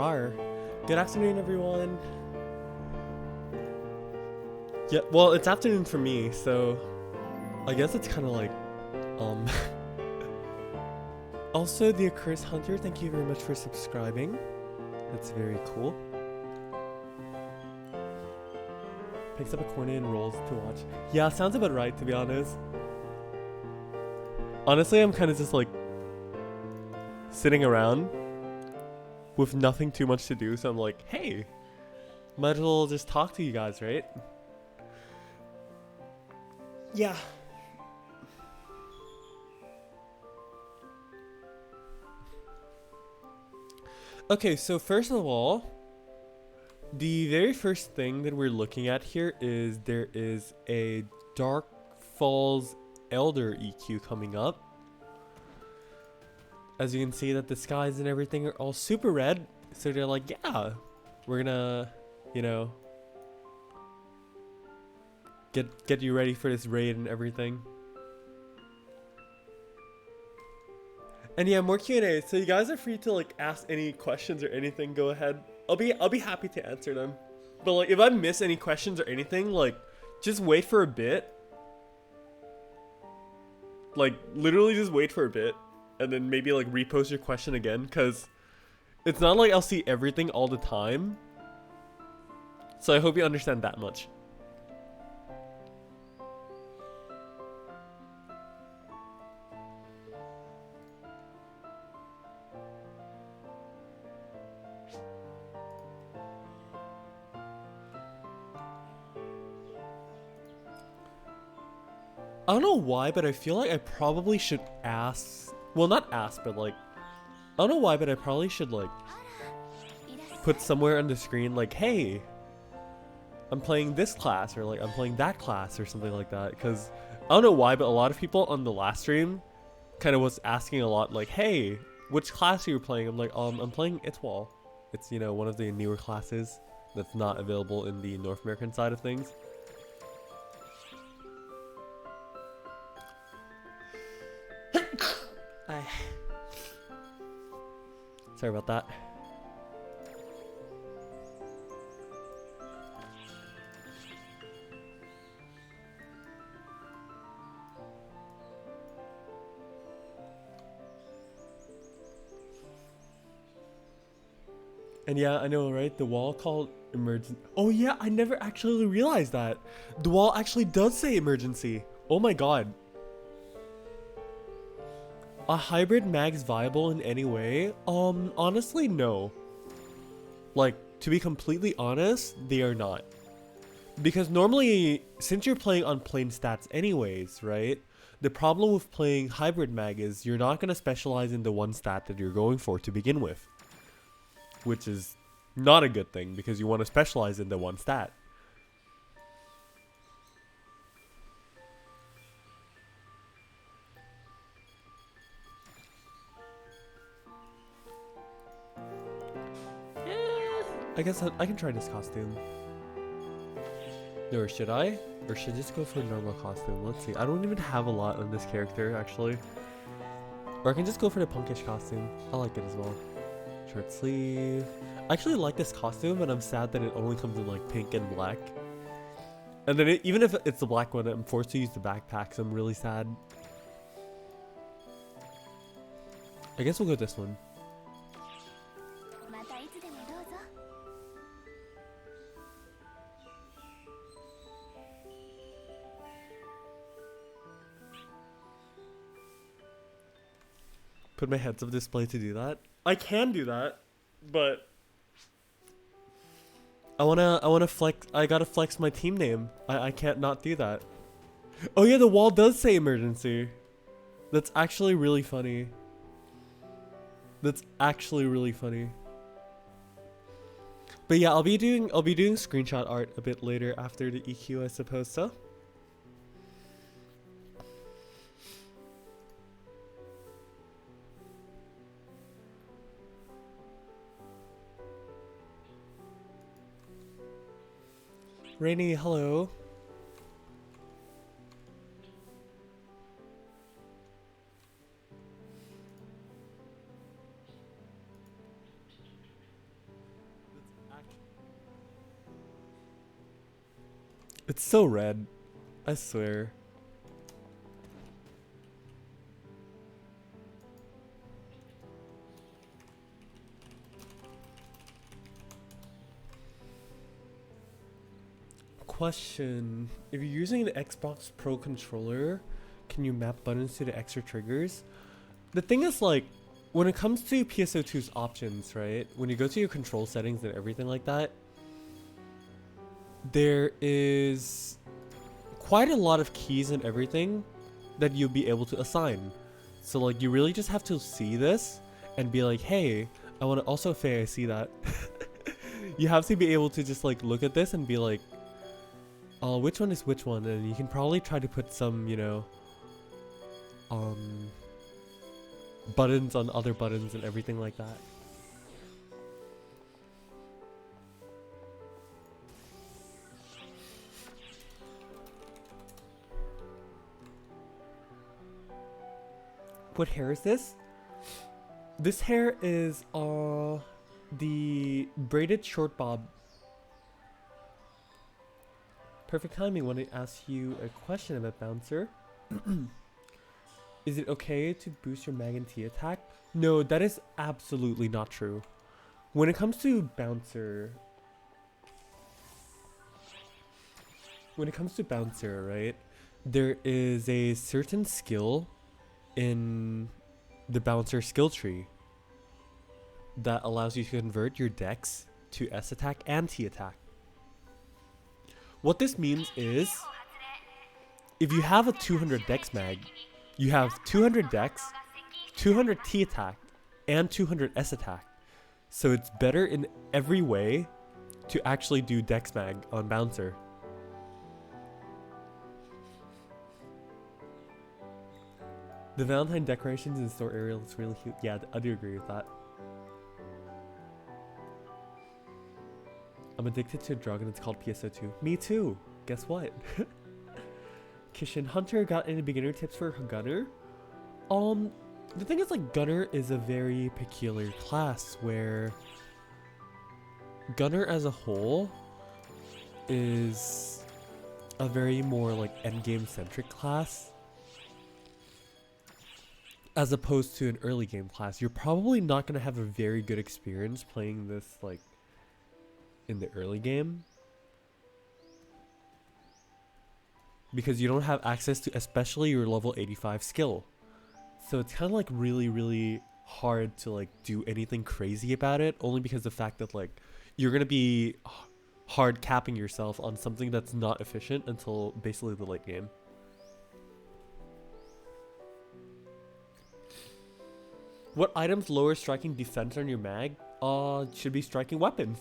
rar. Good afternoon, everyone. Yeah, well, it's afternoon for me, so I guess it's kind of like, Also, the Accursed Hunter, thank you very much for subscribing. That's very cool. Picks up a cornet and rolls to watch. Yeah, sounds about right, to be honest. Honestly, I'm kind of just like sitting around with nothing too much to do, so I'm like, hey, might as well just talk to you guys, right? Yeah. Okay, so first of all, the very first thing that we're looking at here is there is a Dark Falls Elder EQ coming up. As you can see that the skies and everything are all super red, so they're like, yeah, we're gonna, you know, get you ready for this raid and everything. And yeah, more Q&A. So you guys are free to like ask any questions or anything. Go ahead. I'll be happy to answer them. But like if I miss any questions or anything, like just wait for a bit. Like literally just wait for a bit and then maybe like repost your question again, cuz it's not like I'll see everything all the time. So I hope you understand that much. I don't know why, but I feel like I probably should ask. Well, not ask, but like, I don't know why, but I probably should like put somewhere on the screen like, hey, I'm playing this class, or like I'm playing that class, or something like that. Because I don't know why, but a lot of people on the last stream kind of was asking a lot like, hey, which class are you playing? I'm like, I'm playing Itwal. It's, you know, one of the newer classes that's not available in the North American side of things. Sorry about that. And yeah, I know, right? The wall called emergency. Oh yeah, I never actually realized that. The wall actually does say emergency. Oh my god. Are hybrid mags viable in any way? Honestly, no. Like, to be completely honest, they are not. Because normally, since you're playing on plain stats anyways, right? The problem with playing hybrid mag is you're not going to specialize in the one stat that you're going for to begin with. Which is not a good thing, because you want to specialize in the one stat. I guess I can try this costume. Or should I? Or should I just go for a normal costume? Let's see. I don't even have a lot on this character, actually. Or I can just go for the punkish costume. I like it as well. Short sleeve. I actually like this costume, but I'm sad that it only comes in like pink and black. And then even if it's the black one, I'm forced to use the backpack, so I'm really sad. I guess we'll go with this one. Put my heads up display to do that. I can do that, but I wanna flex. I gotta flex my team name. I can't not do that. Oh yeah, the wall does say emergency. That's actually really funny. That's actually really funny. But yeah, I'll be doing screenshot art a bit later after the EQ, I suppose so. Rainy, hello. It's so red. I swear. Question. If you're using the Xbox Pro controller, can you map buttons to the extra triggers? The thing is, like, when it comes to PSO2's options, right? When you go to your control settings and everything like that, there is quite a lot of keys and everything that you'll be able to assign. So, like, you really just have to see this and be like, hey, I want to also say I see that. You have to be able to just, like, look at this and be like, which one is which one? And you can probably try to put some, you know, buttons on other buttons and everything like that. What hair is this? This hair is the braided short bob. Perfect timing. Want to ask you a question about Bouncer. Is it okay to boost your mag and T attack? No, that is absolutely not true. When it comes to Bouncer, right, there is a certain skill in the Bouncer skill tree that allows you to convert your dex to S attack and T attack. What this means is, if you have a 200 dex mag, you have 200 dex, 200 T attack, and 200 S attack. So it's better in every way to actually do dex mag on Bouncer. The Valentine decorations in store area looks really cute. Yeah, I do agree with that. I'm addicted to a drug and it's called PSO2. Me too. Guess what? Kishin, Hunter, got any beginner tips for Gunner? The thing is, like, Gunner is a very peculiar class where Gunner as a whole is a very more like endgame centric class as opposed to an early game class. You're probably not going to have a very good experience playing this like in the early game because you don't have access to especially your level 85 skill. So it's kind of like really hard to like do anything crazy about it, only because the fact that like you're going to be hard capping yourself on something that's not efficient until basically the late game. What items lower striking defense on your mag? Should be striking weapons.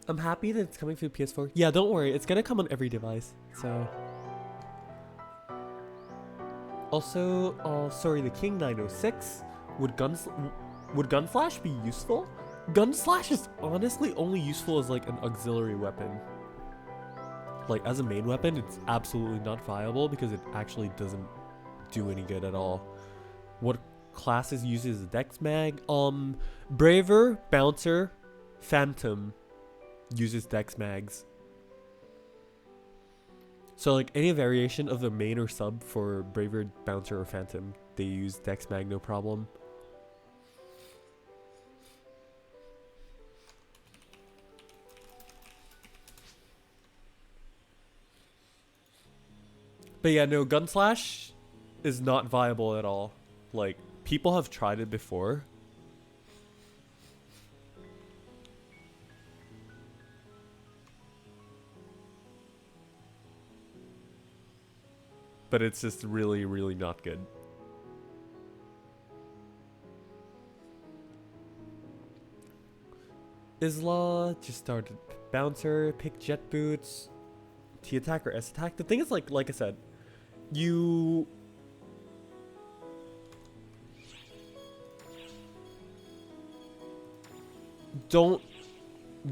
I'm happy that it's coming through PS4. Yeah, don't worry, it's gonna come on every device. So. Also, sorry, the King 906. Would Gunslash be useful? Gunslash is honestly only useful as like an auxiliary weapon. Like as a main weapon, it's absolutely not viable because it actually doesn't do any good at all. What classes uses a dex mag? Braver, Bouncer, Phantom uses dex mags. So like any variation of the main or sub for Braver, Bouncer, or Phantom, they use dex mag no problem. But yeah, no, Gunslash is not viable at all. Like, people have tried it before. But it's just really not good. Isla just started Bouncer, pick jet boots, T attack or S attack. The thing is, like I said, you don't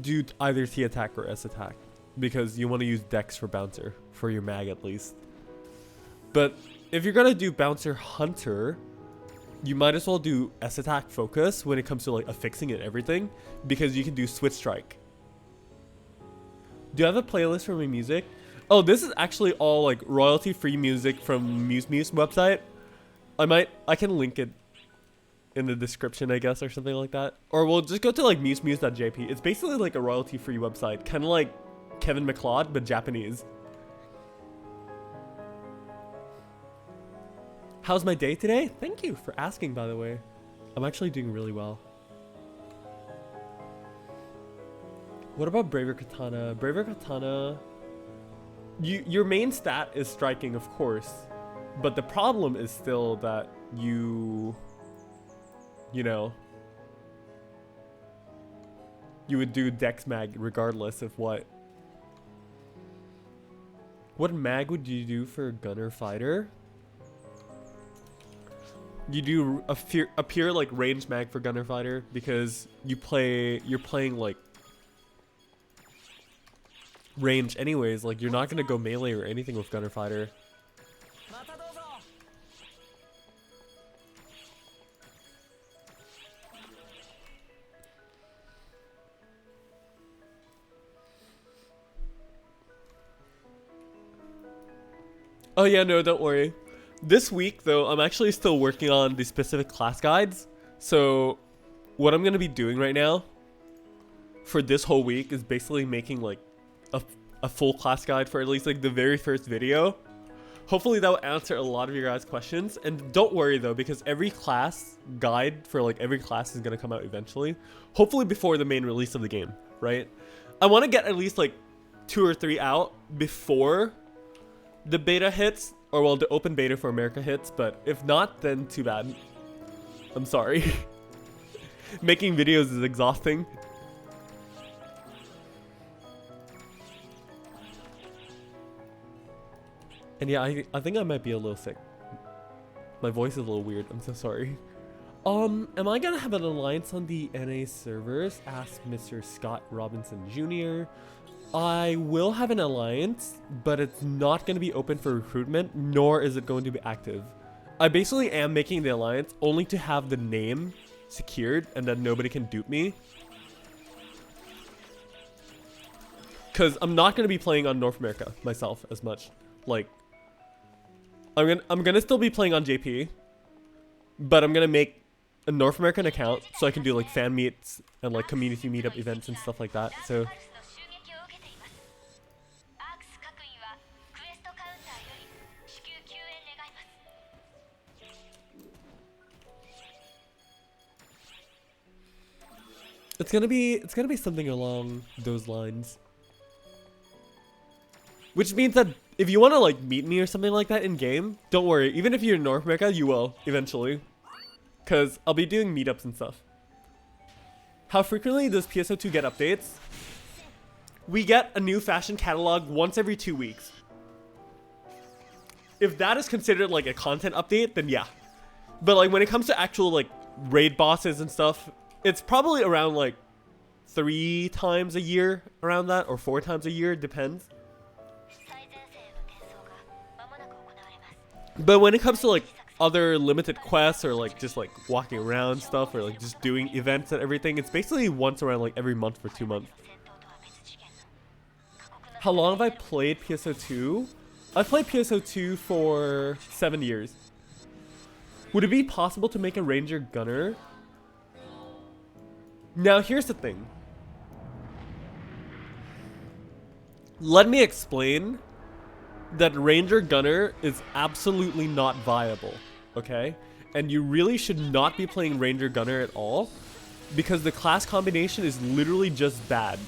do either T attack or S attack because you want to use Dex for Bouncer, for your mag at least. But if you're gonna do Bouncer Hunter, you might as well do S attack focus when it comes to like affixing and everything, because you can do switch strike. Do you have a playlist for my music? Oh, this is actually all like royalty free music from Muse website. I can link it in the description, I guess, or something like that. Or we'll just go to like muse.jp. It's basically like a royalty free website, kind of like Kevin MacLeod, but Japanese. How's my day today? Thank you for asking, by the way. I'm actually doing really well. What about Braver Katana? Braver Katana, your main stat is striking, of course, but the problem is still that you know, you would do Dex Mag regardless of what. What mag would you do for Gunner Fighter? You do a pure like range mag for Gunner Fighter because you're playing like range anyways. Like you're not gonna go melee or anything with Gunner Fighter. Oh yeah, no, don't worry. This week though, I'm actually still working on the specific class guides. So what I'm gonna be doing right now for this whole week is basically making like a full class guide for at least like the very first video. Hopefully that will answer a lot of your guys' questions. And don't worry though, because every class guide for like every class is gonna come out eventually. Hopefully before the main release of the game, right? I wanna get at least like 2 or 3 out before the beta hits, or well, the open beta for America hits, but if not, then too bad. I'm sorry. Making videos is exhausting. And yeah, I think I might be a little sick. My voice is a little weird. I'm so sorry. Am I gonna have an alliance on the NA servers? Asked Mr. Scott Robinson Jr. I will have an alliance, but it's not going to be open for recruitment, nor is it going to be active. I basically am making the alliance only to have the name secured and that nobody can dupe me. Because I'm not going to be playing on North America myself as much. Like, I'm gonna still be playing on JP, but I'm going to make a North American account so I can do like fan meets and like community meetup events and stuff like that. So it's gonna be something along those lines. Which means that if you want to like meet me or something like that in game, don't worry. Even if you're in North America, you will eventually, cause I'll be doing meetups and stuff. How frequently does PSO2 get updates? We get a new fashion catalog once every 2 weeks. If that is considered like a content update, then yeah. But like when it comes to actual like raid bosses and stuff, it's probably around like 3 times a year, around that, or 4 times a year, depends. But when it comes to like other limited quests or like just like walking around stuff or like just doing events and everything, it's basically once around like every month for 2 months. How long have I played PSO2? I've played PSO2 for 7 years. Would it be possible to make a Ranger Gunner? Now here's the thing. Let me explain that Ranger Gunner is absolutely not viable, okay? And you really should not be playing Ranger Gunner at all because the class combination is literally just bad.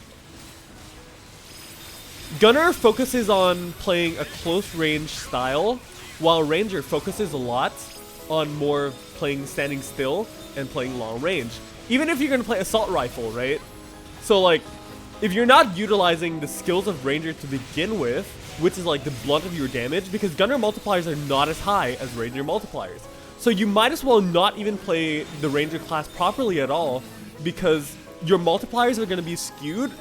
Gunner focuses on playing a close range style, while Ranger focuses a lot on more playing standing still and playing long range. Even if you're gonna play assault rifle, right? So like, if you're not utilizing the skills of Ranger to begin with, which is like the blunt of your damage, because Gunner multipliers are not as high as Ranger multipliers. So you might as well not even play the Ranger class properly at all, because your multipliers are gonna be skewed,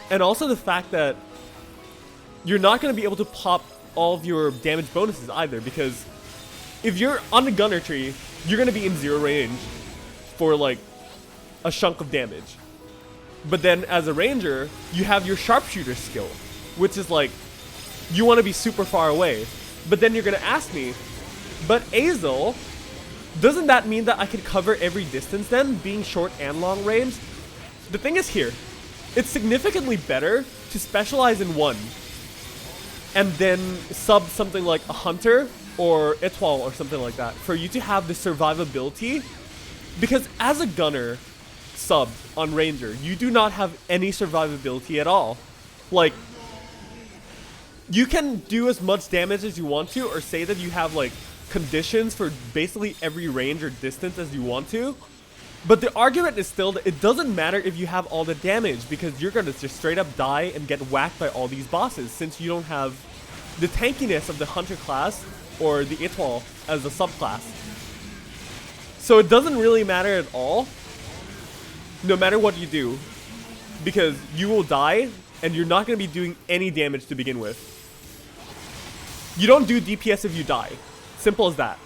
and also the fact that you're not gonna be able to pop all of your damage bonuses either, because if you're on the Gunner tree you're gonna be in 0 range for like a chunk of damage. But then as a ranger, you have your sharpshooter skill, which is like, you want to be super far away. But then you're gonna ask me, but Azel, doesn't that mean that I can cover every distance then, being short and long range? The thing is here, it's significantly better to specialize in one and then sub something like a hunter or étoile or something like that for you to have the survivability, because as a gunner sub on ranger, you do not have any survivability at all. Like, you can do as much damage as you want to, or say that you have like conditions for basically every range or distance as you want to, but the argument is still that it doesn't matter if you have all the damage, because you're gonna just straight up die and get whacked by all these bosses, since you don't have the tankiness of the hunter class or the étoile as a subclass. So it doesn't really matter at all, no matter what you do, because you will die and you're not going to be doing any damage to begin with. You don't do DPS if you die. Simple as that.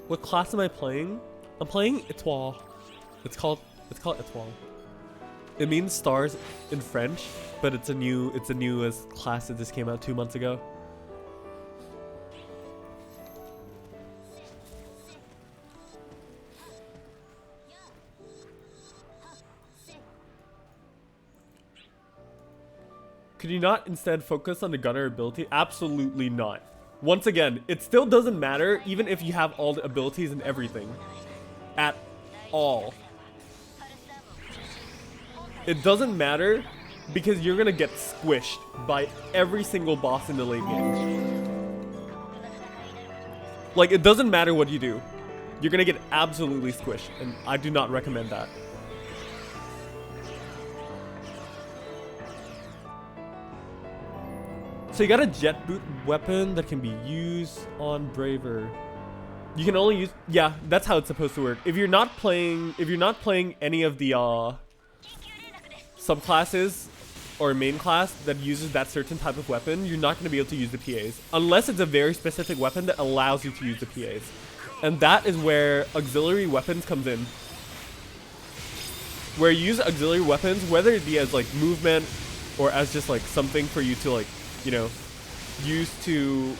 What class am I playing? I'm playing étoile. It's called étoile. It means stars in French, but it's a new class that just came out 2 months ago. Could you not instead focus on the gunner ability? Absolutely not. Once again, it still doesn't matter even if you have all the abilities and everything. At all. It doesn't matter because you're gonna get squished by every single boss in the late game. Like, it doesn't matter what you do. You're gonna get absolutely squished, and I do not recommend that. So you got a jet boot weapon that can be used on Braver. You can only use, yeah, that's how it's supposed to work. If you're not playing any of the subclasses or main class that uses that certain type of weapon, you're not going to be able to use the PAs unless it's a very specific weapon that allows you to use the PAs. And that is where auxiliary weapons comes in. Where you use auxiliary weapons, whether it be as like movement or as just like something for you to like, you know, use to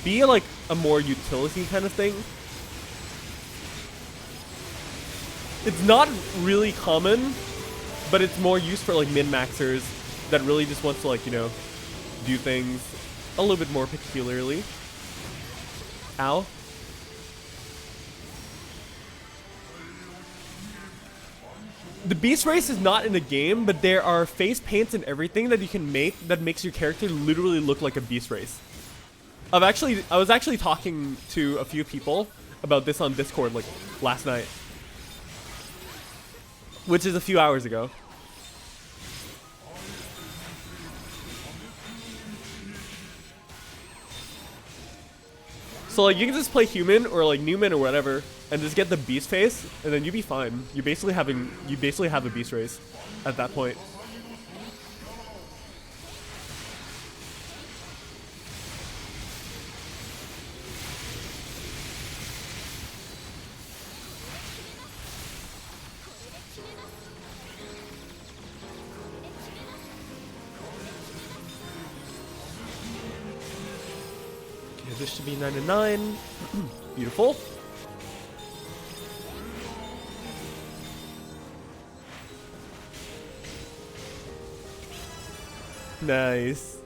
be like a more utility kind of thing. It's not really common, but it's more used for like min-maxers that really just wants to like, you know, do things a little bit more peculiarly. Ow. The beast race is not in the game, but there are face paints and everything that you can make that makes your character literally look like a beast race. I was actually talking to a few people about this on Discord like last night, which is a few hours ago. So like you can just play human or like Newman or whatever and just get the beast face and then you'd be fine. You basically have a beast race at that point. This should be 99. Beautiful. Nice.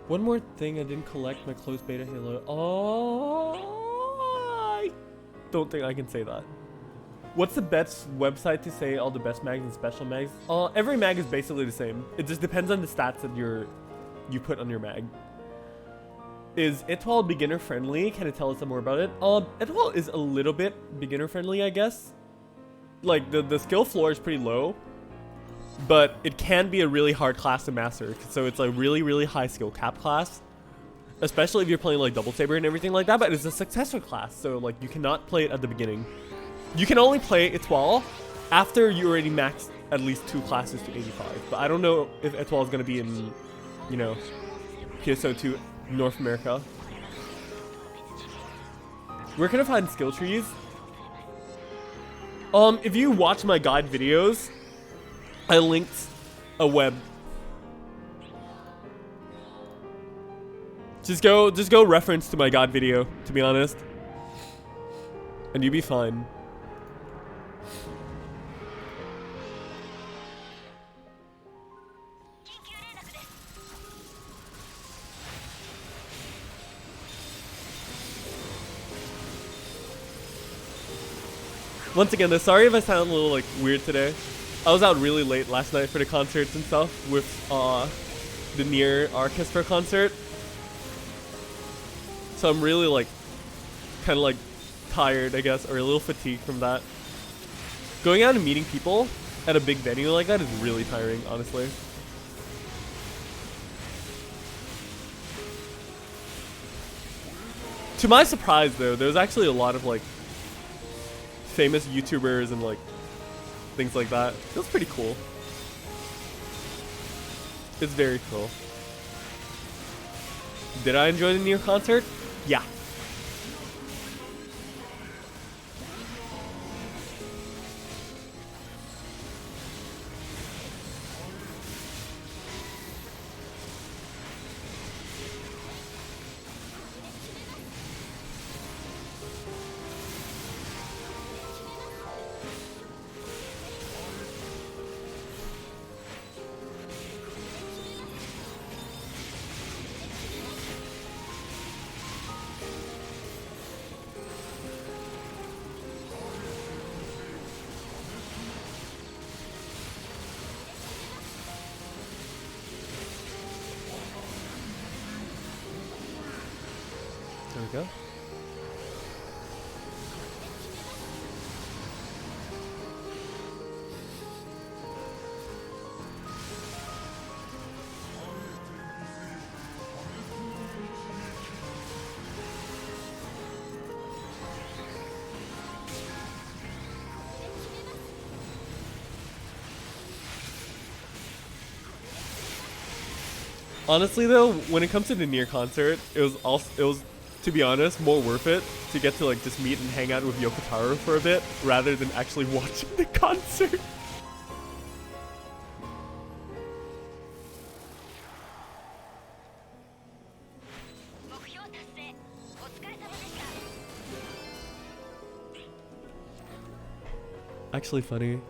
One more thing, I didn't collect my closed beta Halo. Oh, I don't think I can say that. What's the best website to say all the best mags and special mags? Every mag is basically the same. It just depends on the stats that you put on your mag. Is Etoile beginner friendly? Can you tell us some more about it? Etoile is a little bit beginner friendly, I guess. Like the skill floor is pretty low, but it can be a really hard class to master. So it's a really high skill cap class, especially if you're playing like double saber and everything like that. But it's a successor class, so like you cannot play it at the beginning. You can only play Etoile after you already maxed at least 2 classes to 85. But I don't know if Etoile is gonna be in, you know, PSO2 North America. Where can I find skill trees? If you watch my guide videos, I linked a web. Just go reference to my guide video, to be honest. And you'll be fine. Once again, though, sorry if I sound a little like weird today. I was out really late last night for the concerts and stuff with the Near Orchestra concert. So I'm really like kind of like tired, I guess, or a little fatigued from that. Going out and meeting people at a big venue like that is really tiring, honestly. To my surprise, though, there's actually a lot of like famous YouTubers and like things like that. It was pretty cool. It's very cool. Did I enjoy the Near concert? Yeah. There we go. Honestly though, when it comes to the Near concert, it was to be honest, more worth it to get to like just meet and hang out with Yoko Taro for a bit rather than actually watching the concert. Actually funny.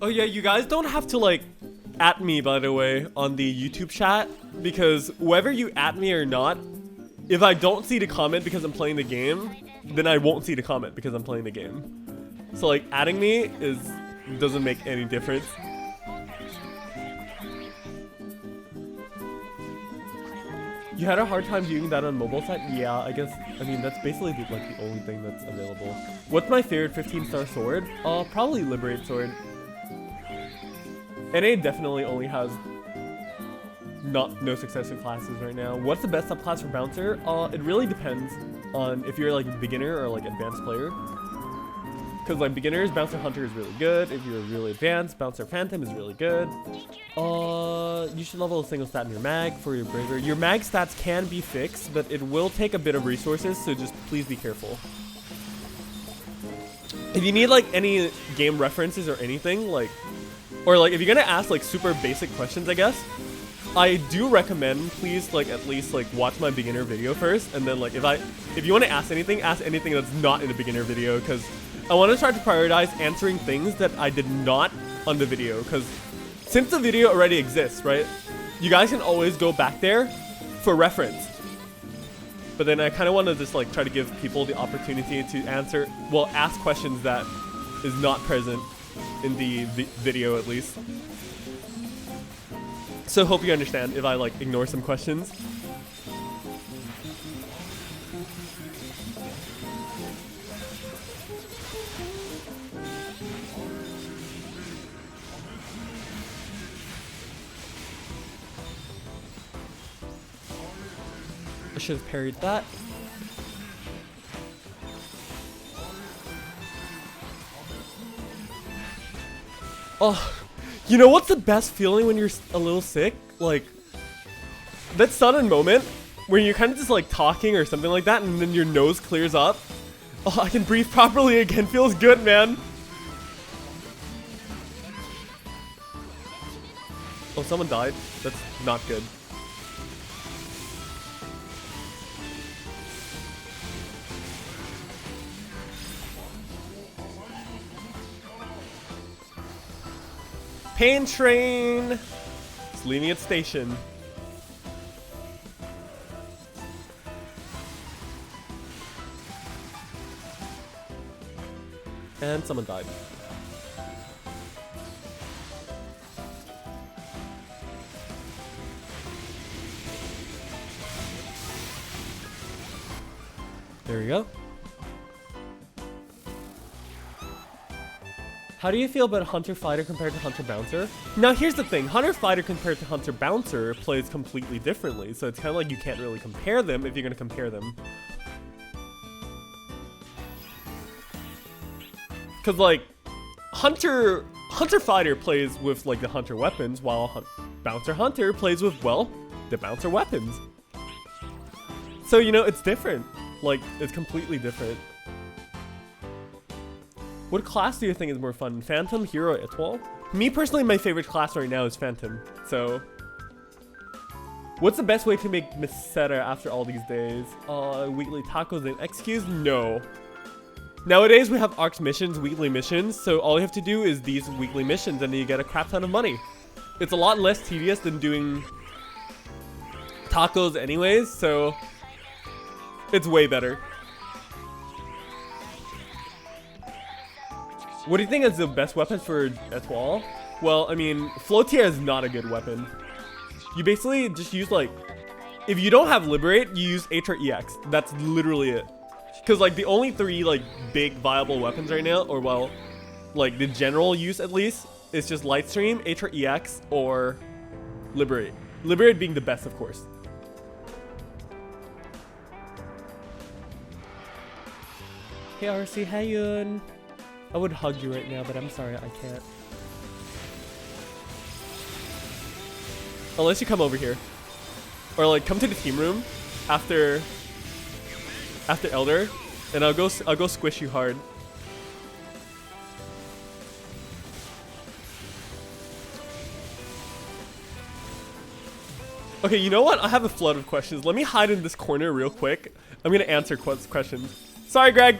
Oh yeah, you guys don't have to like at me, by the way, on the YouTube chat, because whether you at me or not, if I don't see the comment because I'm playing the game, then I won't see the comment because I'm playing the game. So like adding me doesn't make any difference. You had a hard time viewing that on mobile site? Yeah, I guess, I mean, that's basically like the only thing that's available. What's my favorite 15-star sword? Probably Liberate Sword. NA definitely only has no successor classes right now. What's the best subclass for Bouncer? It really depends on if you're like a beginner or like advanced player. Because like beginners, Bouncer Hunter is really good. If you're really advanced, Bouncer Phantom is really good. You should level a single stat in your mag for your braver. Your mag stats can be fixed, but it will take a bit of resources, so just please be careful. If you need like any game references or anything, like or like if you're gonna ask like super basic questions, I guess, I do recommend please like at least like watch my beginner video first, and then like if you want to ask anything that's not in a beginner video, because I want to try to prioritize answering things that I did not on the video, because since the video already exists, right, you guys can always go back there for reference. But then I kind of want to just like try to give people the opportunity to ask questions that is not present in the video at least. So hope you understand if I like ignore some questions. I should have parried that. Oh, you know what's the best feeling when you're a little sick? Like, that sudden moment where you're kind of just like talking or something like that, and then your nose clears up. Oh, I can breathe properly again. Feels good, man. Oh, someone died. That's not good. Pain train! It's leaving its station. And someone died. There we go. How do you feel about Hunter Fighter compared to Hunter Bouncer? Now here's the thing, Hunter Fighter compared to Hunter Bouncer plays completely differently, so it's kind of like you can't really compare them if you're gonna compare them. Cause like, Hunter Fighter plays with like the Hunter weapons, while Bouncer Hunter plays with, well, the Bouncer weapons. So you know, it's different. Like, it's completely different. What class do you think is more fun? Phantom, Hero, Etoile? Me personally, my favorite class right now is Phantom. So, what's the best way to make Meseta after all these days? Weekly tacos and XQs? No. Nowadays, we have ARC's missions, weekly missions, so all you have to do is these weekly missions and then you get a crap ton of money. It's a lot less tedious than doing tacos anyways, so it's way better. What do you think is the best weapon for Etoile? Well, I mean, Floatia is not a good weapon. You basically just use like, if you don't have Liberate, you use H or EX. That's literally it. Because like the only three like big viable weapons right now, or well, like the general use at least, is just Lightstream, H or EX, or Liberate. Liberate being the best, of course. Hey RC, hey Yun. I would hug you right now, but I'm sorry, I can't. Unless you come over here. Or like come to the team room after Elder, and I'll go squish you hard. Okay, you know what? I have a flood of questions. Let me hide in this corner real quick. I'm gonna answer questions. Sorry, Greg.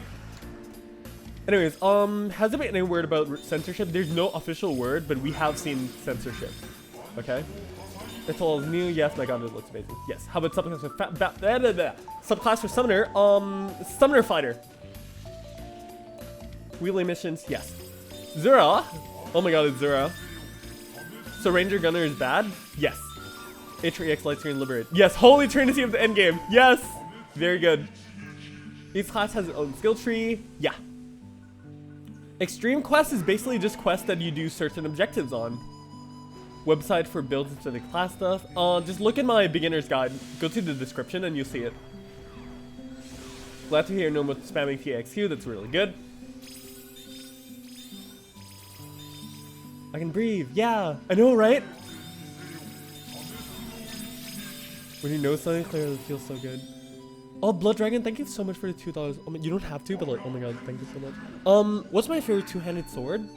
Anyways, has there been any word about censorship? There's no official word, but we have seen censorship. Okay? It's all new. Yes, my god, it looks amazing. Yes. How about subclass for subclass for Summoner? Summoner Fighter. Wheelie missions, yes. Zura. Oh my god, it's Zura. So Ranger Gunner is bad? Yes. H3X Lightscreen Liberate. Yes, Holy Trinity of the Endgame. Yes. Very good. Each class has its own skill tree. Yeah. Extreme Quest is basically just quests that you do certain objectives on. Website for builds into the class stuff. Just look at my beginner's guide. Go to the description and you'll see it. Glad to hear no more spamming TXQ. That's really good. I can breathe. Yeah, I know, right? When you know something clear, it feels so good. Oh, Blood Dragon, thank you so much for the $2. Oh, you don't have to, but like, oh my god, thank you so much. What's my favorite two-handed sword?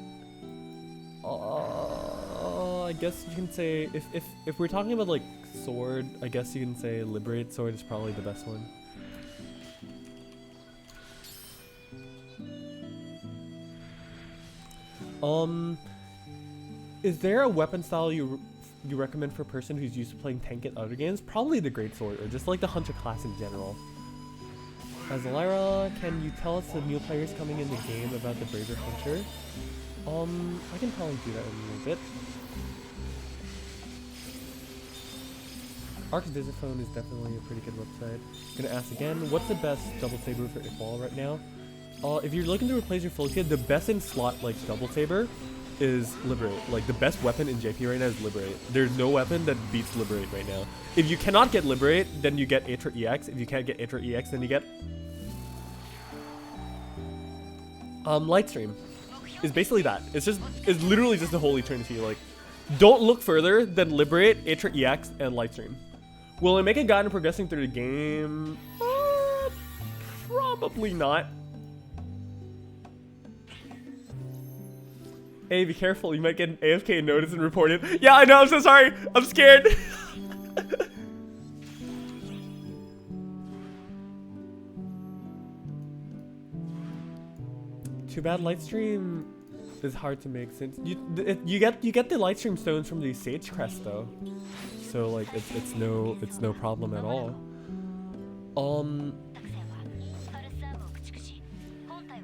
I guess you can say if we're talking about like sword, I guess you can say liberate sword is probably the best one. Is there a weapon style you recommend for a person who's used to playing tank in other games? Probably the great sword, or just like the hunter class in general. As Lyra, can you tell us the new players coming in the game about the braver hunter? I can probably do that in a little bit. Ark's Visit Phone is definitely a pretty good website. Gonna ask again, what's the best double saber for Ifwall right now? If you're looking to replace your full kit, the best in slot like double saber is Liberate. Like the best weapon in JP right now is Liberate. There's no weapon that beats Liberate right now. If you cannot get Liberate, then you get Atra EX. If you can't get Atra EX, then you get Lightstream. It's basically that. It's literally just a whole eternity. Like, don't look further than Liberate, Atra EX, and Lightstream. Will it make a guide in progressing through the game? Probably not. Hey, be careful. You might get an AFK notice and report it. Yeah, I know. I'm so sorry. I'm scared. Too bad Lightstream is hard to make since you get the Lightstream stones from the Sage Crest though, so like it's no problem at all.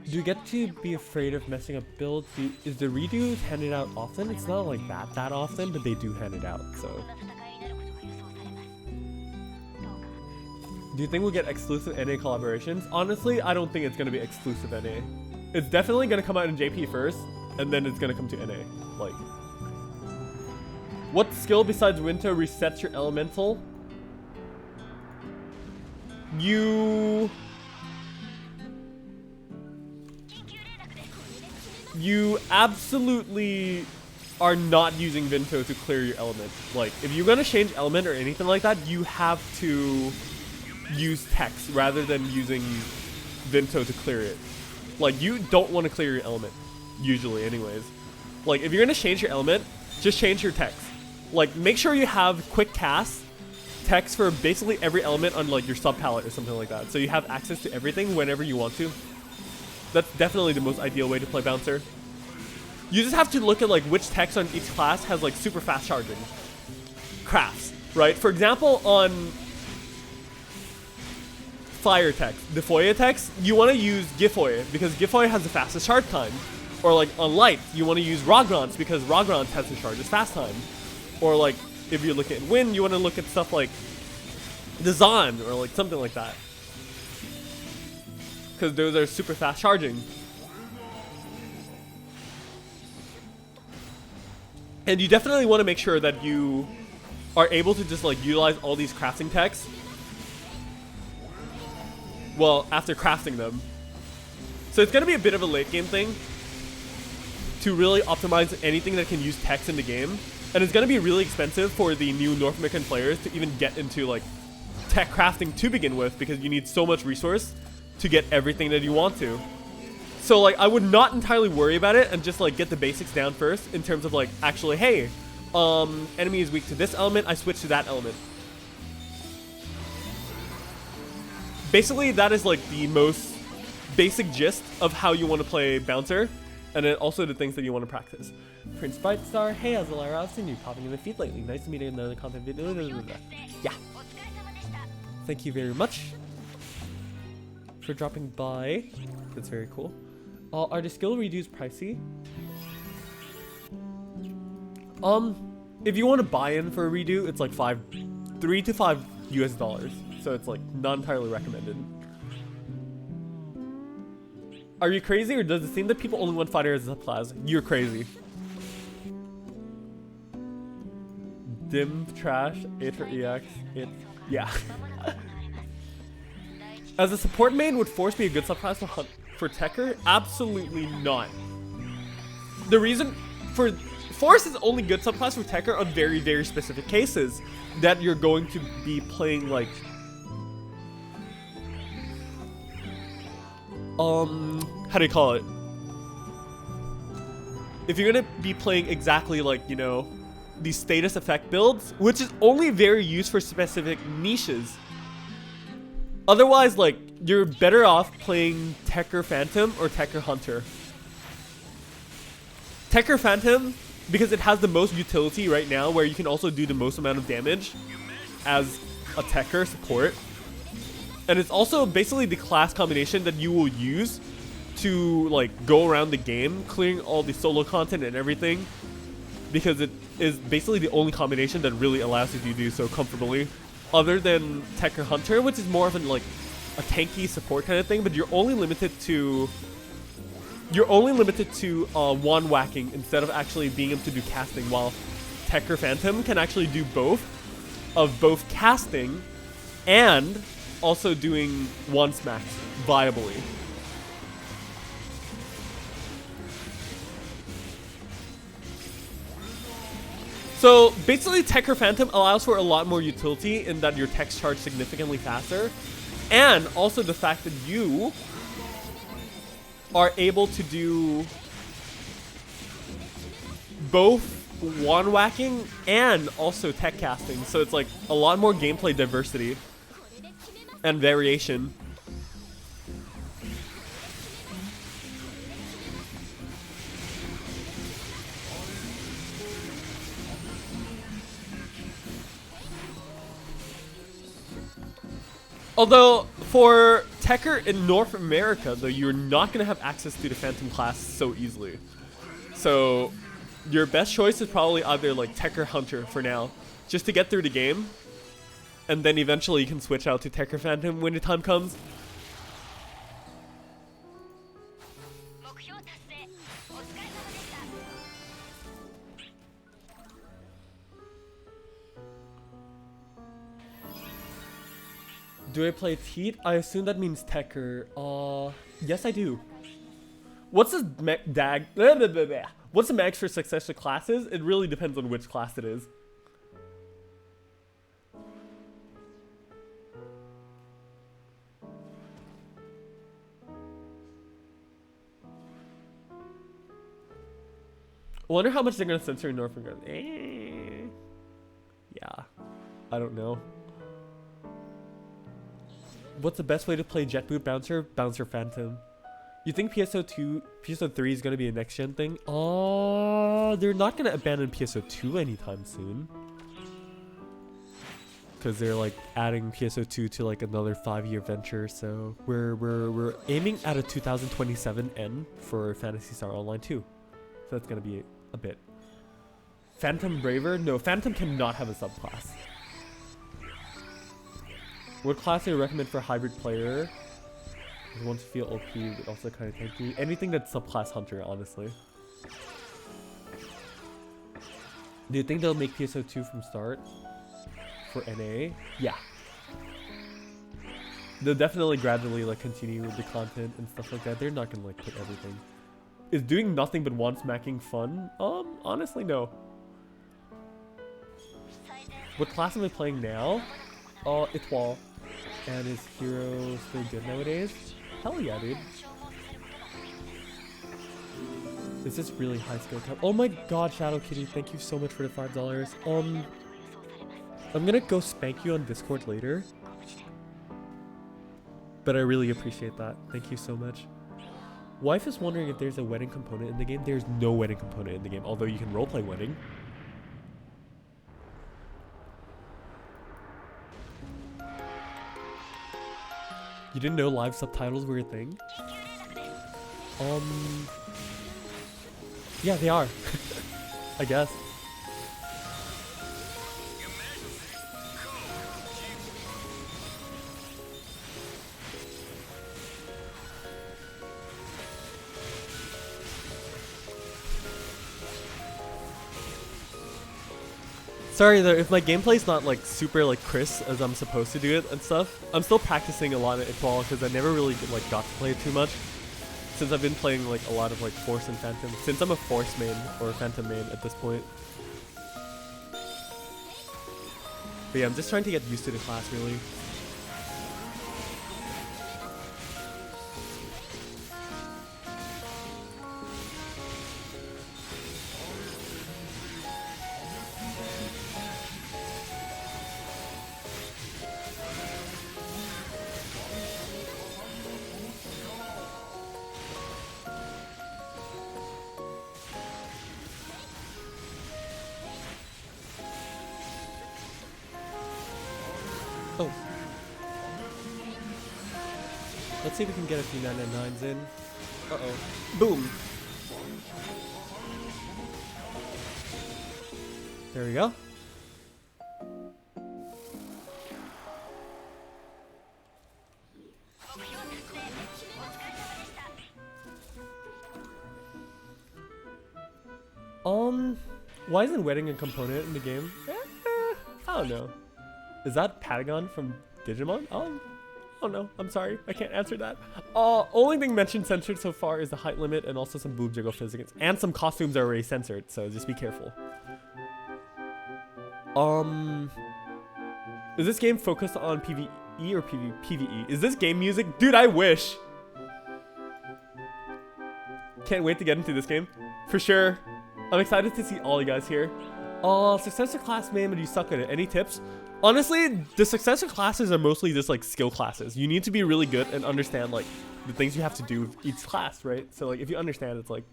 Do you get to be afraid of messing up builds? Is the redo handed out often? It's not like that often, but they do hand it out. So, do you think we'll get exclusive NA collaborations? Honestly, I don't think it's gonna be exclusive NA. It's definitely gonna come out in JP first, and then it's gonna come to NA. Like, what skill besides Winter resets your elemental? You absolutely are not using Vinto to clear your element. Like, if you're gonna change element or anything like that, you have to use text rather than using Vinto to clear it. Like, you don't want to clear your element, usually anyways. Like, if you're gonna change your element, just change your text. Like, make sure you have quick cast text for basically every element on like your sub palette or something like that, so you have access to everything whenever you want to. That's definitely the most ideal way to play Bouncer. You just have to look at like which text on each class has like super fast charging crafts, right? For example, on fire text, Defoya text, you want to use Gifoy because Gifoy has the fastest charge time. Or like on light, you want to use Rogrance because Rogrance has the chargest fast time. Or like if you're looking at wind, you want to look at stuff like Design or like something like that, because those are super fast charging. And you definitely want to make sure that you are able to just like utilize all these crafting techs, well, after crafting them. So it's going to be a bit of a late game thing to really optimize anything that can use text in the game. And it's going to be really expensive for the new North American players to even get into like tech crafting to begin with, because you need so much resource to get everything that you want to. So like I would not entirely worry about it and just like get the basics down first in terms of like actually, hey, enemy is weak to this element, I switch to that element. Basically that is like the most basic gist of how you want to play Bouncer, and then also the things that you want to practice. Prince Brightstar, hey Azalara, I've seen you popping in the feed lately. Nice to meet you in another content video. Yeah. Thank you very much for dropping by. That's very cool. Are the skill redos pricey? If you want to buy in for a redo, it's like $3 to $5 US. So it's like not entirely recommended. Are you crazy, or does it seem that people only want fighter as a subclass? You're crazy. Dim, trash, Atra EX, yeah. As a support main, would Force be a good subclass to hunt for Tekker? Absolutely not. The reason for Force is only good subclass for Tekker on very, very specific cases that you're going to be playing like how do you call it? If you're gonna be playing exactly like, you know, these status effect builds, which is only very used for specific niches. Otherwise, like, you're better off playing Tekker Phantom or Tekker Hunter. Tekker Phantom, because it has the most utility right now, where you can also do the most amount of damage as a Tekker support. And it's also basically the class combination that you will use to like go around the game, clearing all the solo content and everything, because it is basically the only combination that really allows you to do so comfortably. Other than Tekker Hunter, which is more of an like a tanky support kind of thing, but you're only limited to one whacking instead of actually being able to do casting, while Tekker Phantom can actually do both casting and also doing one smacks viably. So basically Tekker Phantom allows for a lot more utility in that your techs charge significantly faster, and also the fact that you are able to do both one whacking and also tech casting, so it's like a lot more gameplay diversity and variation. Although for Tekker in North America, though, you're not gonna have access to the Phantom class so easily. So your best choice is probably either like Tekker Hunter for now, just to get through the game. And then eventually you can switch out to Tekker Phantom when the time comes. Do I play Teat? I assume that means Tekker. Yes I do. What's the What's the max for successive classes? It really depends on which class it is. I wonder how much they're gonna censor in North America. Yeah, I don't know. What's the best way to play Jet Boot Bouncer? Bouncer Phantom. You think PSO2, PSO3 is gonna be a next gen thing? They're not gonna abandon PSO2 anytime soon, because they're like adding PSO2 to like another 5-year venture. So we're aiming at a 2027 end for Phantasy Star Online 2. So that's gonna be a bit. Phantom Braver? No, Phantom cannot have a subclass. What class do you recommend for a hybrid player who wants to feel OP but also kind of tanky? Anything that's subclass Hunter, honestly. Do you think they'll make PSO2 from start for NA? Yeah. They'll definitely gradually like continue with the content and stuff like that. They're not gonna like put everything. Is doing nothing but one smacking fun? Honestly, no. What class am I playing now? Etoile. And is hero still good nowadays? Hell yeah, dude. Is this really high skill cap? Oh my god, Shadow Kitty, thank you so much for the $5. I'm gonna go spank you on Discord later. But I really appreciate that. Thank you so much. Wife is wondering if there's a wedding component in the game. There's no wedding component in the game, although you can roleplay wedding. You didn't know live subtitles were a thing? Yeah, they are. I guess. Sorry though, if my gameplay's not like super like crisp as I'm supposed to do it and stuff, I'm still practicing a lot of Etoile because I never really like got to play it too much. Since I've been playing like a lot of like Force and Phantom. Since I'm a Force main or a Phantom main at this point. But yeah, I'm just trying to get used to the class really. Oh. Let's see if we can get a few 999s in. Uh-oh. Boom. There we go. Why isn't wedding a component in the game? I don't know. Is that Patagon from Digimon? I don't know. I'm sorry. I can't answer that. Only thing mentioned censored so far is the height limit and also some boob jiggle physics. And some costumes are already censored, so just be careful. Is this game focused on PvE or PvE? Is this game music? Dude, I wish. Can't wait to get into this game. For sure. I'm excited to see all you guys here. Successor class name, and you suck at it. Any tips? Honestly, the successor classes are mostly just like skill classes. You need to be really good and understand like the things you have to do with each class, right? So like if you understand, it's like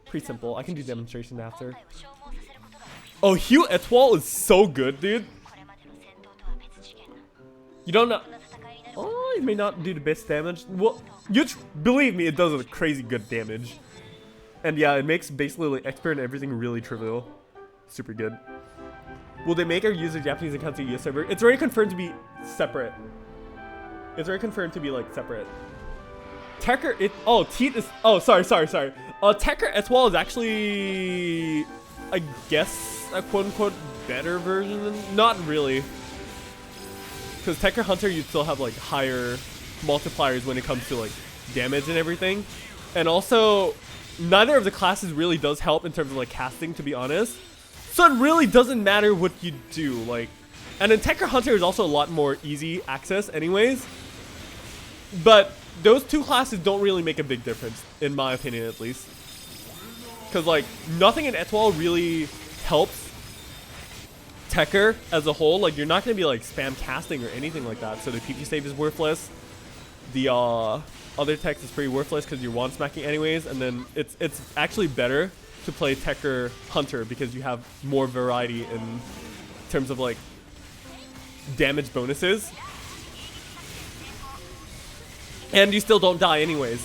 pretty simple. I can do demonstration after. Oh, Hugh Etoile is so good, dude. You don't know. Oh, it may not do the best damage. Well, believe me, it does a crazy good damage. And yeah, it makes basically like expert and everything really trivial. Super good. Will they make or use a Japanese account to US server? It's already confirmed to be separate. It's already confirmed to be like separate. Tekker, Teat is, sorry. Tekker Etoile is actually, I guess, a quote-unquote better version than, not really. Because Tekker Hunter, you'd still have like higher multipliers when it comes to like damage and everything. And also, neither of the classes really does help in terms of like casting, to be honest. So it really doesn't matter what you do, like, and then Tekker Hunter is also a lot more easy access anyways. But those two classes don't really make a big difference, in my opinion at least. Because like, nothing in Etoile really helps Tekker as a whole. Like, you're not going to be like spam casting or anything like that. So the PP save is worthless. The other text is pretty worthless because you're one smacking anyways. And then it's actually better to play Tekker Hunter because you have more variety in terms of like damage bonuses. And you still don't die anyways.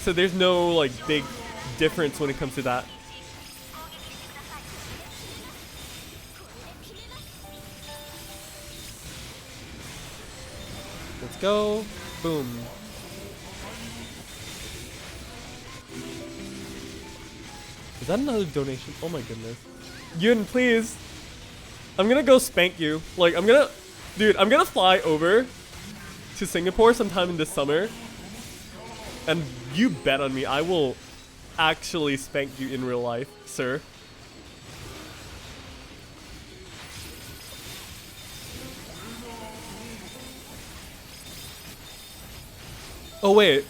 So there's no like big difference when it comes to that. Let's go. Boom. Is that another donation? Oh my goodness. Yun, please. I'm gonna go spank you. Like, I'm gonna fly over to Singapore sometime in this summer. And you bet on me, I will actually spank you in real life, sir. Oh wait.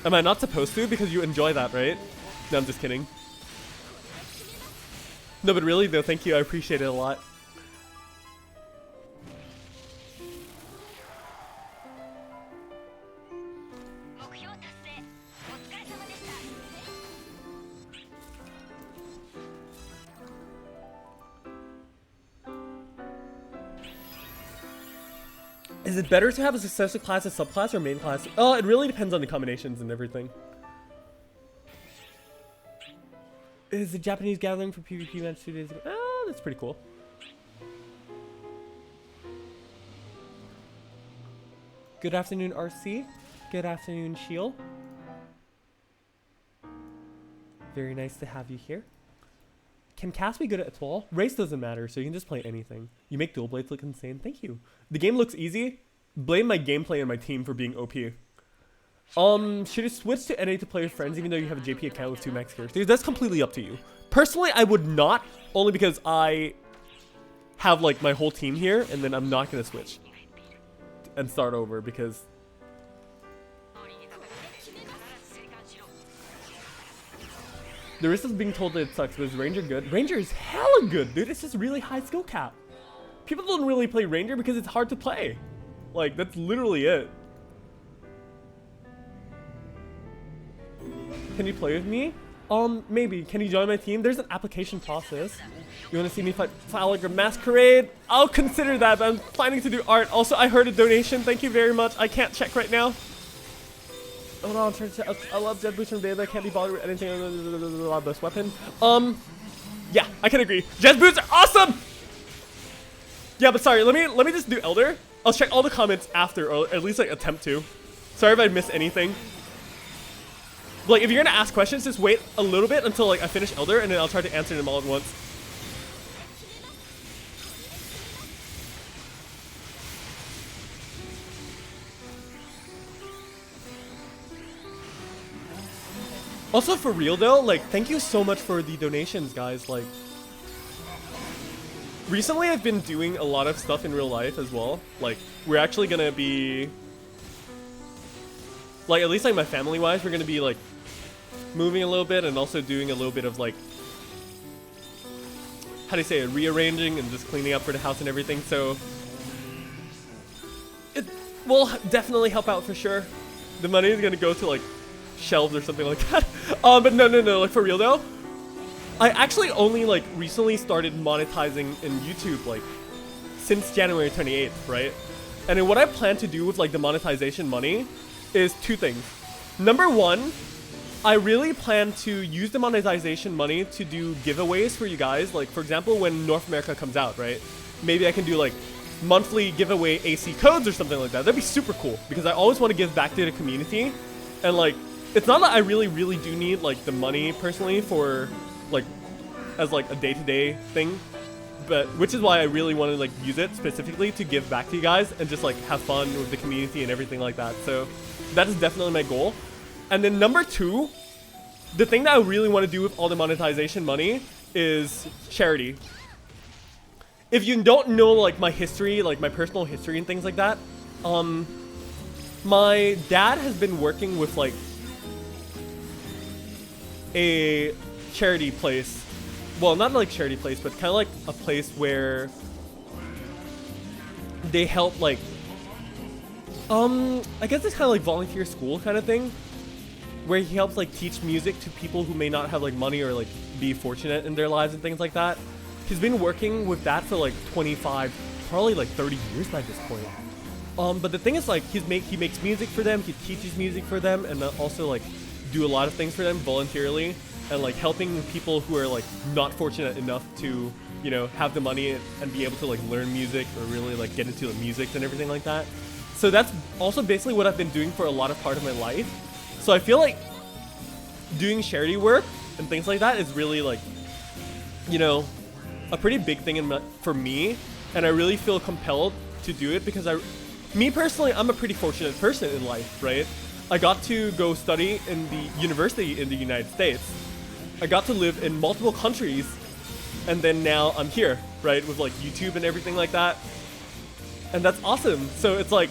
Am I not supposed to? Because you enjoy that, right? No, I'm just kidding. No, but really though, thank you. I appreciate it a lot. Is it better to have a successor class as subclass or main class? Oh, it really depends on the combinations and everything. Is the Japanese gathering for PvP events 2 days ago? Oh, that's pretty cool. Good afternoon, RC. Good afternoon, Shield. Very nice to have you here. Can Cass be good at Etoile? Race doesn't matter, so you can just play anything. You make dual blades look insane. Thank you. The game looks easy. Blame my gameplay and my team for being OP. Should it switch to NA to play with friends even though you have a JP account with 2 max characters? That's completely up to you. Personally, I would not, only because I have like my whole team here and then I'm not going to switch and start over because the risk is being told that it sucks, but is Ranger good? Ranger is hella good, dude. It's just really high skill cap. People don't really play Ranger because it's hard to play. Like, that's literally it. Can you play with me? Maybe. Can you join my team? There's an application process. You want to see me file like a masquerade? I'll consider that, but I'm planning to do art. Also, I heard a donation. Thank you very much. I can't check right now. Oh no, I'm trying to check. I love Jet Boots from Babe. I can't be bothered with anything other than this weapon. Yeah, I can agree. Jet Boots are awesome! Yeah, but sorry, let me just do Elder. I'll check all the comments after, or at least like attempt to. Sorry if I miss anything. Like, if you're gonna ask questions, just wait a little bit until like I finish Elder, and then I'll try to answer them all at once. Also, for real though, like, thank you so much for the donations, guys. Like, recently I've been doing a lot of stuff in real life as well. Like, we're actually gonna be, like, at least like my family wise, we're gonna be like moving a little bit, and also doing a little bit of like, how do you say it, rearranging and just cleaning up for the house and everything. So it will definitely help out for sure. The money is gonna go to like shelves or something like that. But no, like, for real though, I actually only like recently started monetizing in YouTube like since January 28th, right? And then what I plan to do with like the monetization money is two things. Number one, I really plan to use the monetization money to do giveaways for you guys. Like, for example, when North America comes out, right? Maybe I can do like monthly giveaway AC codes or something like that. That'd be super cool, because I always want to give back to the community. And like, it's not that I really do need like the money personally for like as like a day-to-day thing, but which is why I really want to like use it specifically to give back to you guys and just like have fun with the community and everything like that. So that is definitely my goal. And then number two, the thing that I really want to do with all the monetization money is charity. If you don't know like my history, like my personal history and things like that, my dad has been working with like a charity place. Well, not like charity place, but kind of like a place where they help like, I guess it's kind of like volunteer school kind of thing, where he helps like teach music to people who may not have like money or like be fortunate in their lives and things like that. He's been working with that for like 25, probably like 30 years by this point. But the thing is, like, he makes music for them, he teaches music for them, and also like do a lot of things for them voluntarily, and like helping people who are like not fortunate enough to, you know, have the money and be able to like learn music or really like get into the music and everything like that. So that's also basically what I've been doing for a lot of part of my life. So I feel like doing charity work and things like that is really like, you know, a pretty big thing for me, and I really feel compelled to do it because me personally, I'm a pretty fortunate person in life, right? I got to go study in the university in the United States. I got to live in multiple countries, and then now I'm here, right, with like YouTube and everything like that. And that's awesome. So it's like,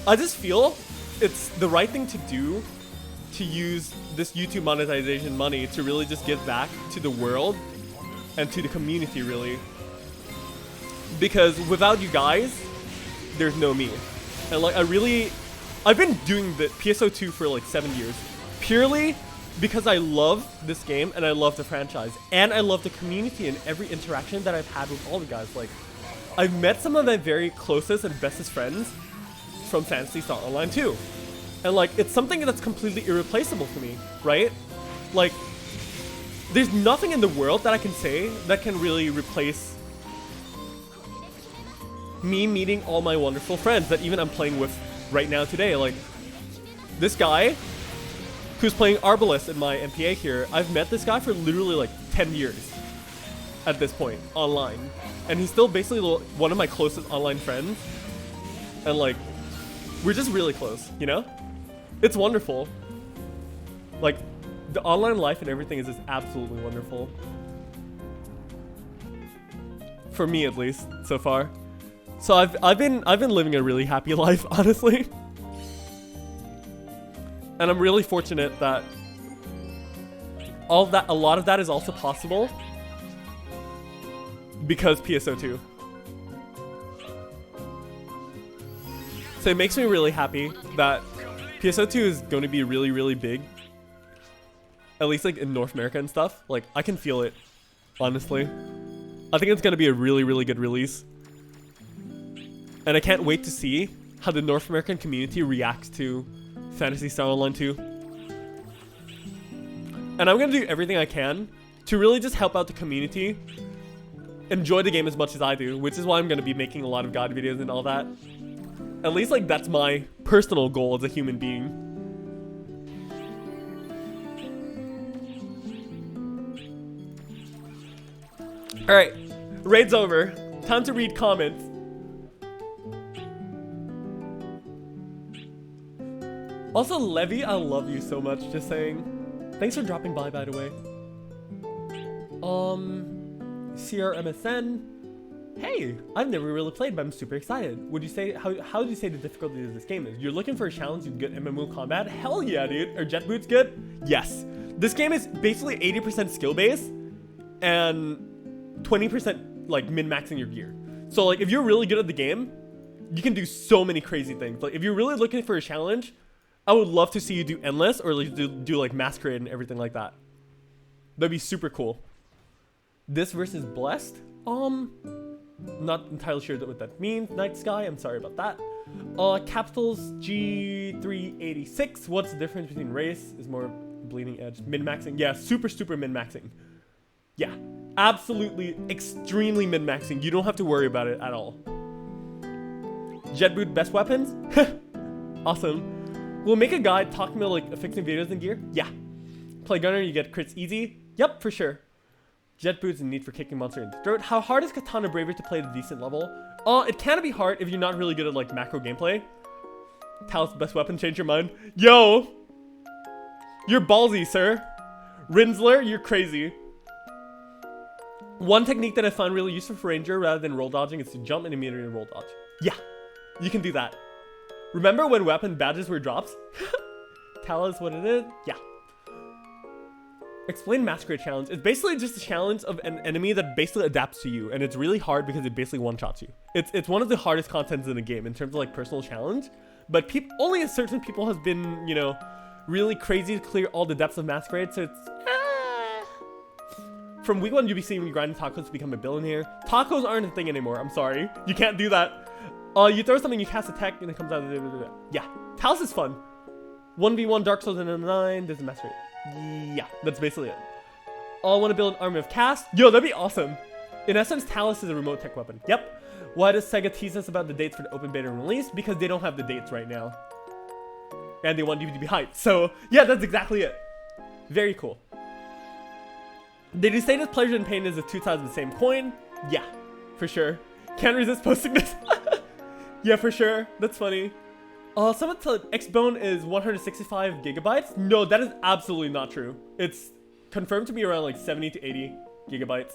I just feel it's the right thing to do to use this YouTube monetization money to really just give back to the world and to the community, really. Because without you guys, there's no me. And like, I've been doing the PSO2 for like 7 years, purely because I love this game and I love the franchise and I love the community and every interaction that I've had with all the guys. Like, I've met some of my very closest and bestest friends from Fantasy Star Online too. And like, it's something that's completely irreplaceable for me, right? Like, there's nothing in the world that I can say that can really replace me meeting all my wonderful friends that even I'm playing with right now today. Like, this guy who's playing Arbalest in my MPA here, I've met this guy for literally like 10 years at this point online, and he's still basically one of my closest online friends, and like, we're just really close, you know? It's wonderful. Like, the online life and everything is just absolutely wonderful. For me, at least, so far. So I've been living a really happy life, honestly. And I'm really fortunate that a lot of that is also possible because PSO2. So it makes me really happy that PSO2 is going to be really, really big. At least like in North America and stuff. Like I can feel it, honestly. I think it's gonna be a really, really good release. And I can't wait to see how the North American community reacts to Phantasy Star Online 2. And I'm gonna do everything I can to really just help out the community enjoy the game as much as I do, which is why I'm gonna be making a lot of God videos and all that. At least like that's my personal goal as a human being. Alright, raid's over. Time to read comments. Also, Levy, I love you so much, just saying. Thanks for dropping by the way. CRMSN. Hey, I've never really played, but I'm super excited. Would you say, how would you say the difficulty of this game is? You're looking for a challenge with good MMO combat? Hell yeah, dude. Are jet boots good? Yes. This game is basically 80% skill based and 20% like min-maxing your gear. So like if you're really good at the game, you can do so many crazy things. Like if you're really looking for a challenge, I would love to see you do endless or like do like masquerade and everything like that. That'd be super cool. This versus blessed? Not entirely sure what that means. Night Sky, I'm sorry about that. Capitals G386. What's the difference between race? Is more bleeding edge. Min-maxing. Yeah, super min-maxing. Yeah, absolutely extremely min-maxing. You don't have to worry about it at all. Jet boot best weapons? Awesome. We'll make a guide talking about like fixing videos and gear. Yeah. Play gunner, you get crits easy. Yep, for sure. Jet boots and need for kicking monster in the throat. How hard is Katana Bravery to play at a decent level? It can be hard if you're not really good at like macro gameplay. Talos best weapon, change your mind. Yo! You're ballsy, sir. Rinsler, you're crazy. One technique that I find really useful for Ranger rather than roll dodging is to jump and immediately roll dodge. Yeah, you can do that. Remember when weapon badges were drops? Talos, what it is? Yeah. Explain Masquerade Challenge. It's basically just a challenge of an enemy that basically adapts to you, and it's really hard because it basically one-shots you. It's one of the hardest contents in the game in terms of like personal challenge, but only a certain people has been, you know, really crazy to clear all the depths of Masquerade, so it's From week 1 you'll be seeing me grinding tacos to become a billionaire. Tacos aren't a thing anymore, I'm sorry. You can't do that. You throw something, you cast a tech, and it comes out of the... Yeah, Talos is fun. 1v1 Dark Souls and 9, there's a Masquerade. Yeah, that's basically it. I want to build an army of cast. Yo, that'd be awesome. In essence, Talos is a remote tech weapon. Yep. Why does SEGA tease us about the dates for the open beta release? Because they don't have the dates right now. And they want you to be hyped. So, yeah, that's exactly it. Very cool. Did you say that pleasure and pain is the two sides of the same coin? Yeah, for sure. Can't resist posting this. Yeah, for sure. That's funny. Someone said Xbone is 165 gigabytes. No, that is absolutely not true. It's confirmed to be around like 70 to 80 gigabytes.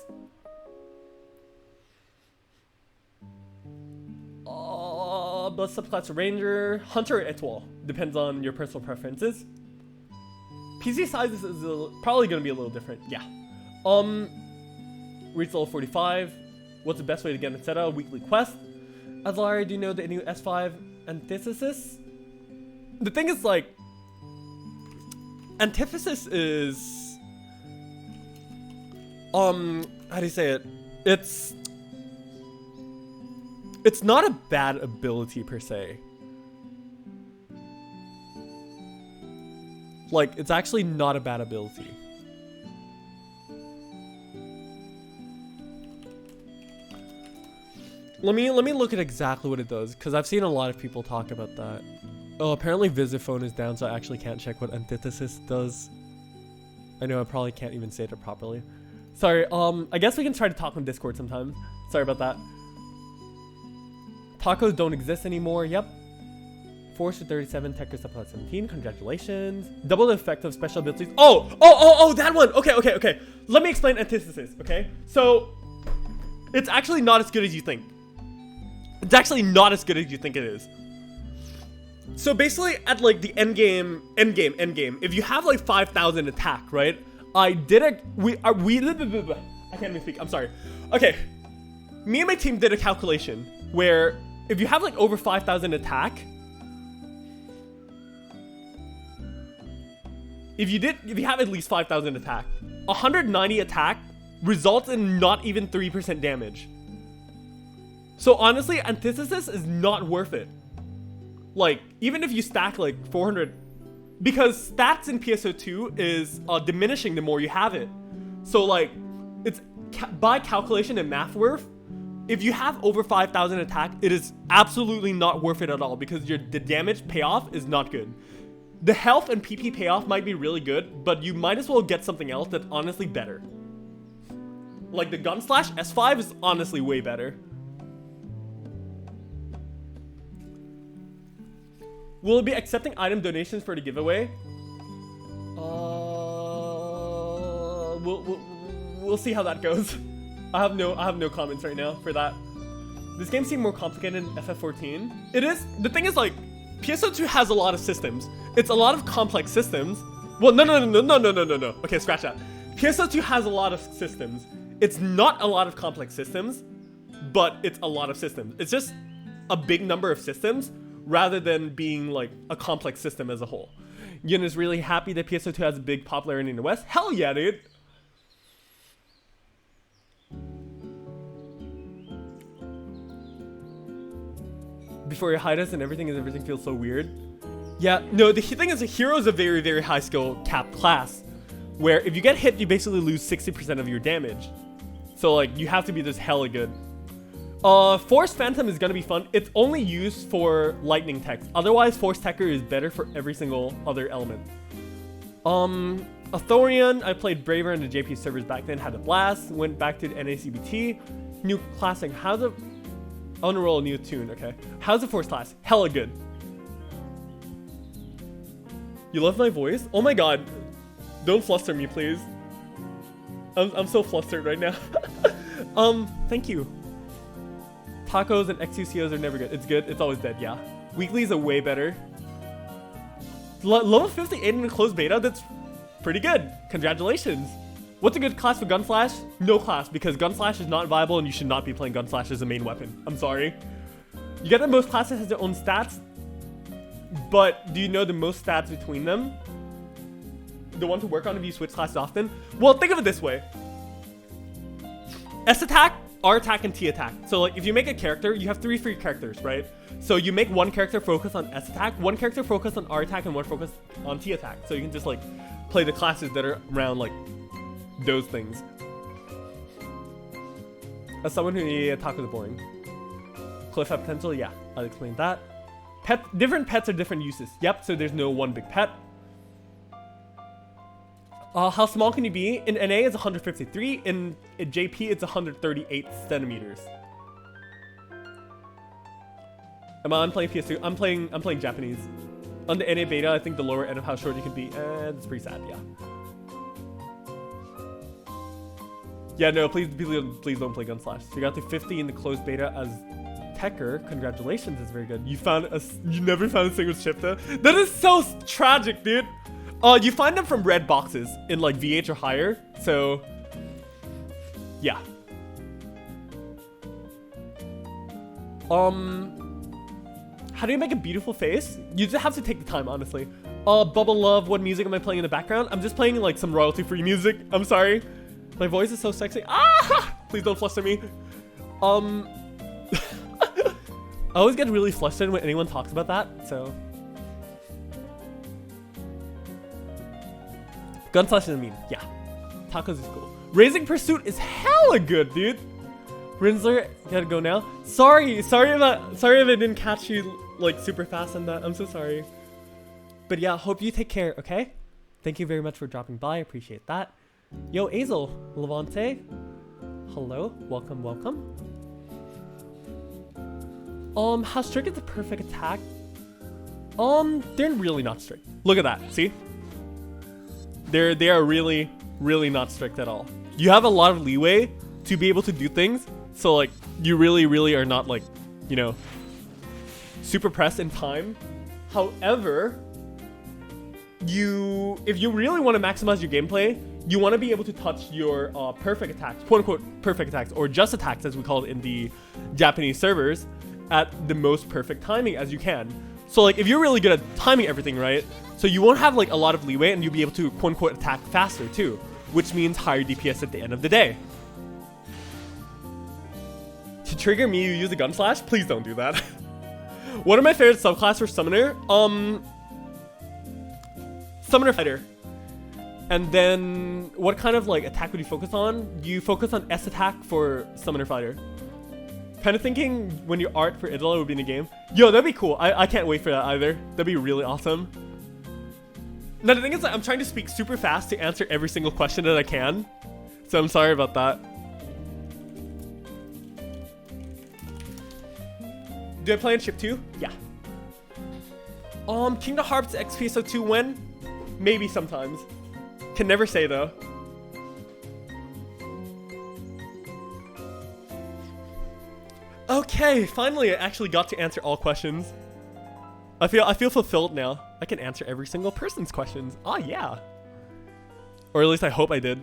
But subclass Ranger, Hunter, or Etoile. Depends on your personal preferences. PC size is probably going to be a little different. Yeah. Reach level 45. What's the best way to get it set up? Weekly quest. Azari, do you know the new S5 antithesis? The thing is, like, antithesis is, how do you say it? It's not a bad ability per se. Like, it's actually not a bad ability. Let me look at exactly what it does, because I've seen a lot of people talk about that. Oh, apparently Visiphone is down, so I actually can't check what antithesis does. I know I probably can't even say it properly. Sorry, I guess we can try to talk on Discord sometimes. Sorry about that. Tacos don't exist anymore, yep. Force to 37, Techers up to 17, congratulations. Double the effect of special abilities. Oh, that one! Okay. Let me explain antithesis, okay? So, it's actually not as good as you think. It's actually not as good as you think it is. So basically, at like the end game, if you have like 5,000 attack, right? I can't even speak, I'm sorry. Okay, me and my team did a calculation where if you have like over 5,000 attack, if you have at least 5,000 attack, 190 attack results in not even 3% damage. So honestly, Antithesis is not worth it. Like, even if you stack like 400, because stats in PSO2 is diminishing the more you have it. So like, it's by calculation and math worth, if you have over 5,000 attack, it is absolutely not worth it at all because the damage payoff is not good. The health and PP payoff might be really good, but you might as well get something else that's honestly better. Like the Gun Slash S5 is honestly way better. Will it be accepting item donations for the giveaway? We'll see how that goes. I have no comments right now for that. This game seems more complicated than FF14. It is. The thing is, like, PSO2 has a lot of systems. It's a lot of complex systems. Well, no. Okay, scratch that. PSO2 has a lot of systems. It's not a lot of complex systems, but it's a lot of systems. It's just a big number of systems rather than being like a complex system as a whole. Yun is really happy that PSO2 has a big popularity in the West. Hell yeah, dude. Before you hide us and everything feels so weird. Yeah, no, the thing is, a hero is a very, very high skill capped class, where if you get hit, you basically lose 60% of your damage. So like, you have to be just hella good. Force Phantom is gonna be fun. It's only used for lightning techs. Otherwise, Force Techer is better for every single other element. Athorian, I played Braver in the JP servers back then, had a blast. Went back to the NACBT. New classic. How's it? I want to roll a new tune, okay. How's the Force class? Hella good. You love my voice? Oh my god. Don't fluster me, please. I'm so flustered right now. Thank you. Tacos and XUCOs are never good. It's good. It's always dead, yeah. Weeklies are way better. Level 58 in the closed beta? That's pretty good. Congratulations. What's a good class for Gunslash? No class, because Gunslash is not viable and you should not be playing Gunslash as a main weapon. I'm sorry. You get that most classes has their own stats, but do you know the most stats between them? The one to work on if you switch classes often? Well, think of it this way. S attack, R attack, and T attack. So like, if you make a character, you have 3 free characters, right? So you make one character focus on S attack, one character focus on R attack, and one focus on T attack. So you can just like play the classes that are around like those things. As someone who tacos are boring. Cliff have potential, yeah, I'll explain that. Different pets are different uses. Yep, so there's no one big pet. How small can you be? In NA it's 153, in JP it's 138 centimeters. Am I playing PS2? I'm playing Japanese. On the NA beta, I think the lower end of how short you can be, it's pretty sad, yeah. Yeah, no, please don't play Gunslash. So you got to 50 in the closed beta as Techer. Congratulations, it's very good. You never found a single shifter? That is so tragic, dude. You find them from red boxes in like VH or higher, so yeah. How do you make a beautiful face? You just have to take the time, honestly. Bubble Love, what music am I playing in the background? I'm just playing like some royalty-free music. I'm sorry. My voice is so sexy. Ah! Please don't fluster me. I always get really flustered when anyone talks about that, so. Gunslash is a meme, yeah. Tacos is cool. Raising Pursuit is hella good, dude. Rinsler, you gotta go now. Sorry if I didn't catch you like super fast on that. I'm so sorry. But yeah, hope you take care, okay? Thank you very much for dropping by. I appreciate that. Yo, Azel, Levante. Hello, welcome. How strict is the perfect attack? They're really not strict. Look at that, see? They are really, really not strict at all. You have a lot of leeway to be able to do things. So like, you really, really are not like, you know, super pressed in time. However, if you really want to maximize your gameplay, you want to be able to touch your perfect attacks, quote unquote perfect attacks, or just attacks as we call it in the Japanese servers, at the most perfect timing as you can. So like if you're really good at timing everything right, so you won't have like a lot of leeway and you'll be able to quote unquote attack faster too, which means higher DPS at the end of the day. To trigger me, you use a gun slash? Please don't do that. One of my favorite subclass for summoner, summoner fighter. And then what kind of like attack would you focus on? You focus on S attack for summoner fighter. Kind of thinking when your art for Idla would be in the game. Yo, that'd be cool. I can't wait for that either. That'd be really awesome. Now the thing is, like, I'm trying to speak super fast to answer every single question that I can. So I'm sorry about that. Do I play in Ship 2? Yeah. Kingdom Hearts X PSO2 when? Maybe sometimes. Can never say though. Okay, finally I actually got to answer all questions. I feel fulfilled now. I can answer every single person's questions. Ah, yeah. Or at least I hope I did.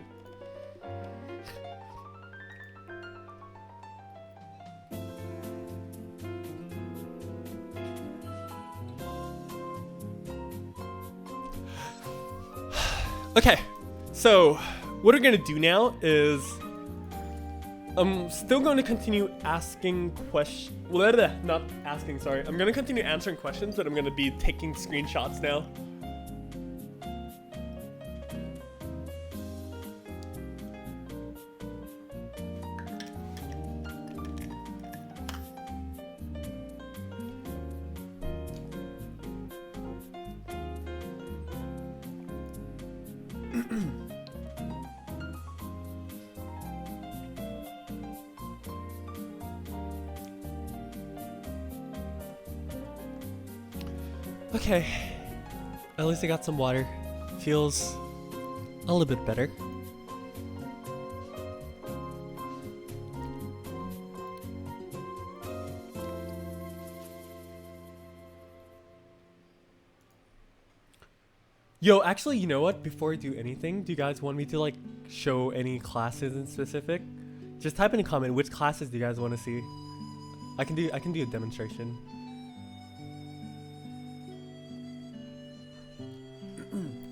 Okay, so what we're gonna do now is I'm still going to continue asking questions. Not asking, sorry. I'm gonna continue answering questions, but I'm gonna be taking screenshots now. Okay, at least I got some water. Feels a little bit better. Yo, actually, you know what? Before I do anything, do you guys want me to like show any classes in specific? Just type in a comment which classes do you guys want to see. I can do a demonstration.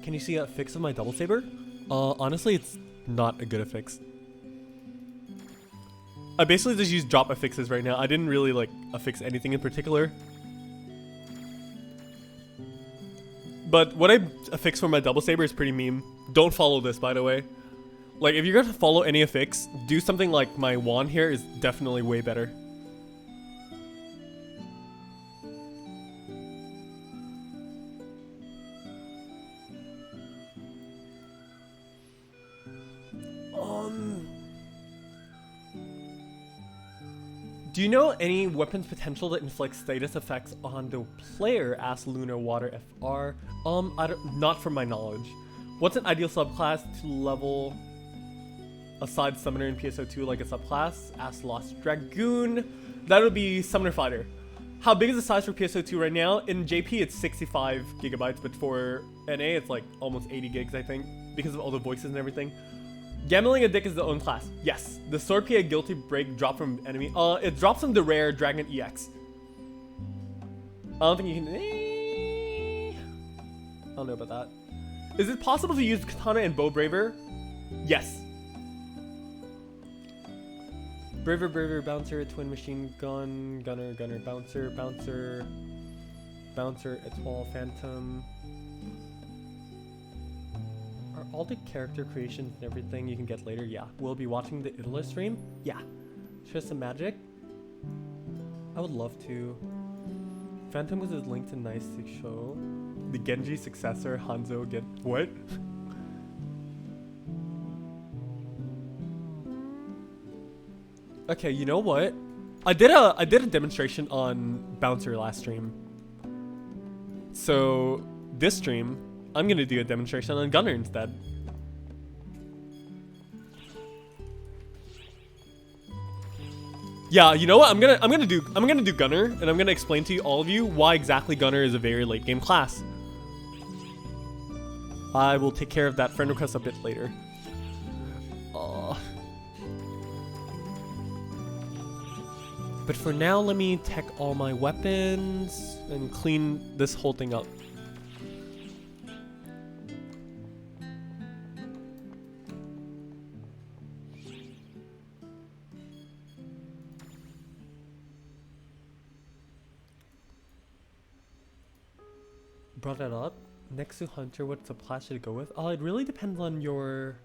Can you see a fix of my double saber? Honestly, it's not a good affix. I basically just use drop affixes right now. I didn't really like affix anything in particular. But what I affix for my double saber is pretty meme. Don't follow this, by the way. Like, if you're gonna follow any affix, do something like my wand here is definitely way better. Do you know any weapons potential that inflicts status effects on the player? Asked Lunar Water FR. Not from my knowledge. What's an ideal subclass to level aside Summoner in PSO2 like a subclass? Asked Lost Dragoon. That would be Summoner Fighter. How big is the size for PSO2 right now? In JP it's 65 gigabytes, but for NA it's like almost 80 gigs I think, because of all the voices and everything. Gambling a dick is the own class. Yes. The Sword PA Guilty Break drop from enemy. It drops from the rare Dragon EX. I don't think you can. I don't know about that. Is it possible to use Katana and Bow Braver? Yes. Braver, Bouncer, Twin Machine Gun, Gunner, Bouncer, Etoile, Phantom. Are all the character creations and everything you can get later? Yeah. We'll be watching the Idler stream? Yeah. Show some magic? I would love to. Phantom was linked to nice to show. The Genji successor, Hanzo, get what? Okay, you know what? I did a demonstration on Bouncer last stream. So this stream, I'm gonna do a demonstration on Gunner instead. Yeah, you know what? I'm gonna do Gunner, and I'm gonna explain to all of you why exactly Gunner is a very late game class. I will take care of that friend request a bit later. But for now, let me tech all my weapons and clean this whole thing up. Brought that up. Next to Hunter, what subclass should it go with? It really depends on your...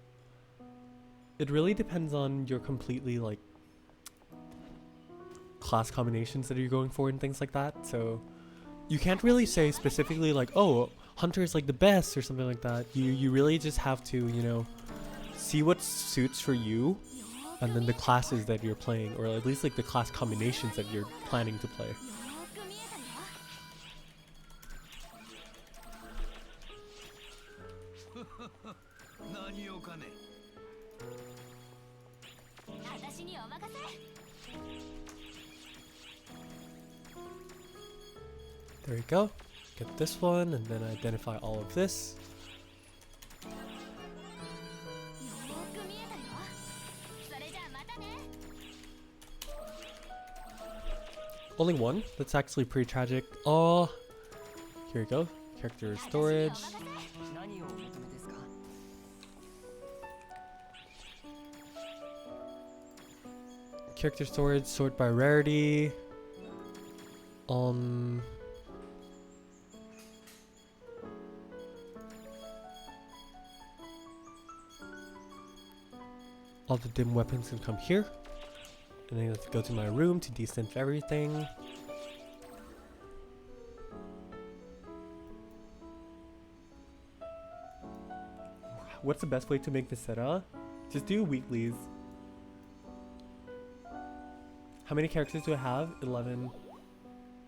It really depends on your completely, like, class combinations that you're going for and things like that. So you can't really say specifically like, oh, Hunter is like the best or something like that. You really just have to, you know, see what suits for you and then the classes that you're playing, or at least like the class combinations that you're planning to play. There we go. Get this one and then identify all of this. Only one? That's actually pretty tragic. Oh, here we go. Character storage. Character storage, sort by rarity. All the dim weapons can come here. And then let's go to my room to desynth everything. What's the best way to make Viscera? Just do weeklies. How many characters do I have? 11.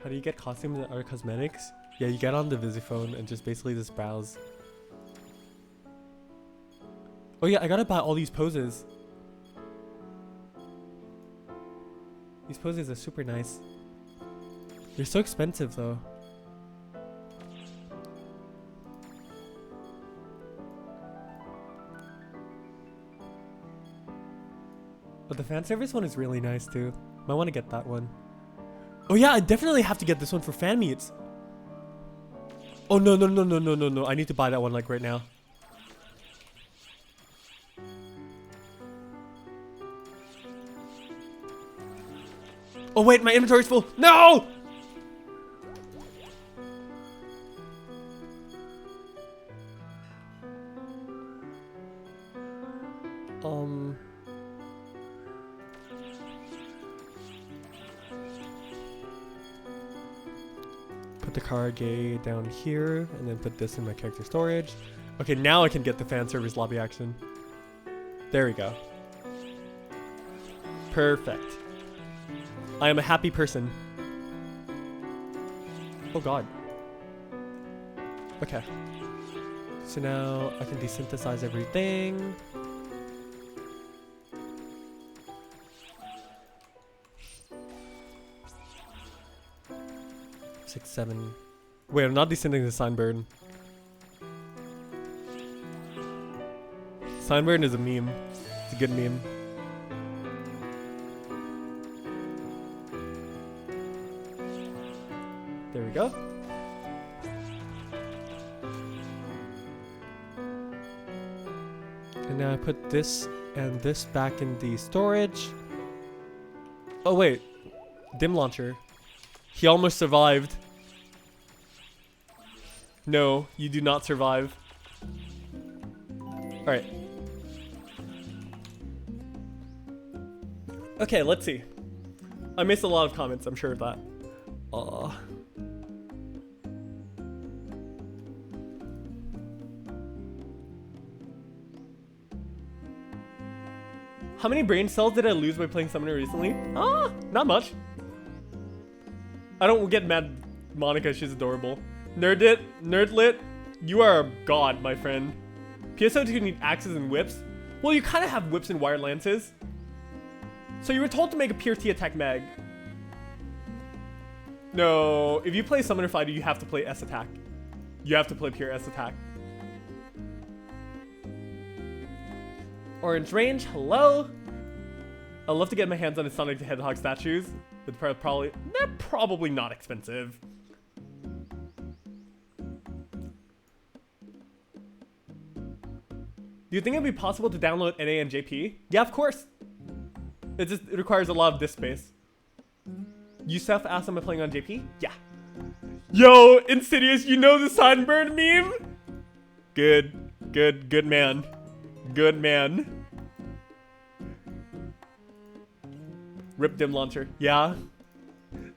How do you get costumes and other cosmetics? Yeah, you get on the Visiphone and just basically just browse. Oh yeah, I gotta buy all these poses. These poses are super nice. They're so expensive though. But the fan service one is really nice too. Might want to get that one. Oh yeah, I definitely have to get this one for fan meets. Oh no. I need to buy that one like right now. Oh wait, my inventory's full. No! Put the Karage down here and then put this in my character storage. Okay, now I can get the fan service lobby action. There we go. Perfect. I am a happy person. Oh god. Okay. So now I can desynthesize everything. 6, 7. Wait, I'm not descending the Signburn. Signburn is a meme. It's a good meme. There we go. And now I put this and this back in the storage. Oh wait, dim launcher. He almost survived. No, you do not survive. Alright. Okay, let's see. I missed a lot of comments, I'm sure of that. How many brain cells did I lose by playing Summoner recently? Not much. I don't get mad Monica, she's adorable. Nerdlit, you are a god, my friend. PSO2 need axes and whips. Well, you kind of have whips and wire lances. So you were told to make a pure T attack mag. No, if you play Summoner Fighter, you have to play S attack. You have to play pure S attack. Orange Range, hello. I'd love to get my hands on the Sonic the Hedgehog statues. But they're probably not expensive. Do you think it'd be possible to download NA and JP? Yeah, of course. It requires a lot of disk space. Yusef asked, am I playing on JP? Yeah. Yo, Insidious, you know the sunburn meme? Good man. Good man. Rip dim launcher. Yeah.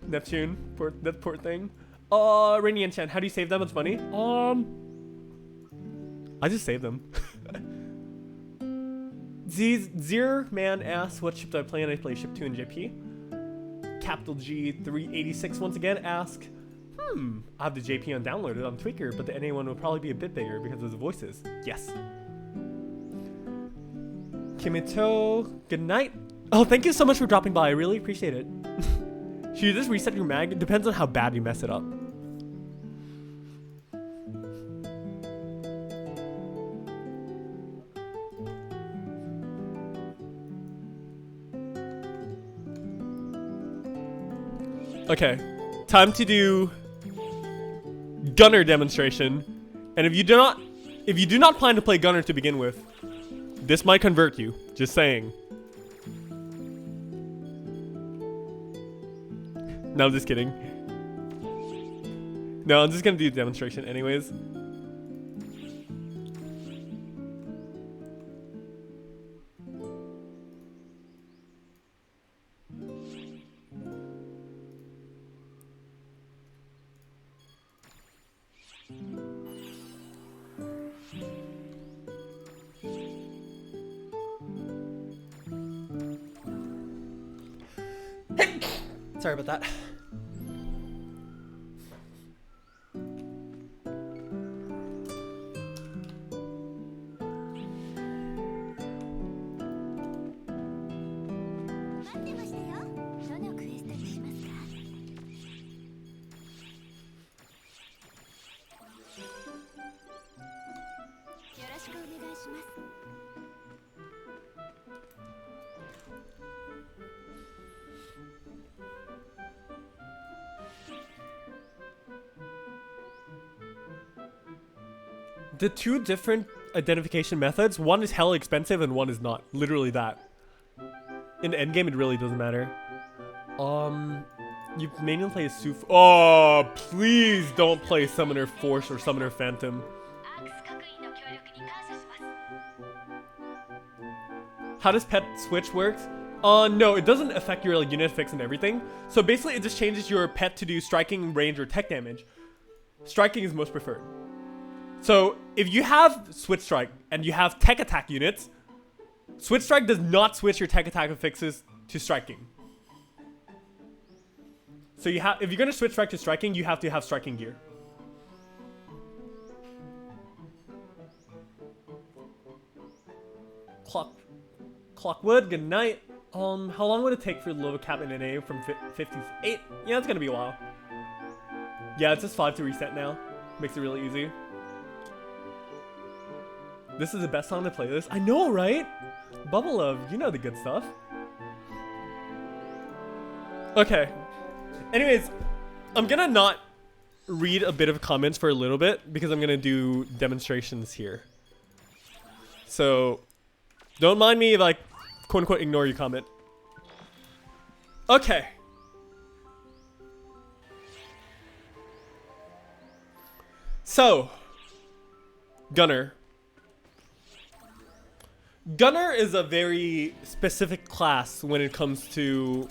Neptune, that poor thing. Rainy and Chen, how do you save that much money? I just save them. Zir man asks, what ship do I play? And I play ship 2 in JP. Capital G 386 once again asks, I have the JP on downloaded on Tweaker, but the NA one will probably be a bit bigger because of the voices. Yes. Kimito, good night. Oh, thank you so much for dropping by. I really appreciate it. Should you just reset your mag? It depends on how bad you mess it up. Okay, time to do Gunner demonstration. And if you do not plan to play Gunner to begin with, this might convert you. Just saying. No, I'm just kidding. No, I'm just gonna do the demonstration anyways. Sorry about that. The two different identification methods, one is hella expensive and one is not. Literally that. In the endgame, it really doesn't matter. You mainly play SuFi. Oh, please don't play Summoner Force or Summoner Phantom. How does pet switch work? No, it doesn't affect your unit fix and everything. So basically, it just changes your pet to do striking, range, or tech damage. Striking is most preferred. So, if you have Switch Strike and you have tech attack units, Switch Strike does not switch your tech attack affixes to striking. So if you're gonna switch strike to striking, you have to have striking gear. Clockwood, good night. How long would it take for the low cap in NA from 50 to 8? Yeah, it's gonna be a while. Yeah, it's just 5 to reset now. Makes it really easy. This is the best song to play this. I know, right? Bubble Love, you know the good stuff. Okay. Anyways, I'm gonna not read a bit of comments for a little bit because I'm gonna do demonstrations here. So, don't mind me if I quote unquote ignore your comment. Okay. So, Gunner. Gunner is a very specific class when it comes to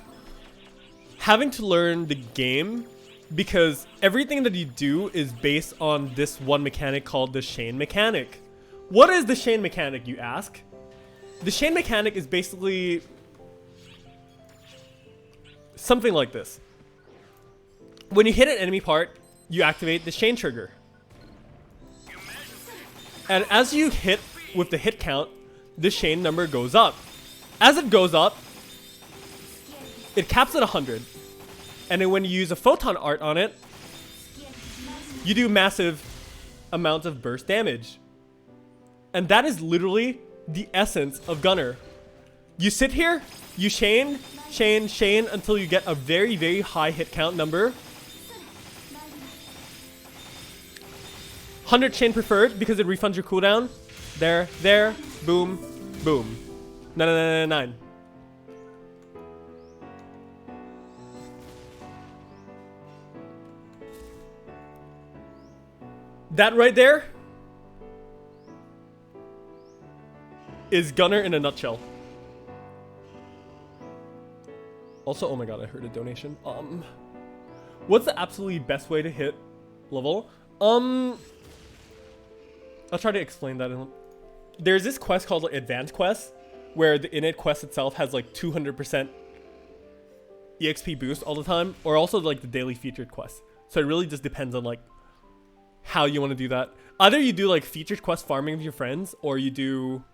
having to learn the game, because everything that you do is based on this one mechanic called the chain mechanic. What is the chain mechanic, you ask? The chain mechanic is basically something like this. When you hit an enemy part, you activate the chain trigger. And as you hit with the hit count, the chain number goes up. As it goes up, it caps at 100. And then when you use a photon art on it, you do massive amounts of burst damage. And that is literally the essence of Gunner. You sit here, You chain until you get a very, very high hit count number. 100 chain preferred because it refunds your cooldown. There, boom, boom. 9. That right there is Gunner in a nutshell. Also, oh my god, I heard a donation. What's the absolutely best way to hit level? I'll try to explain that. There's this quest called like Advanced Quest, where the innate quest itself has like 200% EXP boost all the time, or also like the daily featured quest. So it really just depends on like how you want to do that. Either you do like featured quest farming with your friends, or you do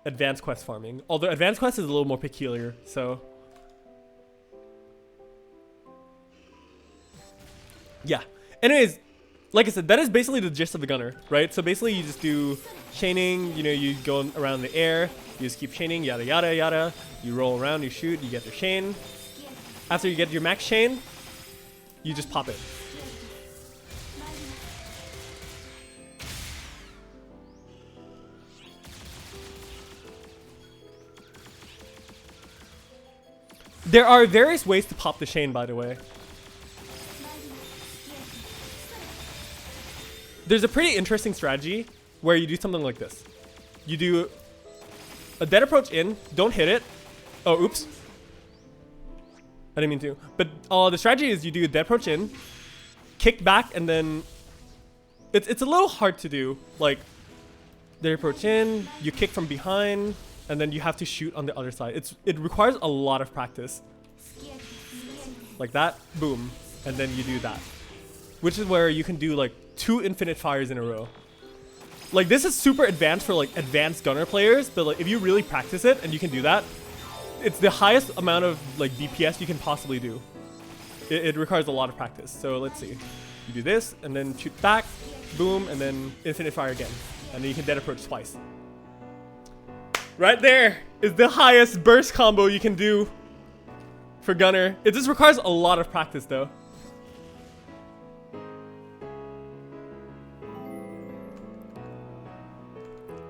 advanced quest farming. Although advanced quest is a little more peculiar, so yeah. Anyways, like I said, that is basically the gist of the Gunner, right? So basically you just do chaining, you know, you go around the air, you just keep chaining, yada yada yada. You roll around, you shoot, you get your chain. After you get your max chain, you just pop it. There are various ways to pop the chain, by the way. There's a pretty interesting strategy where you do something like this. You do a dead approach in, don't hit it. Oh, oops. I didn't mean to. But the strategy is you do a dead approach in, kick back, and then it's a little hard to do. Like, dead approach in, you kick from behind, and then you have to shoot on the other side. It requires a lot of practice. Like that, boom, and then you do that. Which is where you can do like 2 infinite fires in a row. Like this is super advanced for like advanced Gunner players, but like if you really practice it and you can do that, it's the highest amount of like DPS you can possibly do. It requires a lot of practice. So let's see. You do this and then shoot back, boom, and then infinite fire again. And then you can dead approach twice. Right there is the highest burst combo you can do for Gunner. It just requires a lot of practice though.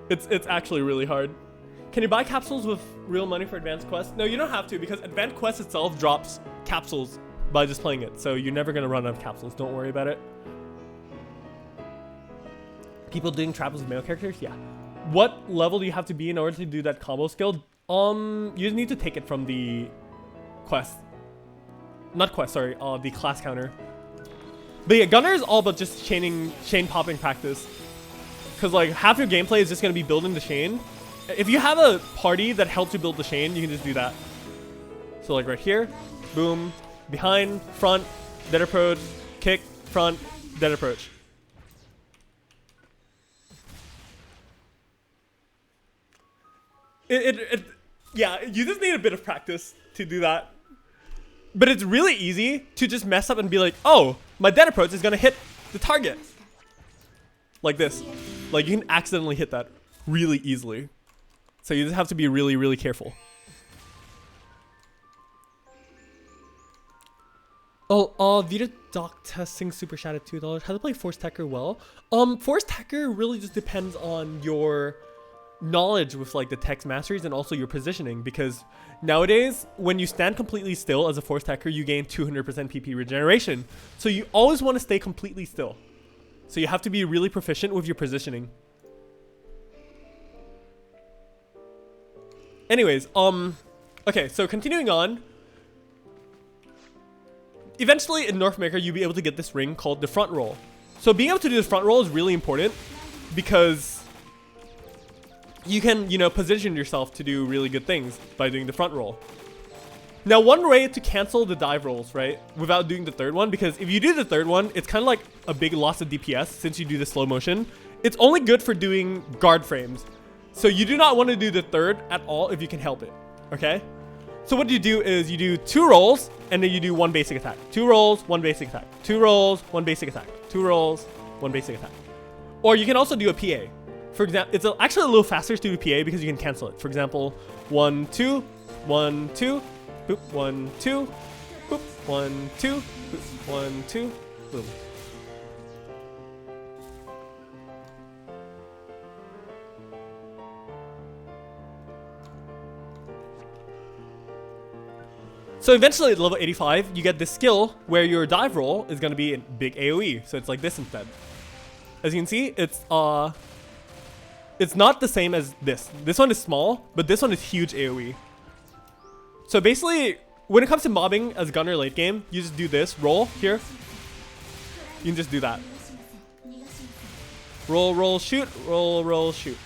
It's actually really hard. Can you buy capsules with real money for Advanced Quest? No, you don't have to, because Advanced Quest itself drops capsules by just playing it. So you're never going to run out of capsules. Don't worry about it. People doing travels with male characters? Yeah. What level do you have to be in order to do that combo skill? You just need to take it from the quest. Not quest, sorry. The class counter. But yeah, Gunner is all about just chain popping practice. Because like half your gameplay is just going to be building the chain. If you have a party that helps you build the chain, you can just do that. So like right here, boom, behind, front, dead approach, kick, front, dead approach. Yeah, you just need a bit of practice to do that. But it's really easy to just mess up and be like, oh, my dead approach is going to hit the target. Like this. Like you can accidentally hit that really easily. So you just have to be really, really careful. Oh, Vita Doc testing super chat at $2. How to play Force Tacker well? Force Tacker really just depends on your knowledge with like the text masteries and also your positioning, because nowadays when you stand completely still as a Force Tacker, you gain 200% PP regeneration. So you always want to stay completely still. So you have to be really proficient with your positioning. Anyways, okay, so continuing on. Eventually in North America, you'll be able to get this ring called the front roll. So being able to do this front roll is really important because you can, you know, position yourself to do really good things by doing the front roll. Now, one way to cancel the dive rolls, right, without doing the third one, because if you do the third one, it's kind of like a big loss of DPS since you do the slow motion. It's only good for doing guard frames. So you do not want to do the third at all if you can help it, okay? So what you do is you do 2 rolls, and then you do 1 basic attack. 2 rolls, 1 basic attack. 2 rolls, 1 basic attack. 2 rolls, 1 basic attack. Or you can also do a PA For example, it's actually a little faster to do PA because you can cancel it. For example, 1, 2, 1, 2, boop, 1, 2, boop, 1, 2, boop, 1, 2, boom. So eventually at level 85, you get this skill where your dive roll is going to be a big AoE. So it's like this instead. As you can see, it's not the same as this. This one is small, but this one is huge AoE. So basically, when it comes to mobbing as gunner late game, you just do this, roll here. You can just do that. Roll, roll, shoot, roll, roll, shoot.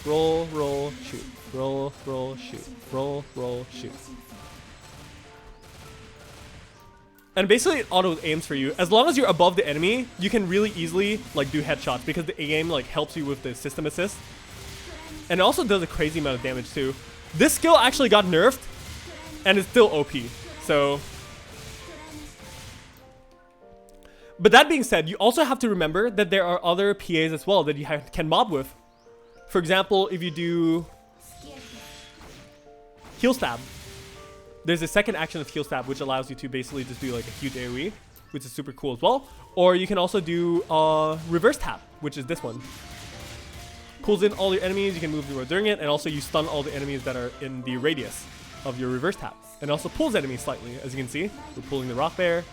Roll, roll, shoot. Roll, roll, shoot. Roll, roll, shoot. And basically it auto aims for you. As long as you're above the enemy, you can really easily like do headshots because the aim like helps you with the system assist. And it also does a crazy amount of damage too. This skill actually got nerfed and it's still OP. So, but that being said, you also have to remember that there are other PAs as well that you can mob with. For example, if you do heal stab, there's a second action of heal stab which allows you to basically just do like a huge AoE, which is super cool as well. Or you can also do reverse tap, which is this one. Pulls in all your enemies, you can move during it, and also you stun all the enemies that are in the radius of your reverse tap. And also pulls enemies slightly, as you can see. We're pulling the rock bear.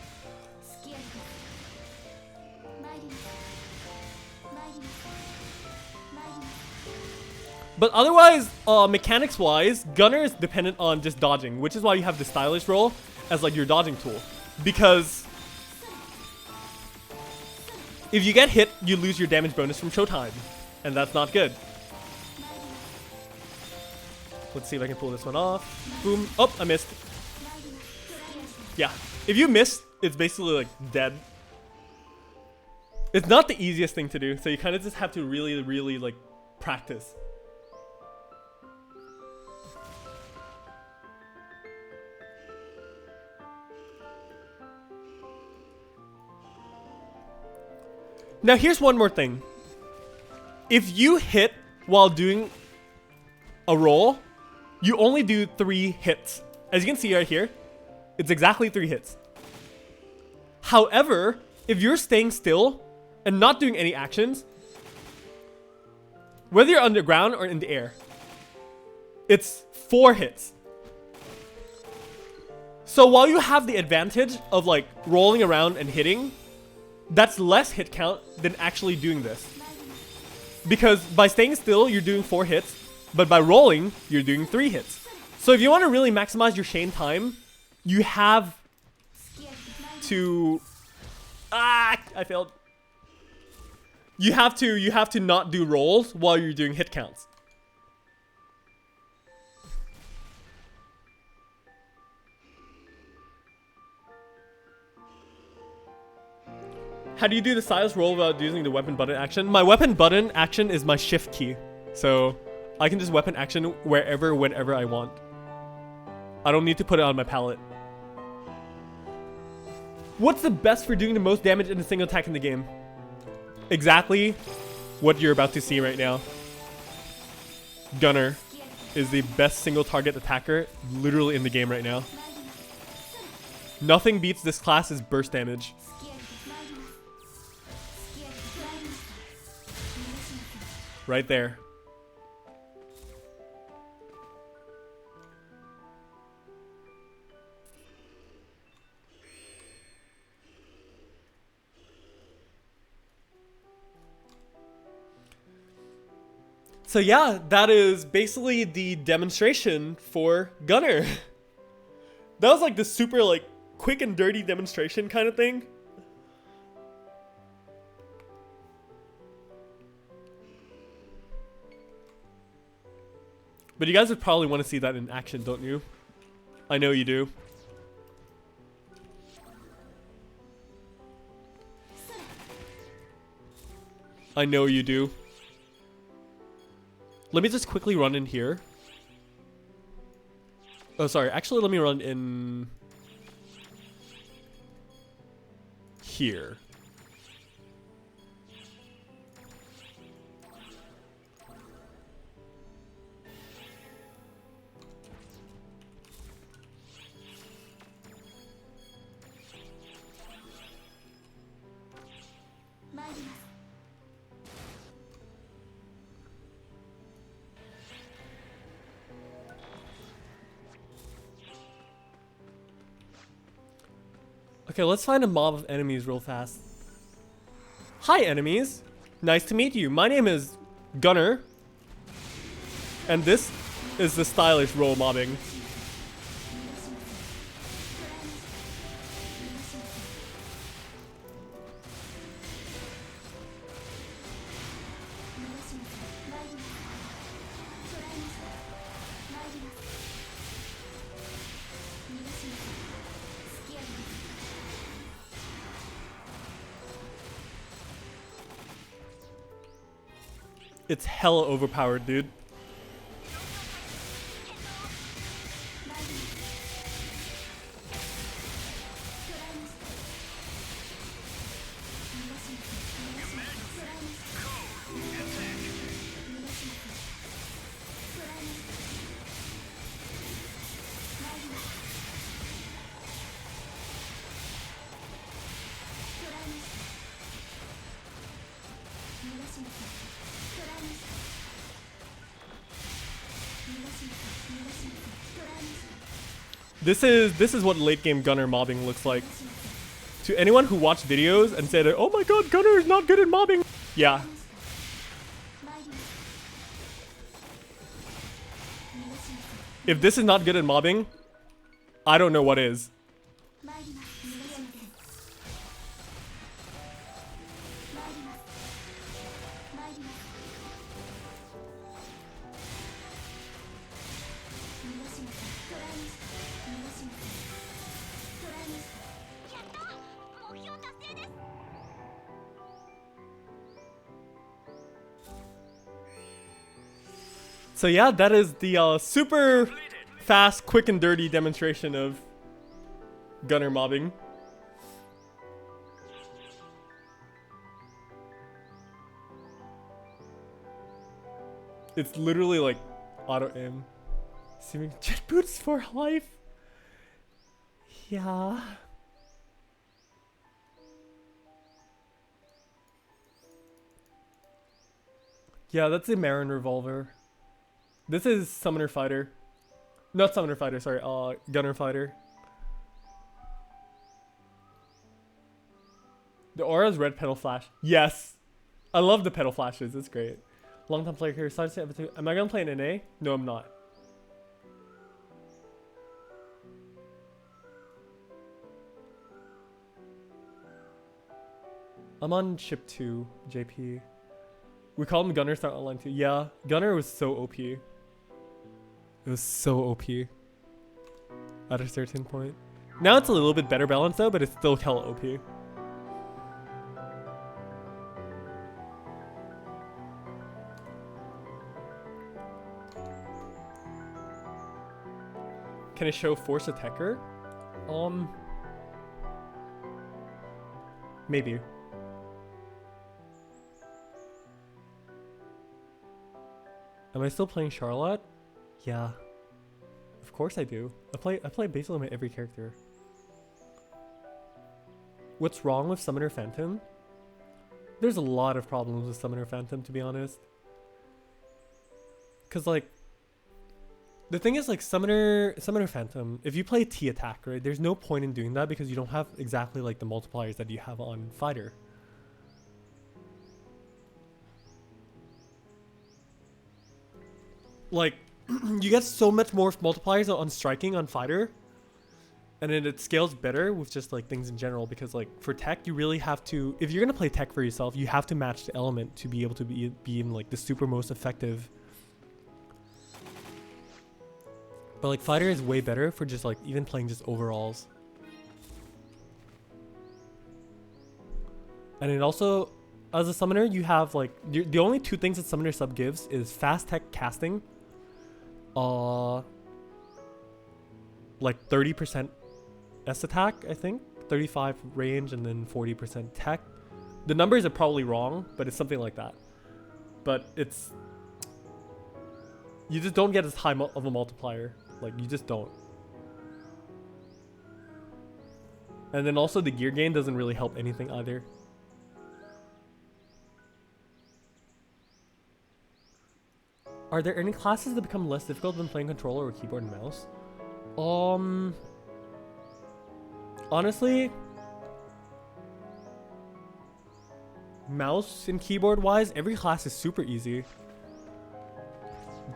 But otherwise, mechanics-wise, gunner is dependent on just dodging, which is why you have the stylish roll as like your dodging tool. Because if you get hit, you lose your damage bonus from showtime, and that's not good. Let's see if I can pull this one off. Boom. Oh, I missed. Yeah. If you miss, it's basically like dead. It's not the easiest thing to do, so you kind of just have to really, really like practice. Now here's one more thing. If you hit while doing a roll, you only do 3 hits. As you can see right here, it's exactly 3 hits. However, if you're staying still and not doing any actions, whether you're underground or in the air, it's 4 hits. So while you have the advantage of like rolling around and hitting, that's less hit count than actually doing this. Because by staying still, you're doing 4 hits, but by rolling, you're doing 3 hits. So if you want to really maximize your chain time, you have to... I failed. You have to not do rolls while you're doing hit counts. How do you do the stylish roll without using the weapon button action? My weapon button action is my shift key. So I can just weapon action wherever, whenever I want. I don't need to put it on my palette. What's the best for doing the most damage in a single attack in the game? Exactly what you're about to see right now. Gunner is the best single target attacker literally in the game right now. Nothing beats this class's burst damage. Right there. So yeah, that is basically the demonstration for Gunner. That was like the super like quick and dirty demonstration kind of thing. But you guys would probably want to see that in action, don't you? I know you do. I know you do. Let me just quickly run in here. Oh, sorry. Actually, let me run in here. Okay, let's find a mob of enemies real fast. Hi, enemies. Nice to meet you. My name is Gunner. And this is the stylish roll mobbing. It's hella overpowered, dude. This is what late game Gunner mobbing looks like. To anyone who watched videos and said, "Oh my god, Gunner is not good at mobbing." Yeah. If this is not good at mobbing, I don't know what is. So yeah, that is the super fast, quick and dirty demonstration of Gunner mobbing. It's literally like auto aim. Seeming jet boots for life. Yeah. Yeah, that's a Marin revolver. This is Summoner Fighter. Not Summoner Fighter, sorry, Gunner Fighter. The aura's red pedal flash. Yes! I love the pedal flashes, it's great. Long time player here. Am I gonna play an NA? No, I'm not. I'm on ship 2, JP. We call him Gunner Start Online 2. Yeah, Gunner was so OP. It was so OP. At a certain point. Now it's a little bit better balanced though, but it's still hella OP. Can I show Force Attacker? Maybe. Am I still playing Charlotte? Yeah. Of course I do. I play basically my every character. What's wrong with Summoner Phantom? There's a lot of problems with Summoner Phantom, to be honest. Cause like the thing is, like, Summoner Phantom, if you play T attack, right, there's no point in doing that because you don't have exactly like the multipliers that you have on Fighter. Like, you get so much more multipliers on striking on Fighter, and then it scales better with just like things in general, because like for tech you really have to, if you're gonna play tech for yourself, you have to match the element to be able to be in like the super most effective. But like Fighter is way better for just like even playing just overalls. And it also, as a summoner, you have like the only two things that Summoner Sub gives is fast tech casting, like 30% S attack, I think, 35 range, and then 40% tech. The numbers are probably wrong, but it's something like that. But it's, you just don't get as high of a multiplier. Like, you just don't. And then also the gear gain doesn't really help anything either. Are there any classes that become less difficult when playing controller or keyboard and mouse? Honestly, mouse and keyboard wise, every class is super easy.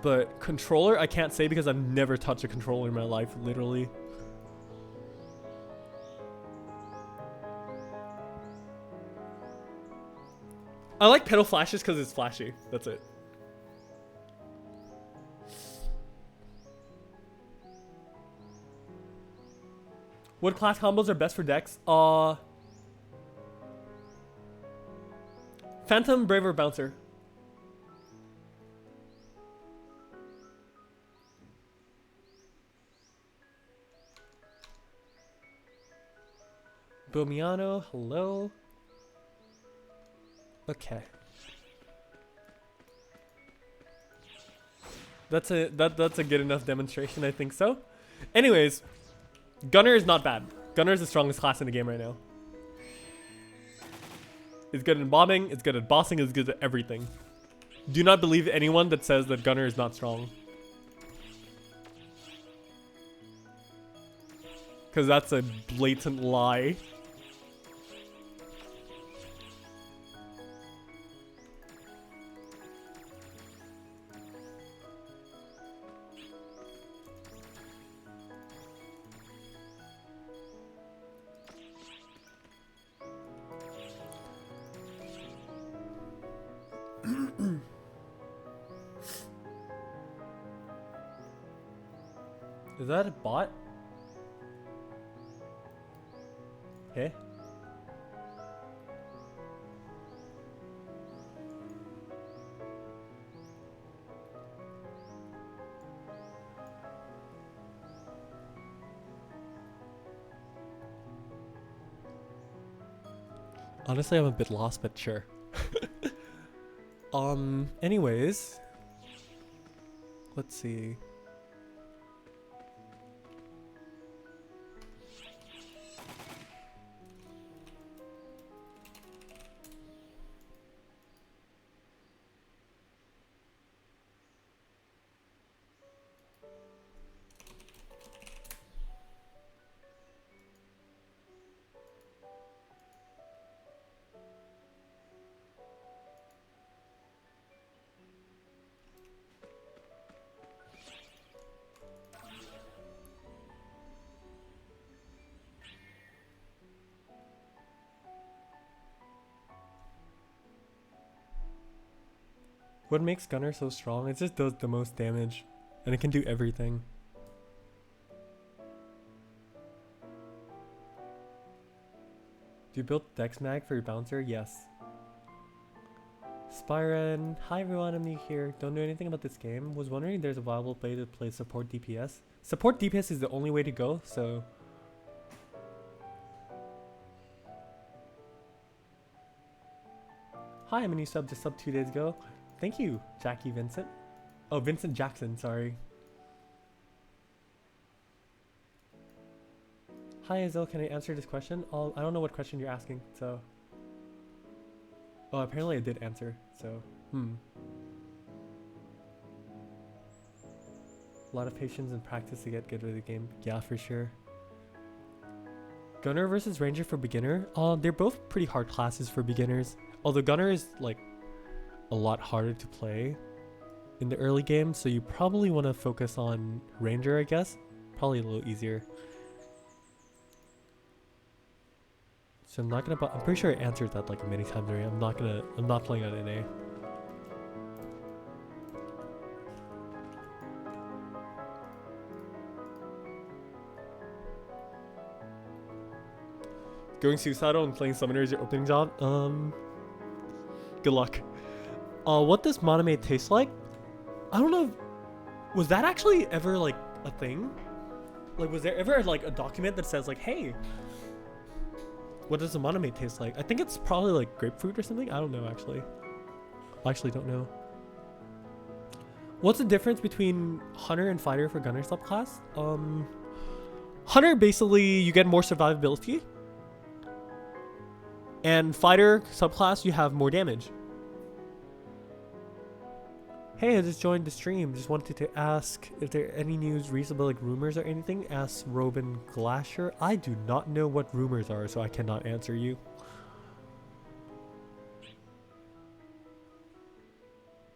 But controller, I can't say because I've never touched a controller in my life, literally. I like pedal flashes because it's flashy. That's it. What class combos are best for decks? Phantom, Braver, Bouncer. Bomiano, hello. Okay. That's a good enough demonstration, I think so. Anyways, Gunner is not bad. Gunner is the strongest class in the game right now. It's good in bombing, it's good at bossing, it's good at everything. Do not believe anyone that says that Gunner is not strong. Because that's a blatant lie. Is that a bot? Okay. Honestly, I'm a bit lost, but sure. Anyways, let's see. What makes Gunner so strong? It just does the most damage. And it can do everything. Do you build Dex Mag for your bouncer? Yes. Spyren. Hi everyone, I'm new here. Don't know anything about this game. Was wondering if there's a viable way to play support DPS. Support DPS is the only way to go, so... Hi, I'm a new sub, just subbed 2 days ago. Thank you, Jackie Vincent. Oh, Vincent Jackson, sorry. Hi, Azel, can I answer this question? I don't know what question you're asking, so... Oh, apparently I did answer, so... A lot of patience and practice to get good with the game. Yeah, for sure. Gunner versus Ranger for beginner? They're both pretty hard classes for beginners. Although Gunner is, like, a lot harder to play in the early game, so you probably want to focus on Ranger, I guess. Probably a little easier. So I'm not gonna. I'm pretty sure I answered that like many times already. I'm not playing on NA. Going suicidal and playing Summoner is your opening job? Good luck. What does Moname taste like? I don't know. Was that actually ever like a thing? Like, was there ever like a document that says like, hey, what does a Moname taste like? I think it's probably like grapefruit or something. I don't know actually. I actually don't know. What's the difference between Hunter and Fighter for Gunner subclass? Hunter, basically you get more survivability. And Fighter subclass, you have more damage. Hey, I just joined the stream. Just wanted to ask if there are any news recently, like rumors or anything. Ask Robin Glasher. I do not know what rumors are, so I cannot answer you.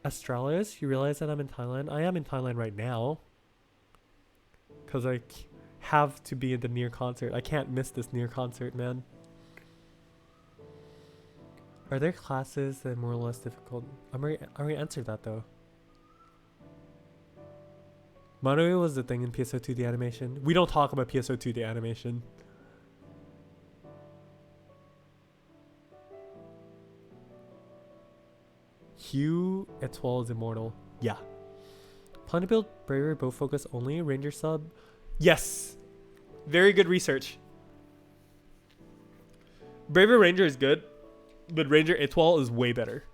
Astralis, you realize that I'm in Thailand? I am in Thailand right now. Because I have to be at the near concert. I can't miss this near concert, man. Are there classes that are more or less difficult? I already answered that though. Monoe was the thing in PSO2 the animation. We don't talk about PSO2 the animation. Hugh Etoile is immortal. Yeah. Plan to build Braver bow focus only. Ranger sub. Yes. Very good research. Braver Ranger is good, but Ranger Etoile is way better.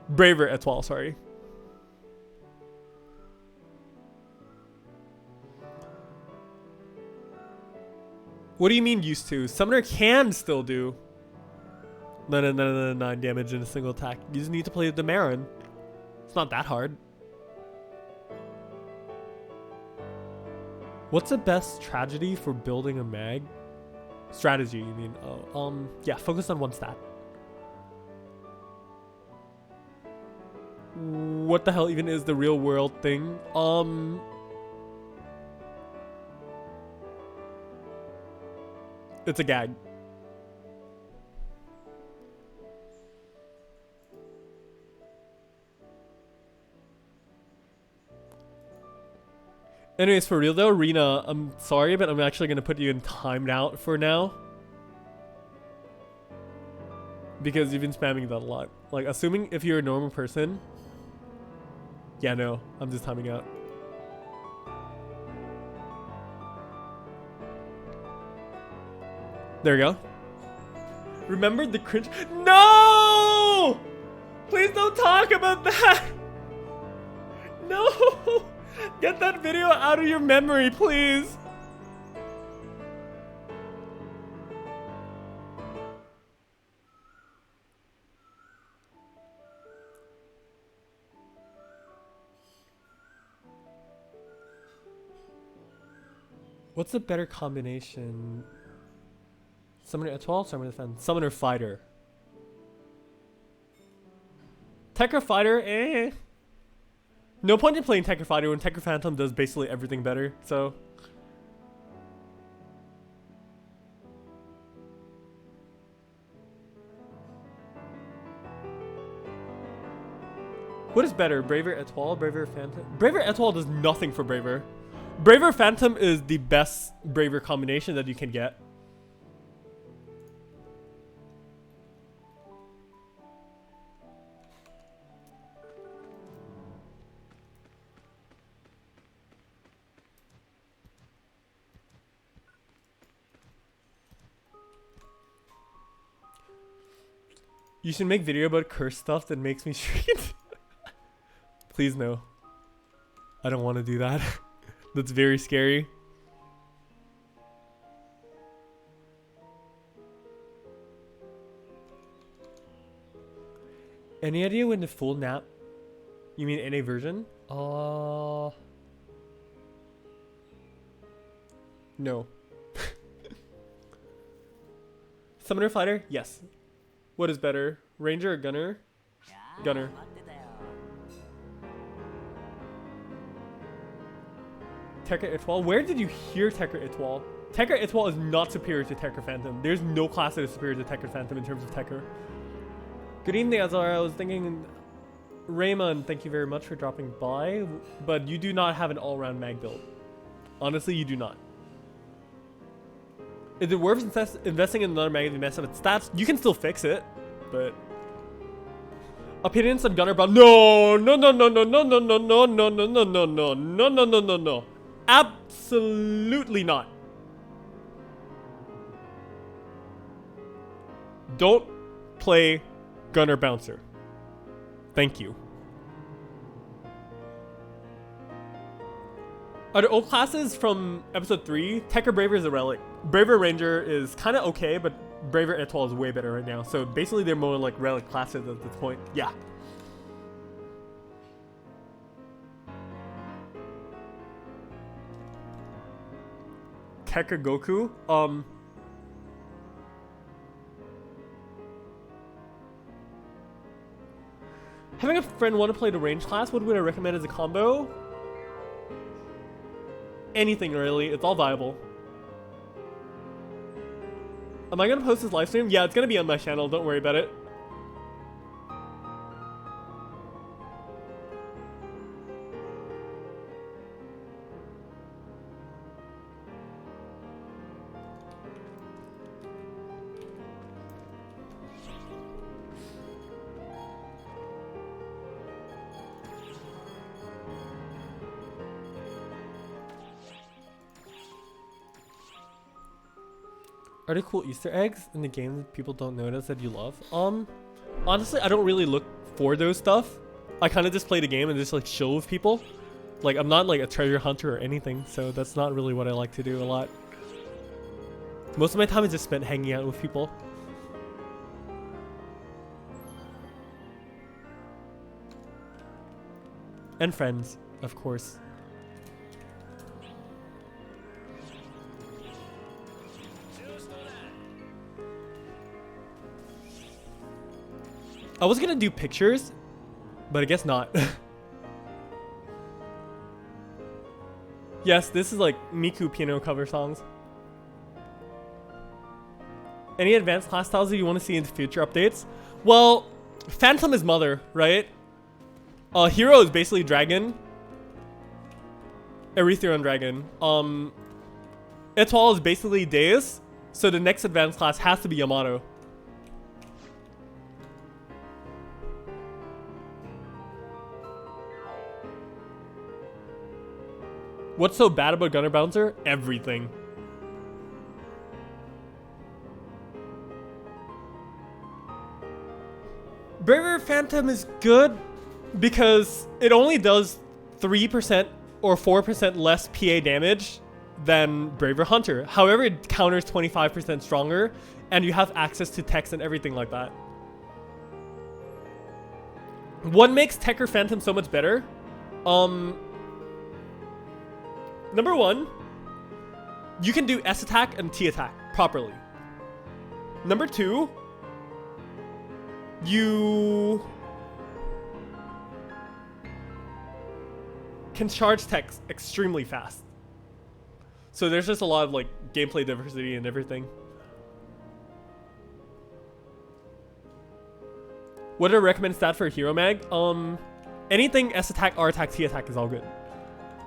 Braver Etoile, sorry. What do you mean used to? Summoner can still do 9 damage in a single attack. You just need to play with the Marin. It's not that hard. What's the best tragedy for building a mag? Strategy, you mean? Yeah, focus on one stat. What the hell even is the real world thing? It's a gag. Anyways, for real though, Rena, I'm sorry, but I'm actually gonna put you in timed out for now. Because you've been spamming that a lot. Like, assuming if you're a normal person. Yeah, no, I'm just timing out. There we go. Remember the cringe? No! Please don't talk about that! No! Get that video out of your memory, please! What's a better combination? Summoner Etoile, Summoner Defense, Summoner Fighter. Tekker Fighter, eh. No point in playing Tekker Fighter when Tekker Phantom does basically everything better, so. What is better, Braver Etoile, Braver Phantom? Braver Etoile does nothing for Braver. Braver Phantom is the best Braver combination that you can get. You should make video about cursed stuff that makes me shriek. Please no. I don't want to do that. That's very scary. Any idea when the full nap? You mean NA version? No. Summoner Fighter? Yes. What is better? Ranger or Gunner? Gunner. Tekker Etoile? Where did you hear Tekker Etoile? Tekker Etoile is not superior to Tekker Phantom. There's no class that is superior to Tekker Phantom in terms of Tekker. Good evening, Azar. I was thinking, Raymond, thank you very much for dropping by, but you do not have an all-round mag build. Honestly, you do not. Is it worth investing in another mag to mess up its stats? You can still fix it, but... Opinions on Gunner Brown? No! No. Absolutely not. Don't play Gunner Bouncer. Thank you. Are the old classes from episode 3? Tekker Braver is a relic. Braver Ranger is kind of okay, but Braver Etoile is way better right now. So basically they're more like relic classes at this point. Yeah. Tekker Goku? Having a friend want to play the range class, what would I recommend as a combo? Anything really, it's all viable. Am I gonna post this live stream? Yeah, it's gonna be on my channel, don't worry about it. Are there cool Easter eggs in the game that people don't notice that you love? Honestly, I don't really look for those stuff. I kind of just play the game and just like chill with people. Like, I'm not like a treasure hunter or anything, so that's not really what I like to do a lot. Most of my time is just spent hanging out with people. And friends, of course. I was gonna do pictures, but I guess not. Yes, this is like Miku piano cover songs. Any advanced class styles that you want to see in future updates? Well, Phantom is mother, right? Hero is basically dragon. Erythrion dragon. Etoile is basically Deus, so the next advanced class has to be Yamato. What's so bad about Gunner Bouncer? Everything. Braver Phantom is good because it only does 3% or 4% less PA damage than Braver Hunter. However, it counters 25% stronger and you have access to text and everything like that. What makes Tekker Phantom so much better? Number one, you can do S attack and T attack properly. Number two, you can charge text extremely fast. So there's just a lot of like gameplay diversity and everything. What do I recommend stat for a hero mag? Anything S attack, R attack, T attack is all good.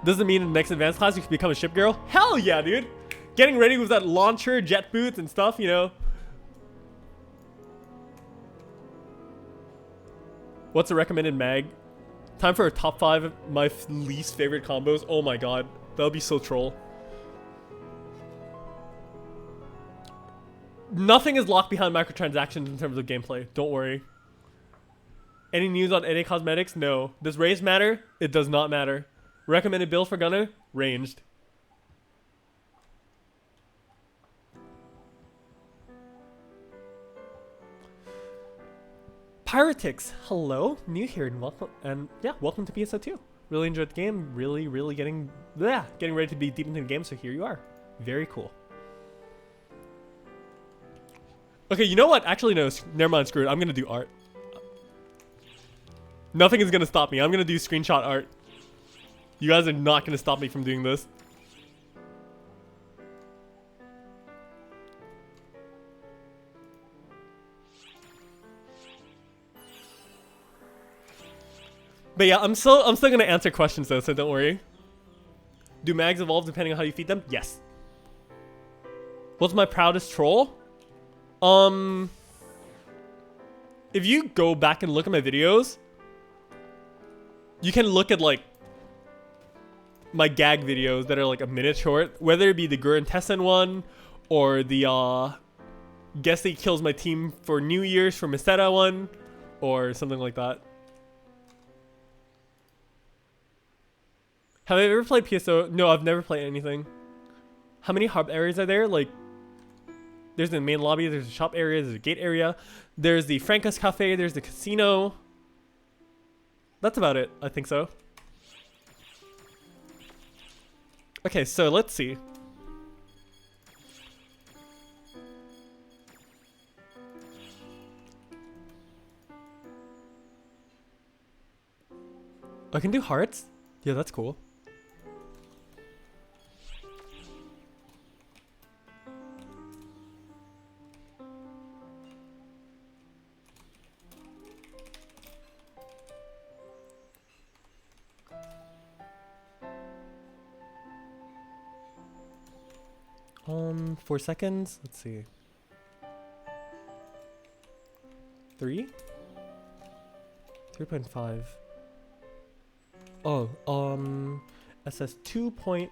Doesn't mean in the next advanced class you can become a ship girl. Hell yeah, dude. Getting ready with that launcher, jet boots and stuff, you know. What's a recommended mag? Time for a top 5 of my least favorite combos. Oh my god. That would be so troll. Nothing is locked behind microtransactions in terms of gameplay. Don't worry. Any news on NA Cosmetics? No. Does race matter? It does not matter. Recommended build for Gunner? Ranged. Pyrotix, hello, new here and welcome, and yeah, welcome to PSO2. Really enjoyed the game, really getting ready to be deep into the game, so here you are. Very cool. Okay, you know what? Actually, no, never mind, screw it. I'm gonna do art. Nothing is gonna stop me. I'm gonna do screenshot art. You guys are not gonna stop me from doing this. But yeah, I'm still gonna answer questions though, so don't worry. Do mags evolve depending on how you feed them? Yes. What's my proudest troll? If you go back and look at my videos, you can look at like my gag videos that are like a minute short, whether it be the Gurren Tessin one or the guess he kills my team for New Year's for Miseta one or something like that. Have I ever played PSO? No, I've never played anything. How many hub areas are there? Like, there's the main lobby, there's a shop area, there's a gate area, there's the Franca's Cafe, there's the casino. That's about it, I think so. Okay, so let's see. I can do hearts? Yeah, that's cool. On 4 seconds. Let's see. 3? 3.5. Oh, SS 2.8.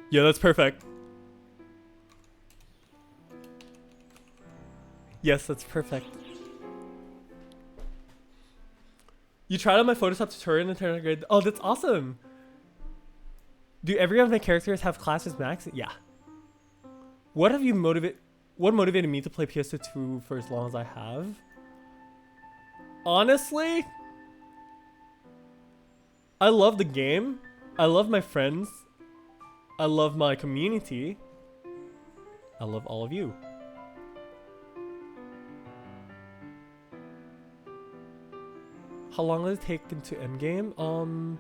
Yeah, that's perfect. Yes, that's perfect. You tried out my Photoshop tutorial in the 10th grade. Oh, that's awesome. Do every of my characters have classes max? Yeah. What motivated me to play PSO2 for as long as I have? Honestly, I love the game. I love my friends. I love my community. I love all of you. How long does it take into endgame?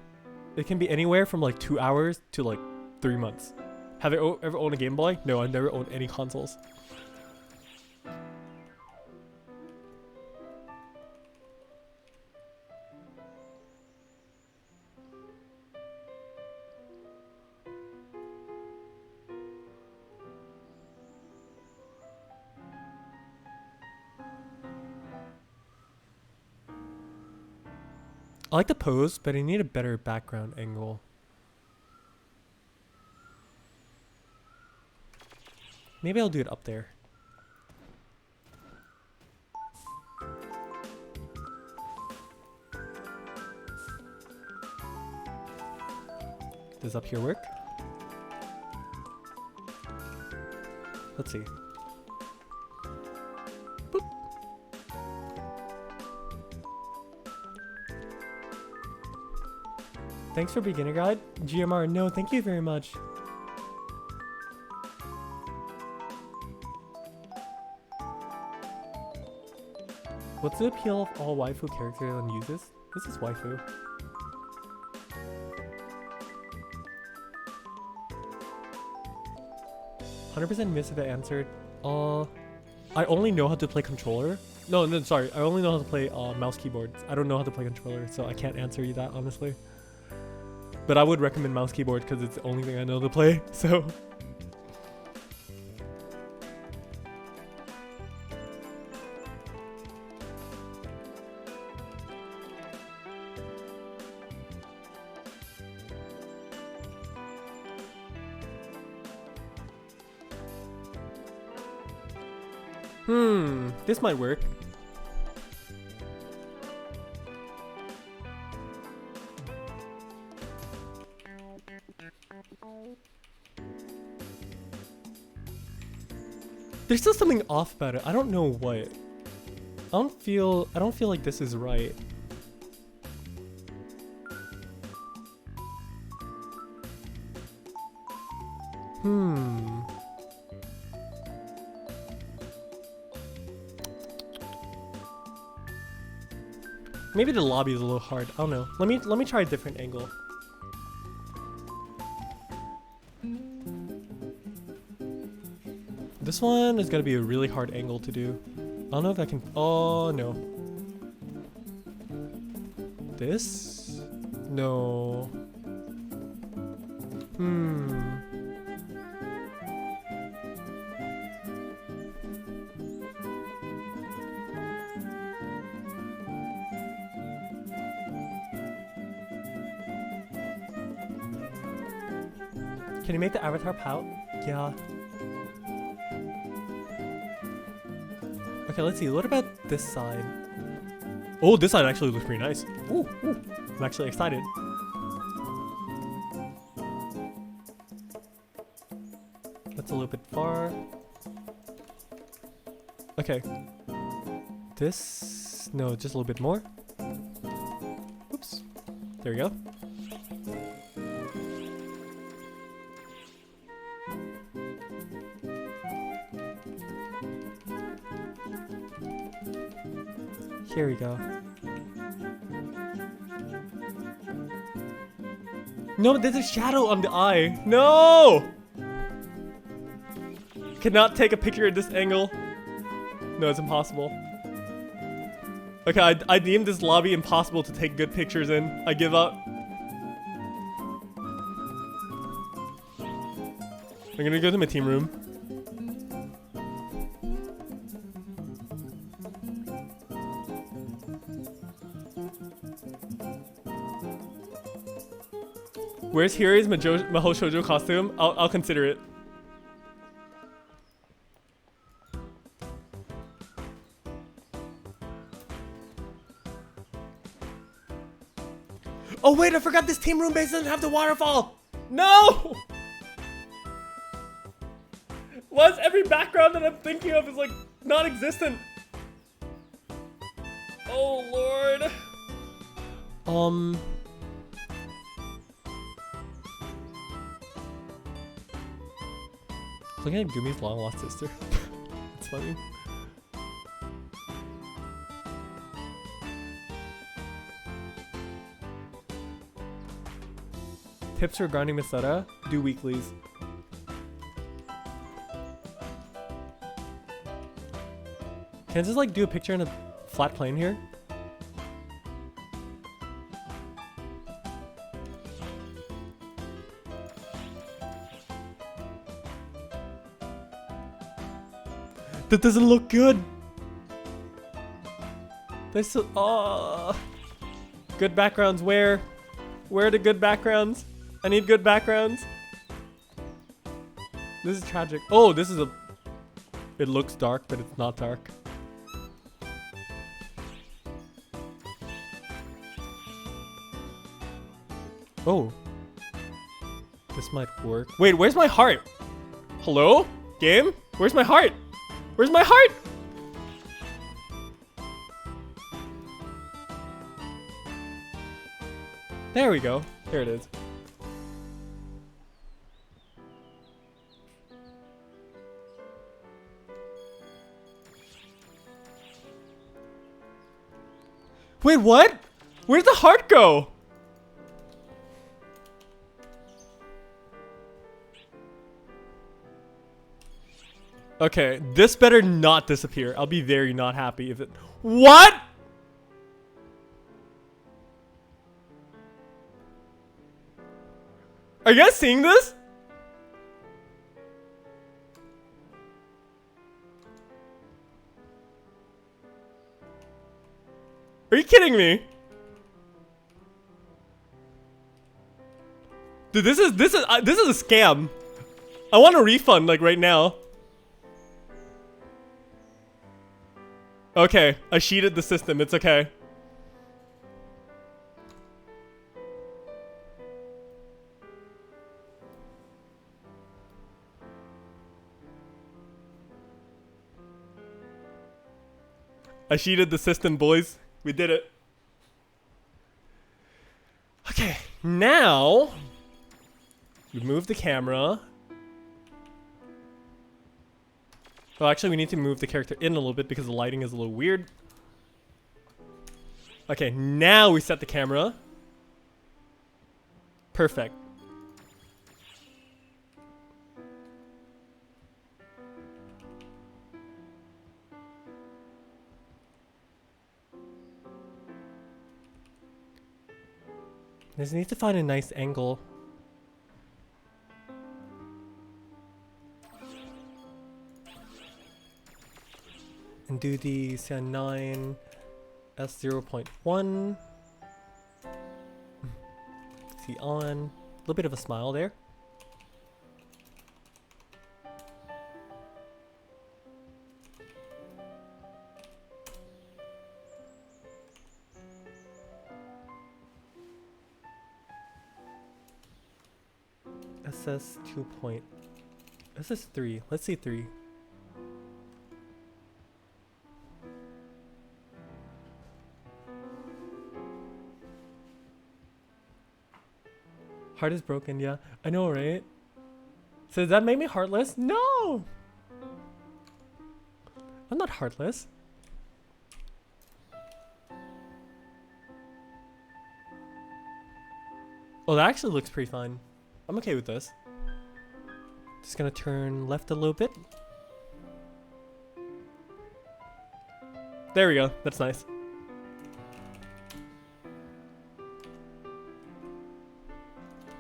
It can be anywhere from like 2 hours to like 3 months. Have you ever owned a Game Boy? No, I've never owned any consoles. I like the pose, but I need a better background angle. Maybe I'll do it up there. Does up here work? Let's see. Boop. Thanks for beginner guide. GMR, no, thank you very much. What's the appeal of all waifu characters everyone uses? This is waifu. %, miss if I answered. I only know how to play controller. No, sorry. I only know how to play mouse keyboard. I don't know how to play controller, so I can't answer you that honestly. But I would recommend mouse keyboard because it's the only thing I know to play. So. This might work. There's still something off about it. I don't know what. I don't feel like this is right. Maybe the lobby is a little hard. I don't know. Let me try a different angle. This one is gonna be a really hard angle to do. I don't know if I can. Oh no. This? No. Can you make the avatar pout? Yeah. Okay, let's see. What about this side? Oh, this side actually looks pretty nice. Ooh. I'm actually excited. That's a little bit far. Okay. This... No, just a little bit more. Oops. There we go. Here we go. No, there's a shadow on the eye. No! Cannot take a picture at this angle. No, it's impossible. Okay, I deemed this lobby impossible to take good pictures in. I give up. I'm gonna go to my team room. Where's Hiri's Mahou Shoujo costume? I'll consider it. Oh wait, I forgot this team room base doesn't have the waterfall! No! Why is every background that I'm thinking of is like non-existent? Oh lord. Looking at Gumi's long lost sister. It's funny. Tips regarding Miseta? Do weeklies. Can I just like do a picture in a flat plane here? That doesn't look good. There's so good backgrounds. Where are the good backgrounds? I need good backgrounds. This is tragic. Oh, this is a. It looks dark, but it's not dark. Oh, this might work. Wait, where's my heart? Hello, game? Where's my heart? Where's my heart? There we go. Here it is. Wait, what? Where'd the heart go? Okay, this better not disappear. I'll be very not happy if it... What?! Are you guys seeing this? Are you kidding me? Dude, this is a scam. I want a refund like right now. Okay, I cheated the system. It's okay. I cheated the system, boys. We did it. Okay, now we move the camera. Oh, actually, we need to move the character in a little bit because the lighting is a little weird. Okay, now we set the camera. Perfect. Just need to find a nice angle. And do the CN9 S0.1. See on. A little bit of a smile there. SS2. SS3. Let's see 3. Heart is broken, yeah. I know, right? So does that make me heartless? No! I'm not heartless. Oh, that actually looks pretty fine. I'm okay with this. Just gonna turn left a little bit. There we go. That's nice.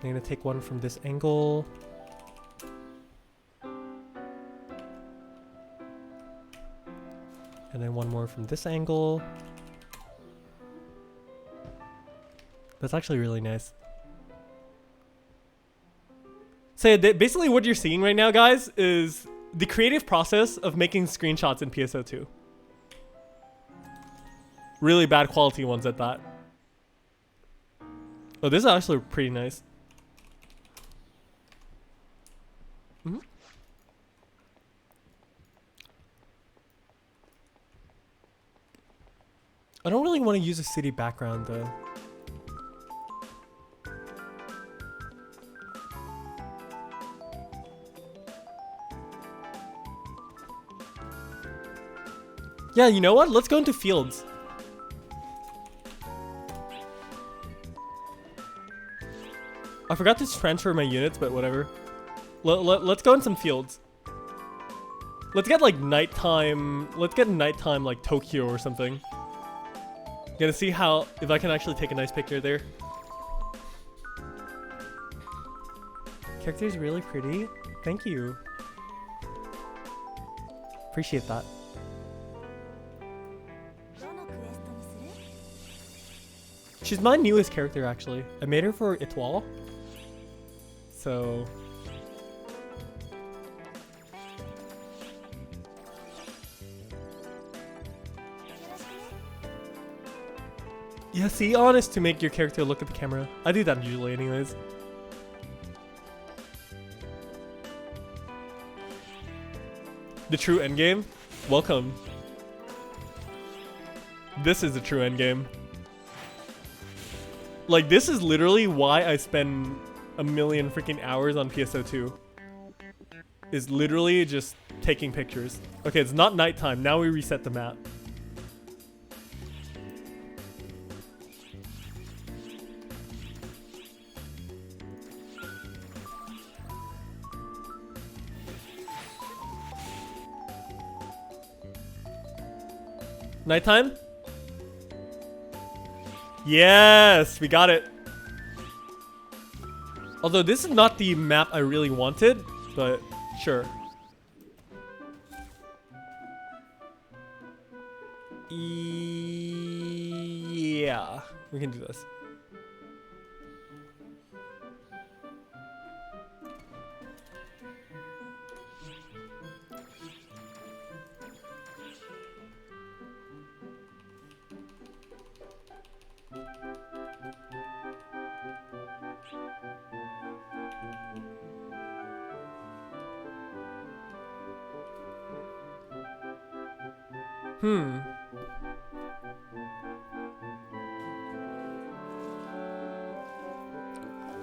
I'm gonna take one from this angle. And then one more from this angle. That's actually really nice. So basically what you're seeing right now, guys, is the creative process of making screenshots in PSO2. Really bad quality ones at that. Oh, this is actually pretty nice. Mm-hmm. I don't really want to use a city background though. Yeah, you know what? Let's go into fields. I forgot to transfer my units, but whatever. Let's go in some fields. Let's get like nighttime. Let's get nighttime like Tokyo or something. Gonna see how if I can actually take a nice picture there. Character is really pretty. Thank you. Appreciate that. She's my newest character actually. I made her for Etoile. So yeah, see, honest to make your character look at the camera. I do that usually anyways. The true endgame? Welcome. This is the true endgame. Like, this is literally why I spend a million freaking hours on PSO2. Is literally just taking pictures. Okay, it's not nighttime. Now we reset the map. Nighttime? Yes, we got it. Although this is not the map I really wanted, but sure. Yeah, we can do this.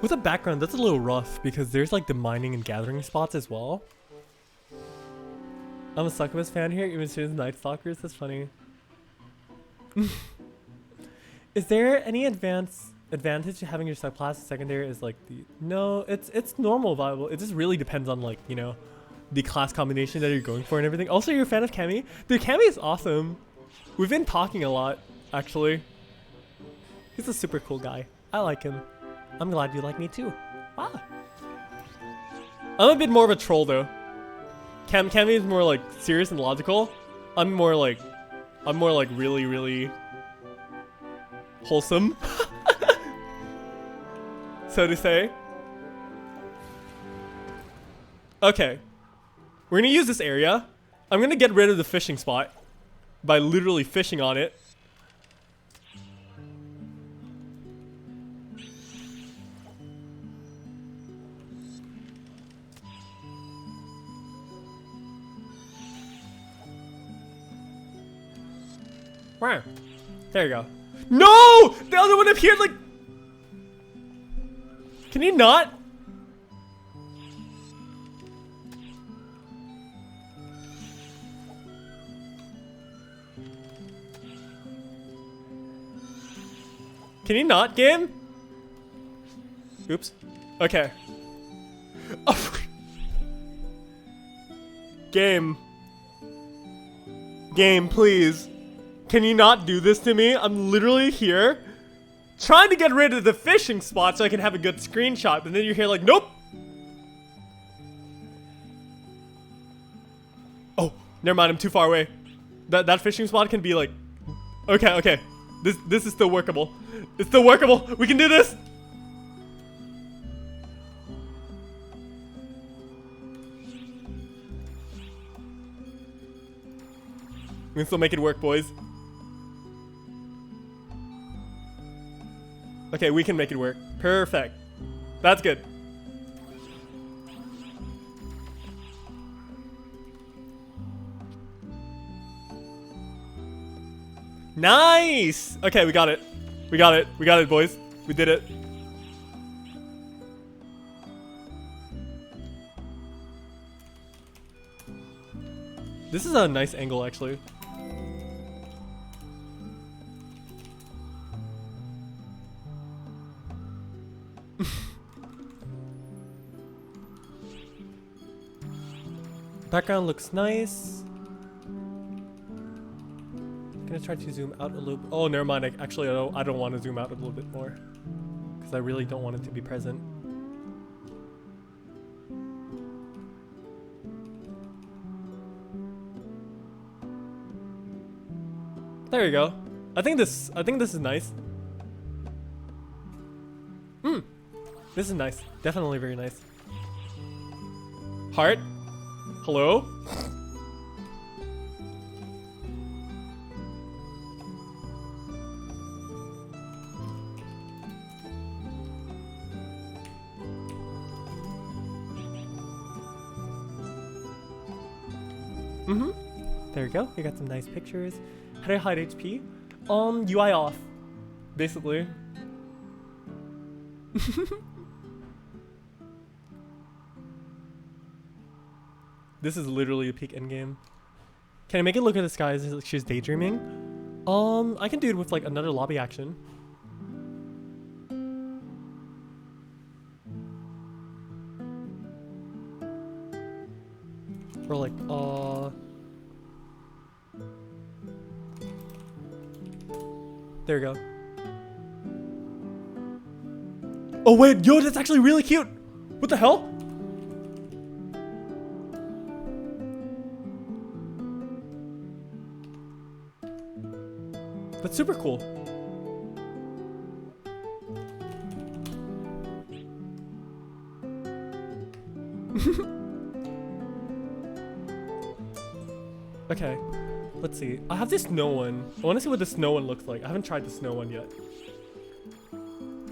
With a background, that's a little rough because there's like the mining and gathering spots as well. I'm a Succubus fan here, even students Night Stalkers. That's funny. Is there any advantage to having your subclass secondary as like the... No, it's normal viable. It just really depends on like, you know, the class combination that you're going for and everything. Also, you're a fan of Cammy? Dude, Cammy is awesome. We've been talking a lot, actually. He's a super cool guy. I like him. I'm glad you like me too. Ah. I'm a bit more of a troll though. Cammy is more like serious and logical. I'm more like really, really wholesome. So to say. Okay. We're gonna use this area. I'm gonna get rid of the fishing spot by literally fishing on it. Wow. There you go. No! The other one appeared like... Can you not? Can you not, game? Oops. Okay. Oh. Game, please. Can you not do this to me? I'm literally here trying to get rid of the fishing spot so I can have a good screenshot, but then you're here like, nope. Oh, never mind, I'm too far away. That fishing spot can be like, okay. This is still workable. It's still workable. We can do this. We can still make it work, boys. Okay, we can make it work. Perfect. That's good. Nice! Okay, we got it. We got it, boys. We did it. This is a nice angle, actually. Background looks nice. Gonna try to zoom out a little. Oh, never mind. Actually, I don't want to zoom out a little bit more because I really don't want it to be present. There you go. I think this is nice. This is nice. Definitely very nice. Heart. Hello? There we go. We got some nice pictures. How do I hide HP? UI off. Basically. This is literally a peak endgame. Can I make it look at the sky as like she's daydreaming? I can do it with like another lobby action. Or like, there we go. Oh wait, yo, that's actually really cute. What the hell? That's super cool. Okay, let's see. I have this snow one. I want to see what the snow one looks like. I haven't tried the snow one yet.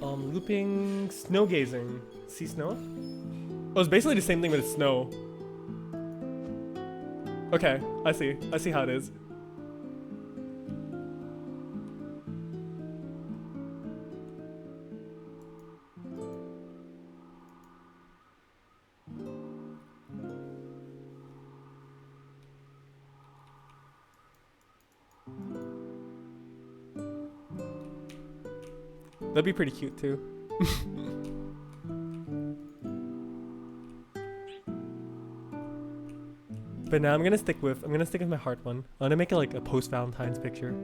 Looping snow gazing. See snow? Oh, it's basically the same thing, but it's snow. Okay, I see. I see how it is. That'd be pretty cute too. But now I'm gonna stick with my heart one. I'm gonna make it like a post Valentine's picture.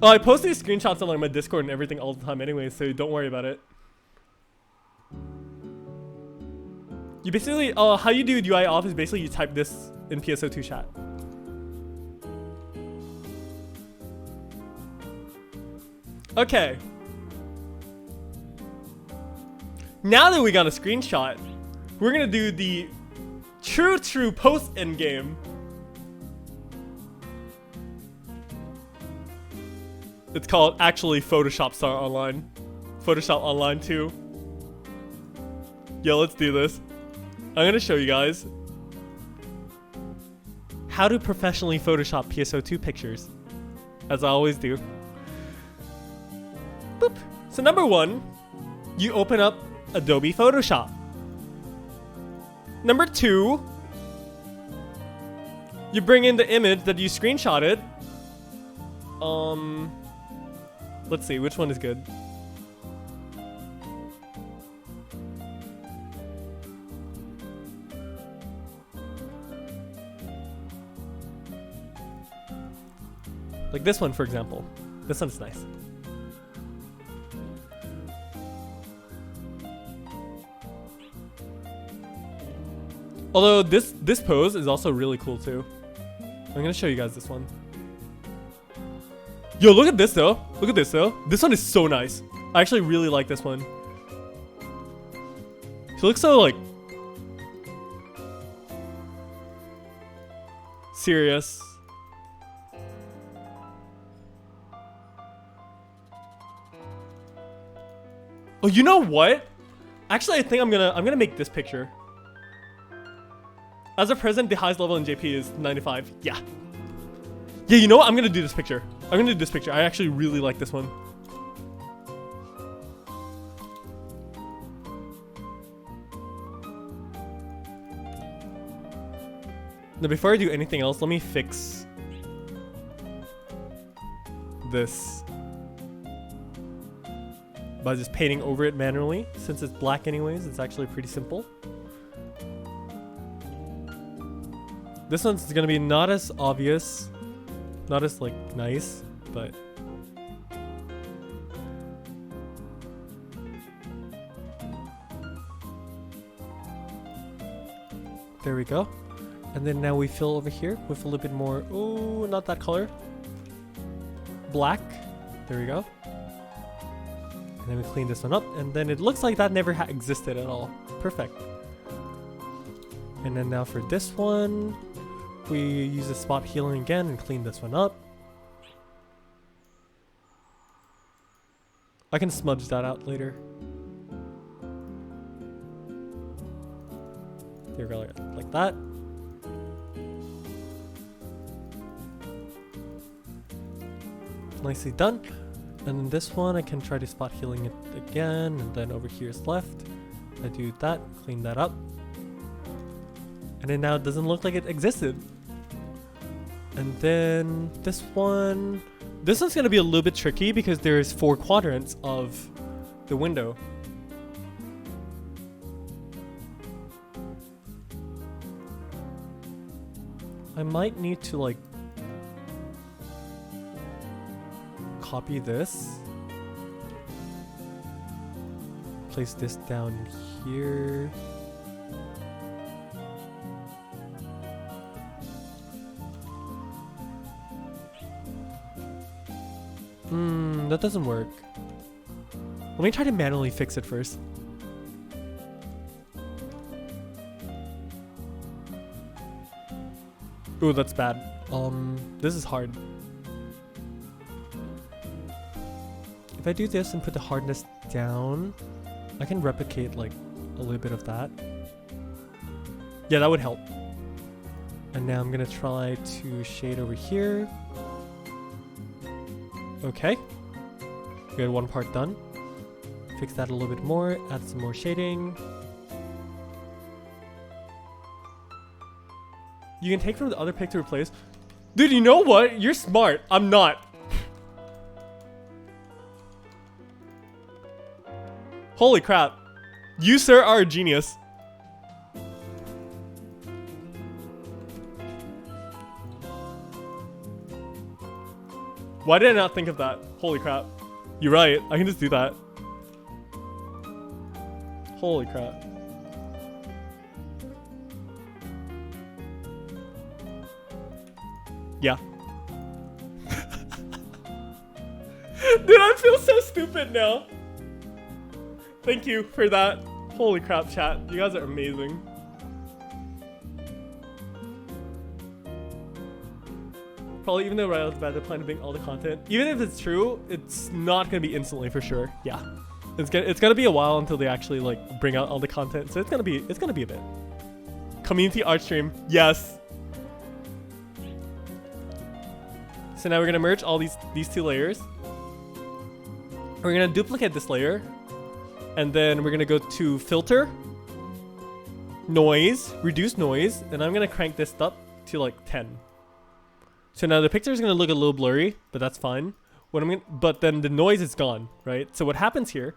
Oh, I post these screenshots on like my Discord and everything all the time anyway, so don't worry about it. You basically, how you do UI off is basically you type this in PSO2 chat. Okay. Now that we got a screenshot, we're gonna do the true post end game. It's called actually Photoshop Star Online. Photoshop Online 2. Yo, let's do this. I'm gonna show you guys how to professionally Photoshop PSO2 pictures, as I always do. Boop. So number one, you open up Adobe Photoshop. Number two, You bring in the image that you screenshotted. Let's see, which one is good? Like this one, for example. This one's nice. Although this pose is also really cool too. I'm gonna show you guys this one. Yo, look at this though. Look at this though. This one is so nice. I actually really like this one. She looks so like serious. Oh, you know what? Actually, I think I'm gonna make this picture. As of present, the highest level in JP is 95. Yeah. Yeah, you know what? I'm gonna do this picture. I'm gonna do this picture. I actually really like this one. Now, before I do anything else, let me fix this by just painting over it manually. Since it's black anyways, it's actually pretty simple. This one's gonna be not as obvious, not as like nice, but there we go. And then now we fill over here with a little bit more, oh, not that color. Black, there we go. And then we clean this one up, and then it looks like that never existed at all. Perfect. And then now for this one, we use the spot healing again and clean this one up. I can smudge that out later. There we go, like that. Nicely done. And then this one, I can try to spot healing it again, and then over here is left. I do that, clean that up. And then now it doesn't look like it existed. And then this one's gonna be a little bit tricky because there's 4 quadrants of the window. I might need to like copy this, place this down here. That doesn't work. Let me try to manually fix it first. Ooh, that's bad. This is hard. If I do this and put the hardness down, I can replicate like a little bit of that. Yeah, that would help. And now I'm gonna try to shade over here. Okay. We got one part done. Fix that a little bit more, add some more shading. You can take from the other pic to replace. Dude, you know what? You're smart. I'm not. Holy crap. You, sir, are a genius. Why did I not think of that? Holy crap. You're right. I can just do that. Holy crap. Yeah. Dude, I feel so stupid now. Thank you for that. Holy crap, chat. You guys are amazing. Probably, even though right off the bat they're planning to bring all the content. Even if it's true, it's not gonna be instantly for sure. Yeah. It's gonna be a while until they actually like bring out all the content. So it's gonna be a bit. Community art stream. Yes. So now we're gonna merge all these 2 layers. We're gonna duplicate this layer. And then we're gonna go to filter, noise, reduce noise, and I'm gonna crank this up to like 10. So now the picture is gonna look a little blurry, but that's fine. But then the noise is gone, right? So what happens here,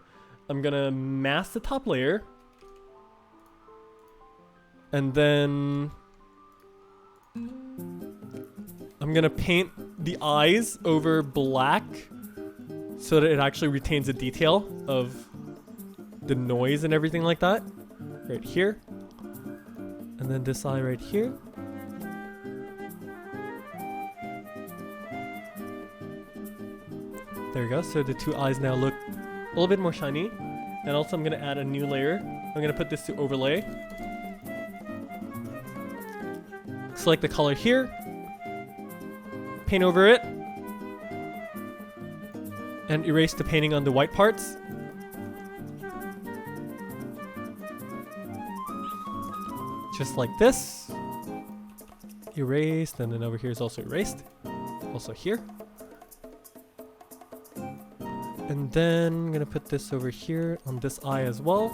I'm gonna mask the top layer. And then I'm gonna paint the eyes over black so that it actually retains the detail of the noise and everything like that. Right here. And then this eye right here. There we go. So the two eyes now look a little bit more shiny. And also I'm gonna add a new layer. I'm gonna put this to overlay. Select the color here. Paint over it. And erase the painting on the white parts. Just like this. Erased, and then over here is also erased. Also here. And then I'm gonna put this over here on this eye as well.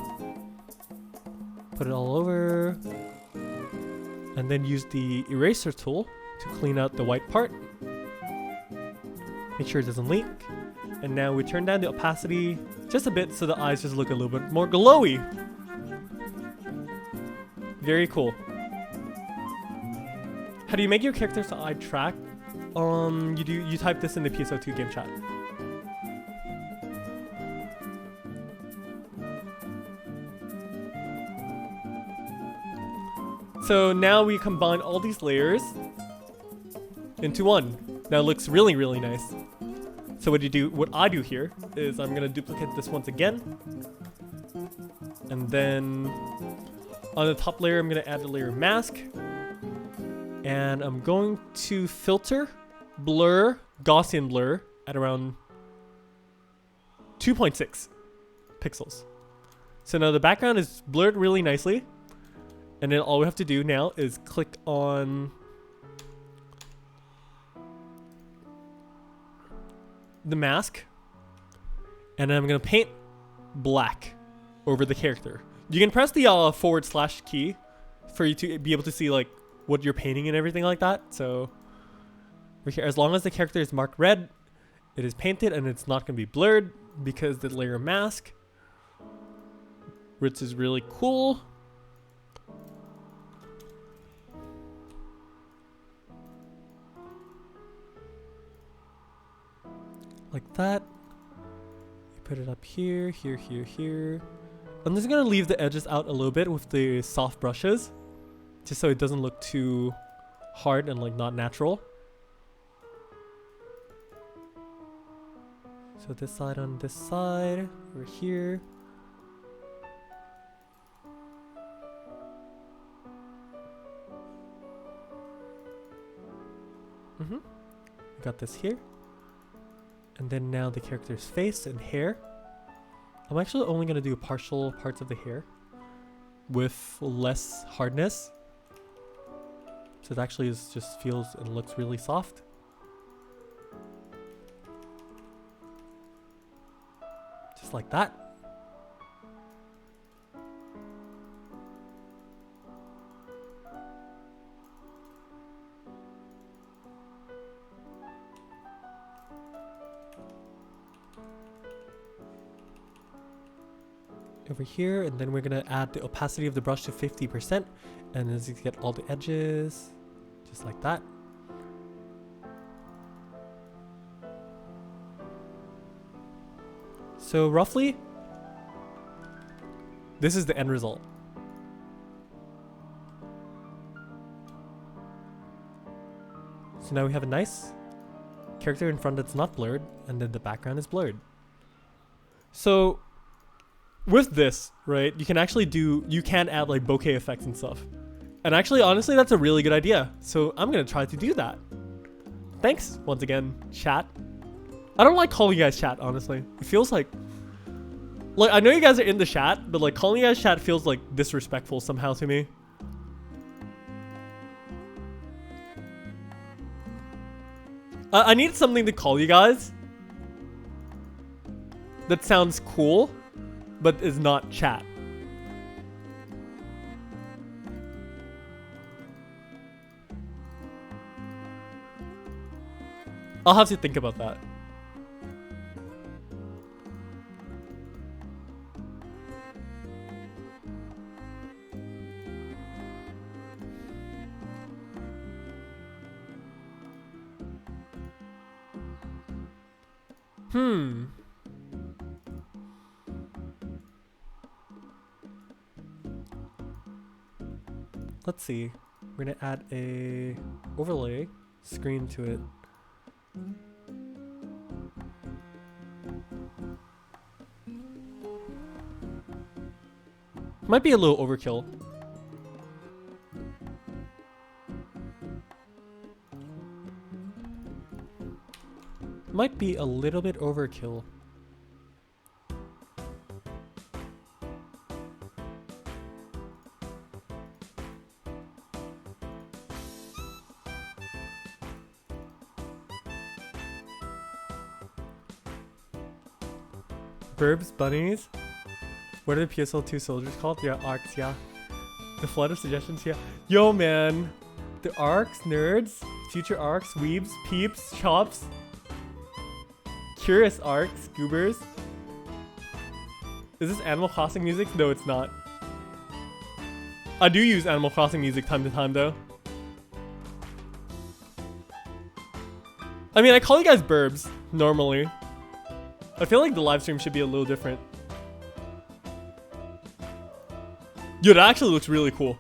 Put it all over. And then use the eraser tool to clean out the white part. Make sure it doesn't leak. And now we turn down the opacity just a bit so the eyes just look a little bit more glowy. Very cool. How do you make your character's eye track? You type this in the PSO2 game chat. So now we combine all these layers into one. Now it looks really, really nice. So what I do here is I'm gonna duplicate this once again. And then on the top layer, I'm gonna add the layer mask. And I'm going to filter, blur, Gaussian blur at around 2.6 pixels. So now the background is blurred really nicely. And then all we have to do now is click on the mask. And then I'm going to paint black over the character. You can press the / key for you to be able to see like what you're painting and everything like that. So as long as the character is marked red, it is painted and it's not going to be blurred because the layer mask, which is really cool. Like that. You put it up here, here, here, here. I'm just gonna leave the edges out a little bit with the soft brushes, just so it doesn't look too hard and like not natural. So this side on this side, over here. Got this here. And then now the character's face and hair. I'm actually only going to do partial parts of the hair with less hardness. So it actually just feels and looks really soft. Just like that. Over here, and then we're gonna add the opacity of the brush to 50%, and then you get all the edges just like that. So roughly this is the end result. So now we have a nice character in front that's not blurred, and then the background is blurred. So with this, right, you can add like bokeh effects and stuff. And actually, honestly, that's a really good idea. So I'm gonna try to do that. Thanks once again, chat. I don't like calling you guys chat, honestly. It feels like I know you guys are in the chat, but like calling you guys chat feels like disrespectful somehow to me. I need something to call you guys that sounds cool, but is not chat. I'll have to think about that. Let's see. We're gonna add a overlay screen to it. Might be a little overkill. Might be a little bit overkill. Burbs, bunnies. What are the PSO2 soldiers called? Yeah, arcs, yeah. The flood of suggestions, yeah. Yo, man. The arcs, nerds, future arcs, weebs, peeps, chops. Curious arcs, goobers. Is this Animal Crossing music? No, it's not. I do use Animal Crossing music time to time, though. I mean, I call you guys burbs, normally. I feel like the live stream should be a little different. Yo, that actually looks really cool.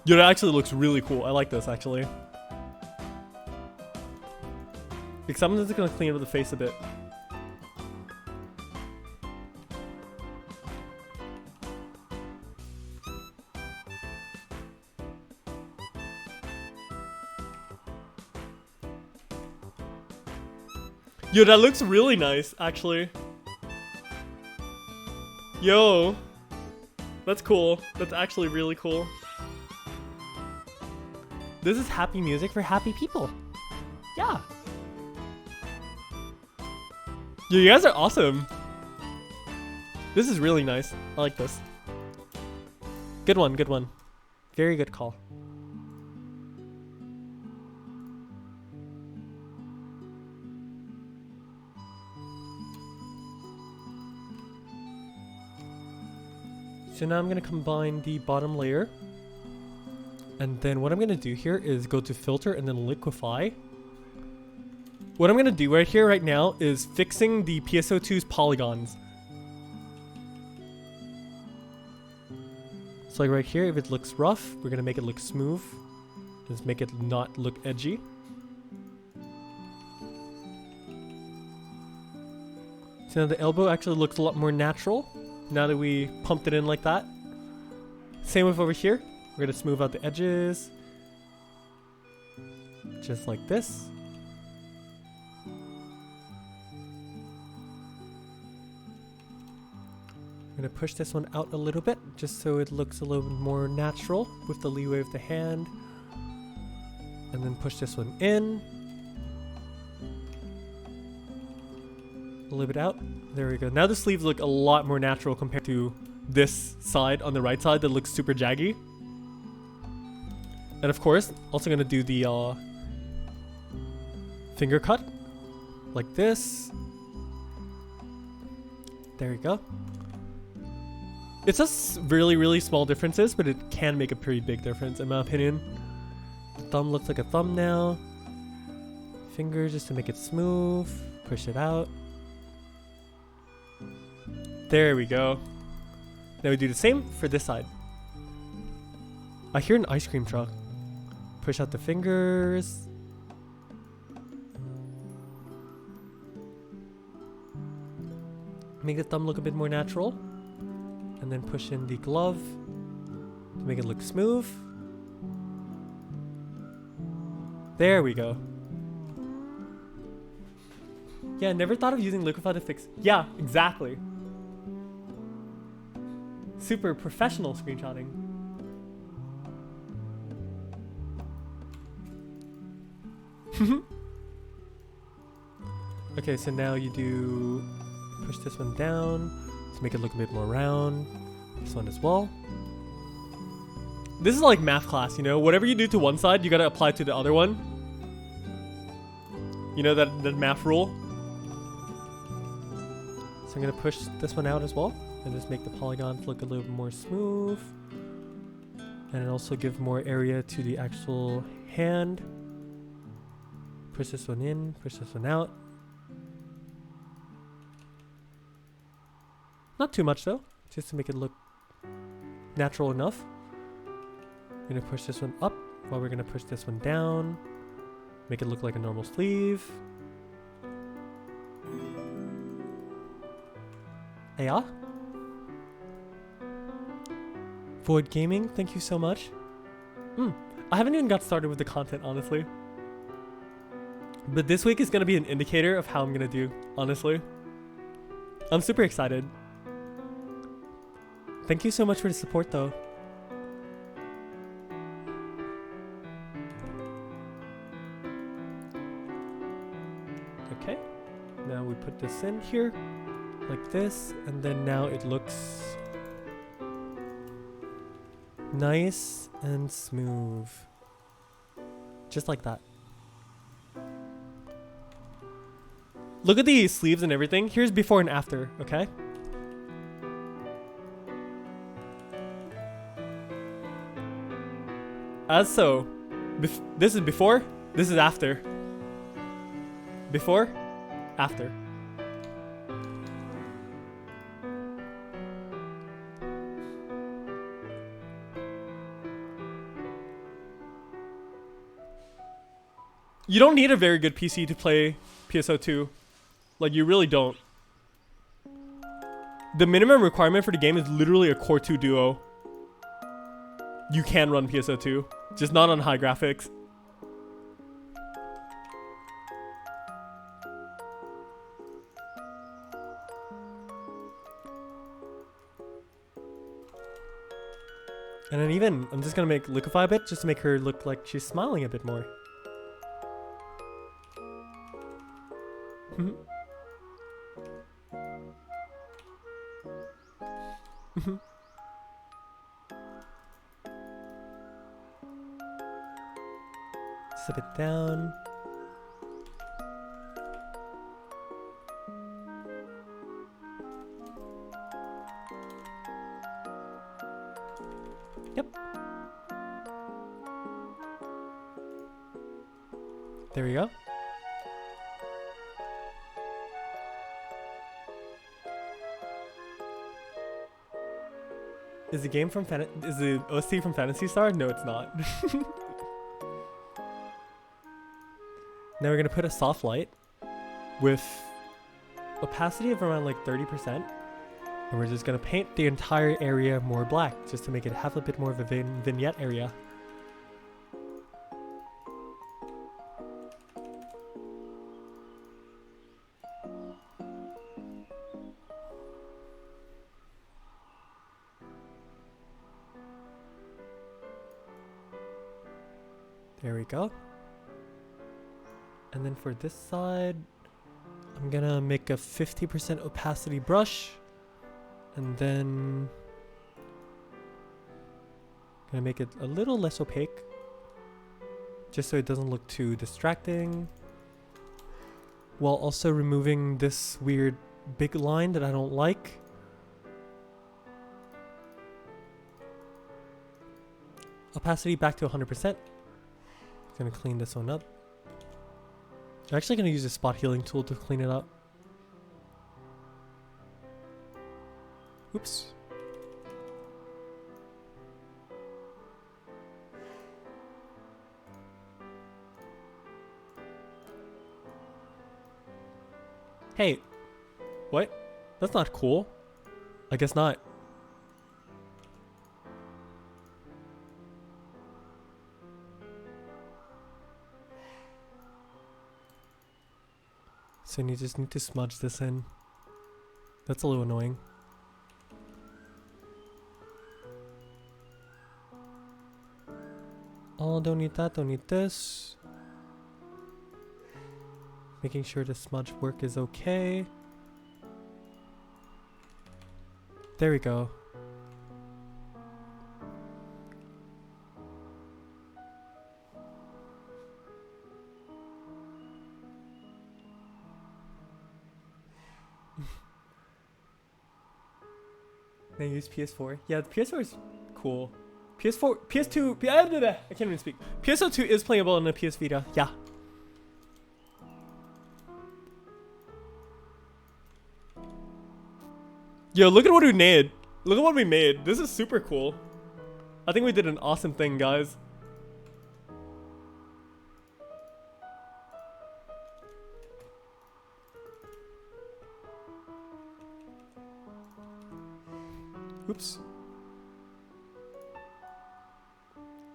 Yo, that actually looks really cool. I like this, actually. Except I'm just gonna clean up the face a bit. Yo, that looks really nice, actually. Yo. That's cool. That's actually really cool. This is happy music for happy people. Yeah. Yo, you guys are awesome. This is really nice. I like this. Good one, good one. Very good call. So now I'm gonna combine the bottom layer. And then what I'm gonna do here is go to filter and then liquefy. What I'm gonna do right here, right now, is fixing the PSO2's polygons. So like right here, if it looks rough, we're gonna make it look smooth. Just make it not look edgy. So now the elbow actually looks a lot more natural now that we pumped it in like that. Same with over here. We're gonna smooth out the edges. Just like this. I'm gonna push this one out a little bit just so it looks a little bit more natural with the leeway of the hand. And then push this one in. A little bit out. There we go. Now the sleeves look a lot more natural compared to this side on the right side that looks super jaggy. And of course, also gonna do the finger cut like this. There we go. It's just really, really small differences, but it can make a pretty big difference in my opinion. The thumb looks like a thumb now. Finger just to make it smooth. Push it out. There we go. Now we do the same for this side. I hear an ice cream truck. Push out the fingers. Make the thumb look a bit more natural. And then push in the glove to make it look smooth. There we go. Yeah, never thought of using Liquify to fix. Yeah, exactly. Super professional screenshotting. Okay, so now you do push this one down to make it look a bit more round. This one as well. This is like math class, you know? Whatever you do to one side, you gotta apply to the other one. You know that math rule? So I'm gonna push this one out as well. And just make the polygons look a little bit more smooth. And also give more area to the actual hand. Push this one in, push this one out. Not too much though, just to make it look natural enough. We're gonna push this one up while we're gonna push this one down. Make it look like a normal sleeve. Yeah. Void Gaming, thank you so much. I haven't even got started with the content, honestly. But this week is gonna be an indicator of how I'm gonna do, honestly. I'm super excited. Thank you so much for the support though. Okay, now we put this in here, like this, and then now it looks nice and smooth. Just like that. Look at the sleeves and everything. Here's before and after, okay? As so, this is before, this is after. Before, after. You don't need a very good PC to play PSO2. Like, you really don't. The minimum requirement for the game is literally a Core 2 Duo. You can run PSO2, just not on high graphics. And then even, I'm just gonna make liquefy a bit, just to make her look like she's smiling a bit more. Sit it down. Yep. There we go. Is the game from is the OST from Phantasy Star? No, it's not. Now we're gonna put a soft light with opacity of around like 30%, and we're just gonna paint the entire area more black just to make it have a bit more of a vignette area. There we go. And then for this side, I'm gonna make a 50% opacity brush, and then gonna make it a little less opaque, just so it doesn't look too distracting, while also removing this weird big line that I don't like. Opacity back to 100%. Gonna clean this one up. I'm actually gonna use a spot healing tool to clean it up. Oops. Hey, what? That's not cool. I guess not. So you just need to smudge this in. That's a little annoying. Oh, don't need that, don't need this. Making sure the smudge work is okay. There we go. They use PS4. Yeah, the PS4 is cool. PS4, PS2, I can't even speak. PSO2 is playable on the PS Vita. Yeah. Yo, look at what we made. Look at what we made. This is super cool. I think we did an awesome thing, guys. Oops.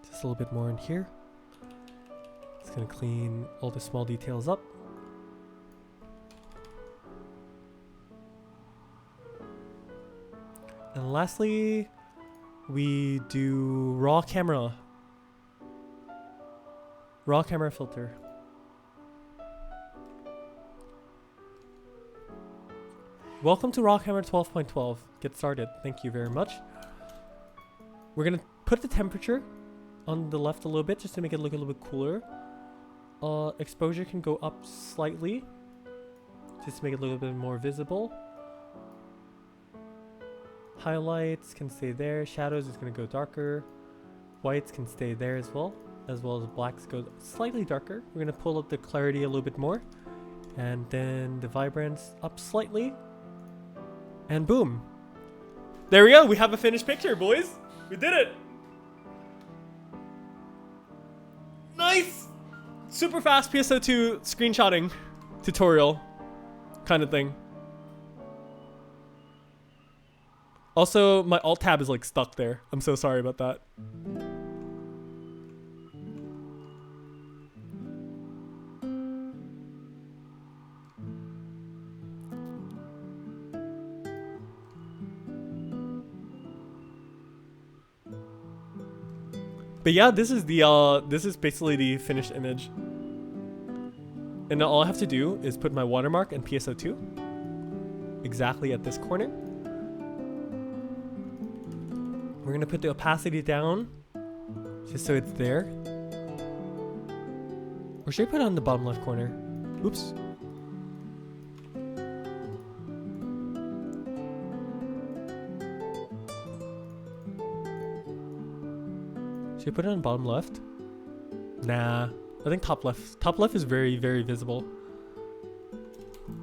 Just a little bit more in here. It's gonna clean all the small details up. And lastly, we do raw camera filter. Welcome to raw camera 12.12. Get started. Thank you very much. We're gonna put the temperature on the left a little bit just to make it look a little bit cooler. Exposure can go up slightly just to make it a little bit more visible. Highlights can stay there. Shadows is going to go darker. Whites can stay there as well as blacks go slightly darker. We're going to pull up the clarity a little bit more. And then the vibrance up slightly. And boom. There we go. We have a finished picture, boys. We did it. Nice. Super fast PSO2 screenshotting tutorial kind of thing. Also, my alt tab is like stuck there. I'm so sorry about that. But yeah, this is basically the finished image. And now all I have to do is put my watermark and PSO2 exactly at this corner. We're gonna put the opacity down just so it's there. Or should I put it on the bottom left corner? Oops. Should I put it on bottom left? Nah, I think top left. Top left is very, very visible.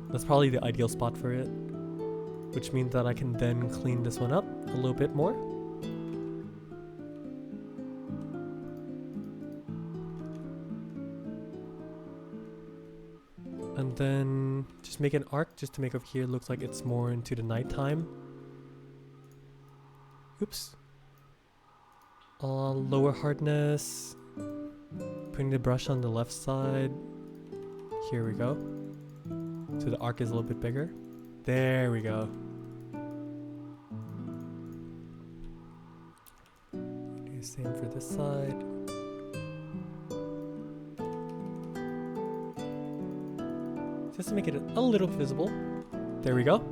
That's probably the ideal spot for it. Which means that I can then clean this one up a little bit more. And then just make an arc just to make over here looks like it's more into the nighttime. Oops. Lower hardness. Putting the brush on the left side. Here we go. So the arc is a little bit bigger. There we go. Do the same for this side. Just to make it a little visible. There we go.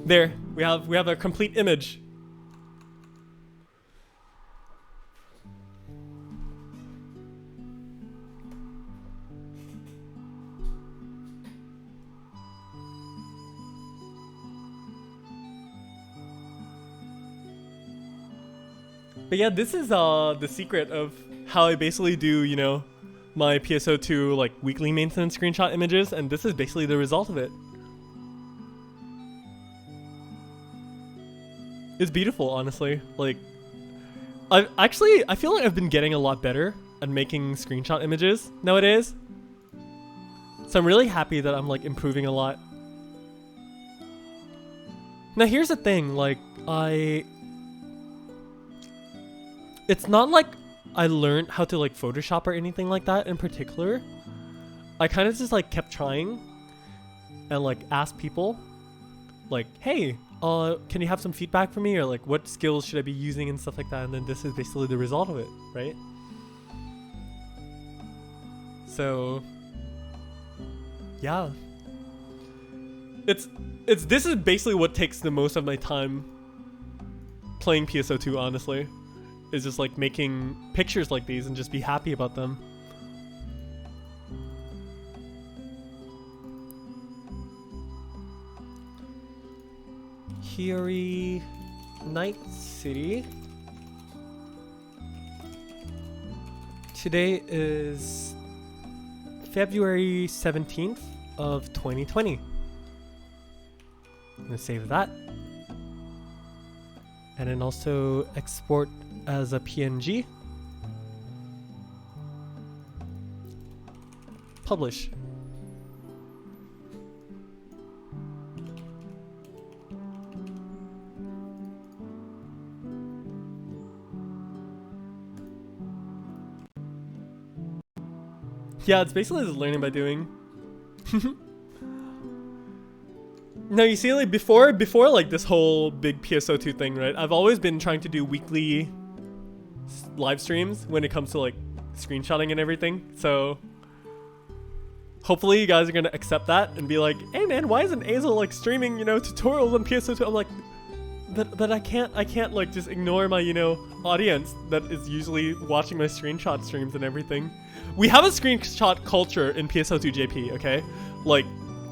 There, we have a complete image. But yeah, this is the secret of how I basically do, you know, my PSO2 like weekly maintenance screenshot images, and this is basically the result of it. It's beautiful, honestly. Like, I feel like I've been getting a lot better at making screenshot images nowadays. So I'm really happy that I'm like improving a lot. Now here's the thing, like it's not like I learned how to like Photoshop or anything like that in particular. I kind of just like kept trying and like asked people like, hey, can you have some feedback for me, or like what skills should I be using and stuff like that, and then this is basically the result of it, right? So yeah, this is basically what takes the most of my time playing PSO2, honestly. Is just like making pictures like these and just be happy about them. Hiri, Night City. Today is February 17th of 2020. I'm gonna save that. And then also export as a PNG. Publish. Yeah, it's basically just learning by doing. No, you see, like before like this whole big PSO2 thing, right? I've always been trying to do weekly live streams when it comes to like screenshotting and everything. So hopefully you guys are gonna accept that and be like, hey man, why isn't Azel like streaming, you know, tutorials on PSO2? I'm like, but I can't like just ignore my, you know, audience that is usually watching my screenshot streams and everything. We have a screenshot culture in PSO2 JP, okay? Like,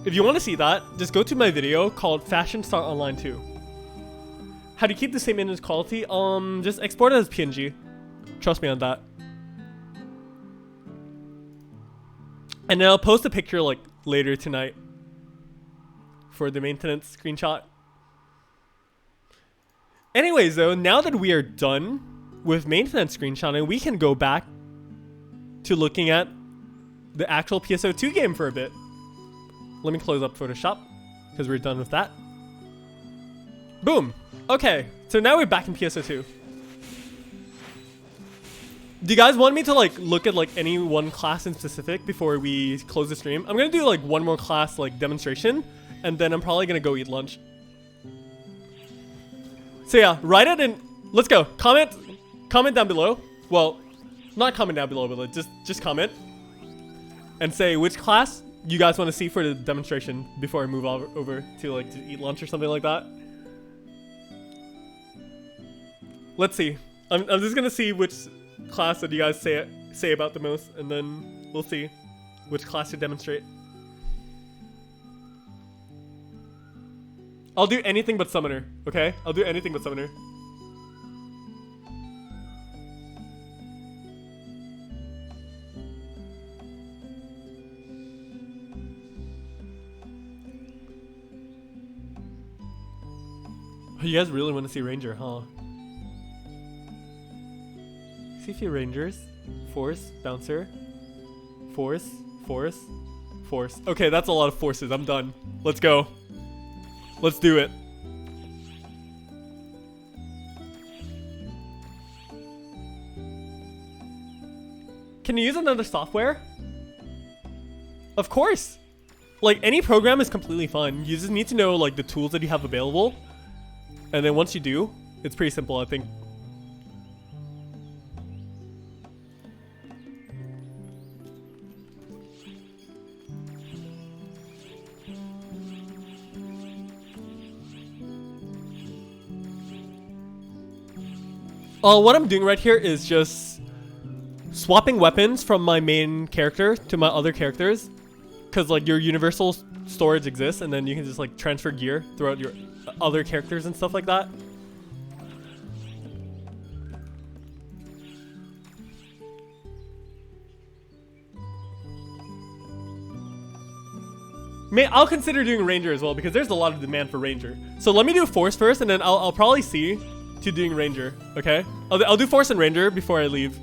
if you want to see that, just go to my video called Fashion Star Online 2. How do you keep the same image quality? Just export it as PNG. Trust me on that. And then I'll post a picture like later tonight for the maintenance screenshot. Anyways though, now that we are done with maintenance screenshotting, we can go back to looking at the actual PSO2 game for a bit. Let me close up Photoshop because we're done with that. Boom. Okay, so now we're back in PSO2. Do you guys want me to like look at like any one class in specific before we close the stream? I'm gonna do like one more class like demonstration, and then I'm probably gonna go eat lunch. So yeah, write it in. Let's go. Comment down below. Well, not comment down below, but like just comment and say which class you guys want to see for the demonstration before I move over to like to eat lunch or something like that. Let's see. I'm just gonna see which class that you guys say about the most, and then we'll see which class to demonstrate. I'll do anything but Summoner, okay? I'll do anything but Summoner. Oh, you guys really want to see Ranger, huh? See a few Rangers. Force, Bouncer. Force, Force, Force. Okay, that's a lot of forces. I'm done. Let's go. Let's do it. Can you use another software? Of course. Like, any program is completely fine. You just need to know, like, the tools that you have available. And then once you do, it's pretty simple, I think. What I'm doing right here is just swapping weapons from my main character to my other characters, because like your universal storage exists, and then you can just like transfer gear throughout your other characters and stuff like that. I'll consider doing Ranger as well, because there's a lot of demand for Ranger. So let me do Force first, and then I'll probably see to doing Ranger, okay? I'll do Force and Ranger before I leave.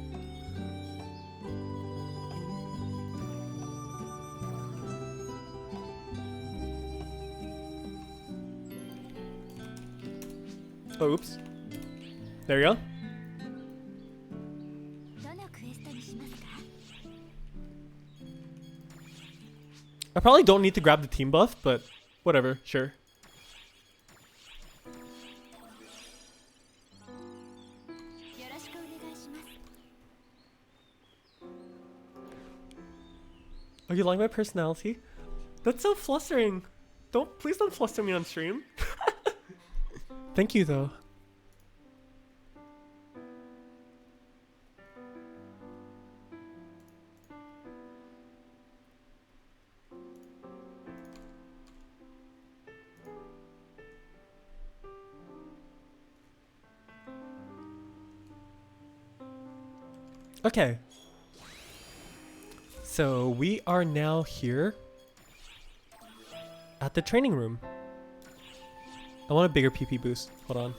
Oh, oops. There you go. I probably don't need to grab the team buff, but whatever, sure. Oh, you like my personality? That's so flustering. Please don't fluster me on stream. Thank you though. Okay. So we are now here at the training room. I want a bigger PP boost. Hold on.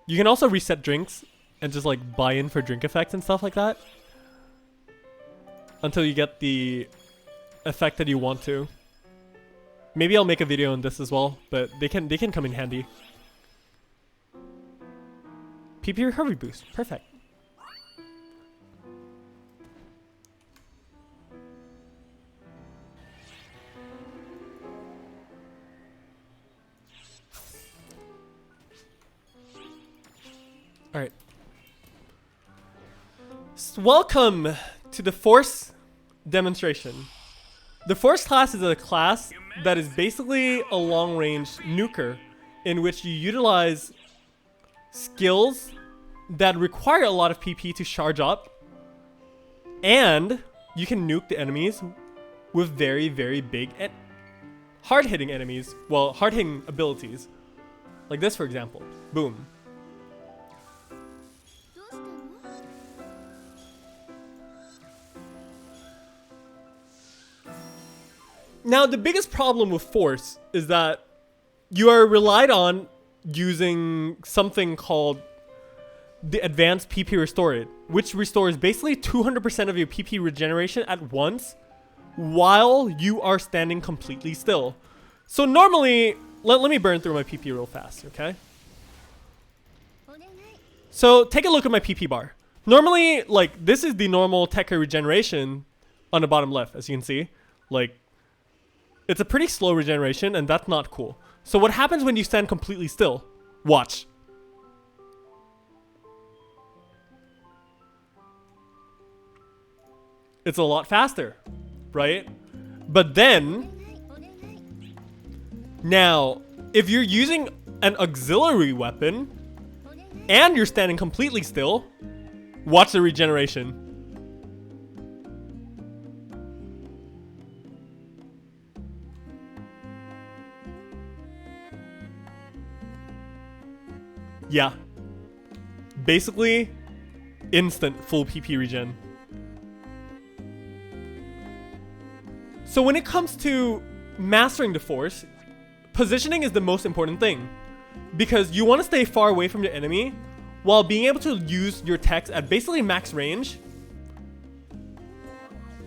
You can also reset drinks and just like buy in for drink effects and stuff like that until you get the effect that you want to. Maybe I'll make a video on this as well, but they can come in handy. PP recovery boost. Perfect. All right. Welcome to the Force demonstration. The Force class is a class that is basically a long-range nuker in which you utilize skills that require a lot of PP to charge up, and you can nuke the enemies with very, very big and hard-hitting enemies. Well, hard-hitting abilities. Like this, for example. Boom. Now, the biggest problem with Force is that you are relied on using something called the Advanced PP Restored, which restores basically 200% of your PP regeneration at once while you are standing completely still. So normally, let me burn through my PP real fast, okay? So take a look at my PP bar. Normally, like, this is the normal Tekka regeneration on the bottom left, as you can see. Like, it's a pretty slow regeneration, and that's not cool. So what happens when you stand completely still? Watch. It's a lot faster, right? But then, now, if you're using an auxiliary weapon, and you're standing completely still, watch the regeneration. Yeah. Basically, instant full PP regen. So when it comes to mastering the Force, positioning is the most important thing. Because you want to stay far away from the enemy while being able to use your techs at basically max range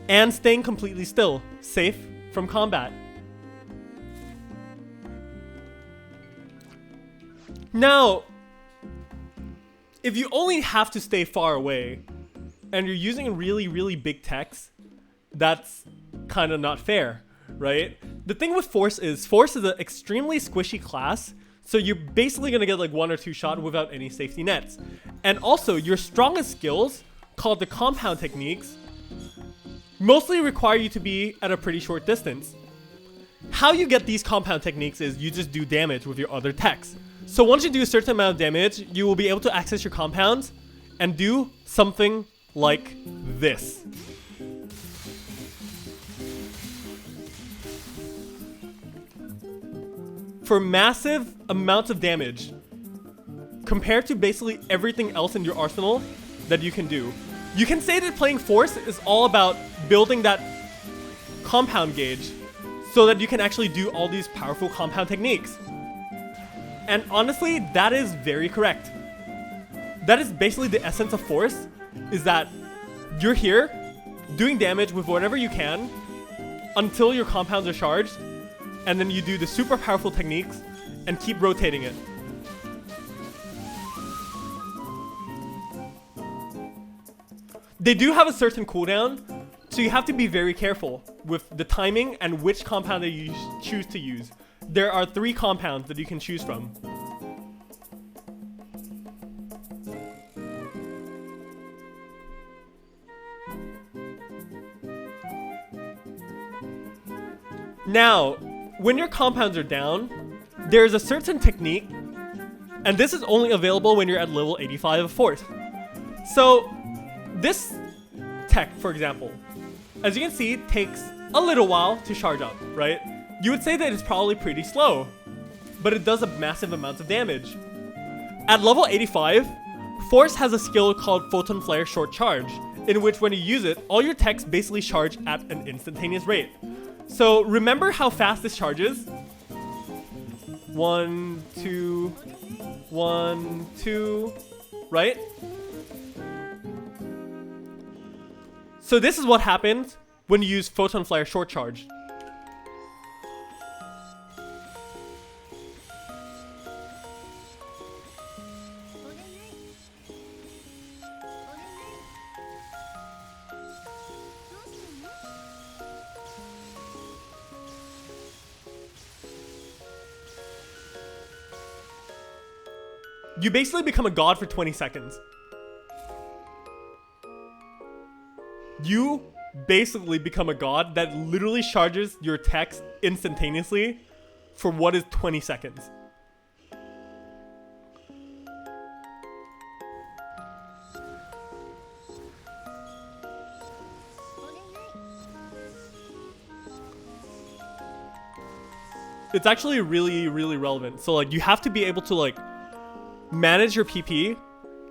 and staying completely still, safe from combat. Now, if you only have to stay far away and you're using really, really big techs, that's kind of not fair, right? The thing with Force is an extremely squishy class, so you're basically going to get like 1 or 2 shots without any safety nets. And also, your strongest skills, called the compound techniques, mostly require you to be at a pretty short distance. How you get these compound techniques is you just do damage with your other techs. So once you do a certain amount of damage, you will be able to access your compounds and do something like this. For massive amounts of damage, compared to basically everything else in your arsenal that you can do. You can say that playing Force is all about building that compound gauge so that you can actually do all these powerful compound techniques. And honestly, that is very correct. That is basically the essence of Force, is that you're here doing damage with whatever you can until your compounds are charged, and then you do the super powerful techniques and keep rotating it. They do have a certain cooldown, so you have to be very careful with the timing and which compound that you choose to use. There are 3 compounds that you can choose from. Now, when your compounds are down, there's a certain technique, and this is only available when you're at level 85 of Force. So, this tech, for example, as you can see, takes a little while to charge up, right? You would say that it's probably pretty slow, but it does a massive amount of damage. At level 85, Force has a skill called Photon Flare Short Charge, in which when you use it, all your techs basically charge at an instantaneous rate. So remember how fast this charges? 1, 2, 1, 2, right? So this is what happens when you use Photon Flare Short Charge. You basically become a god for 20 seconds. You basically become a god that literally charges your text instantaneously for what is 20 seconds. It's actually really, really relevant. So like you have to be able to like manage your PP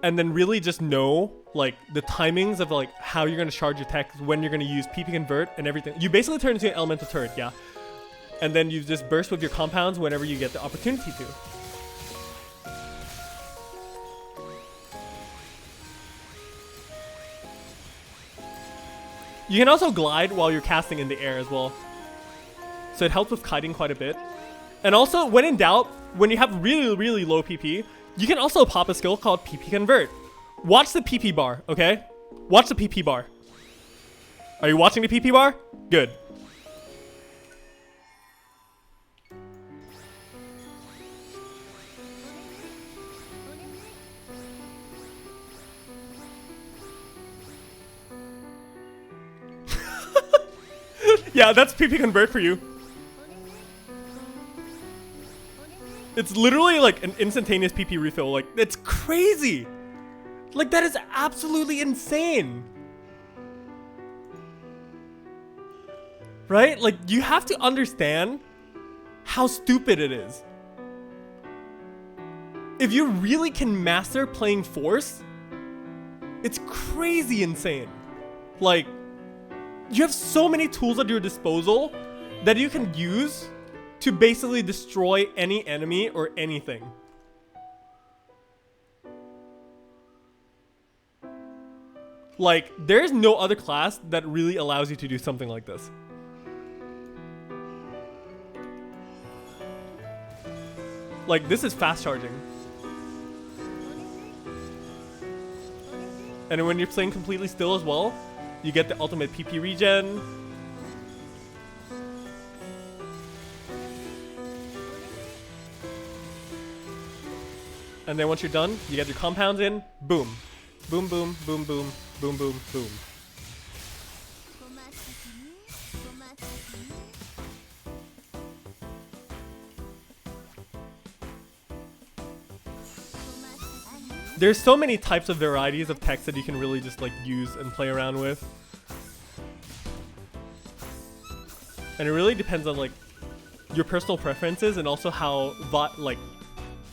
and then really just know like the timings of like how you're going to charge your text, when you're going to use PP convert and everything. You basically turn into an elemental turret, yeah. And then you just burst with your compounds whenever you get the opportunity to. You can also glide while you're casting in the air as well. So it helps with kiting quite a bit. And also, when in doubt, when you have really, really low PP, you can also pop a skill called PP Convert. Watch the PP bar, okay? Watch the PP bar. Are you watching the PP bar? Good. Yeah, that's PP Convert for you. It's literally like an instantaneous PP refill. Like, it's crazy. Like, that is absolutely insane. Right? Like, you have to understand how stupid it is. If you really can master playing Force, it's crazy insane. Like, you have so many tools at your disposal that you can use to basically destroy any enemy or anything. Like, there's no other class that really allows you to do something like this. Like, this is fast charging. And when you're playing completely still as well, you get the ultimate PP regen. And then once you're done, you get your compounds in. Boom. Boom, boom, boom, boom, boom, boom, boom. There's so many types of varieties of text that you can really just like use and play around with. And it really depends on like your personal preferences and also how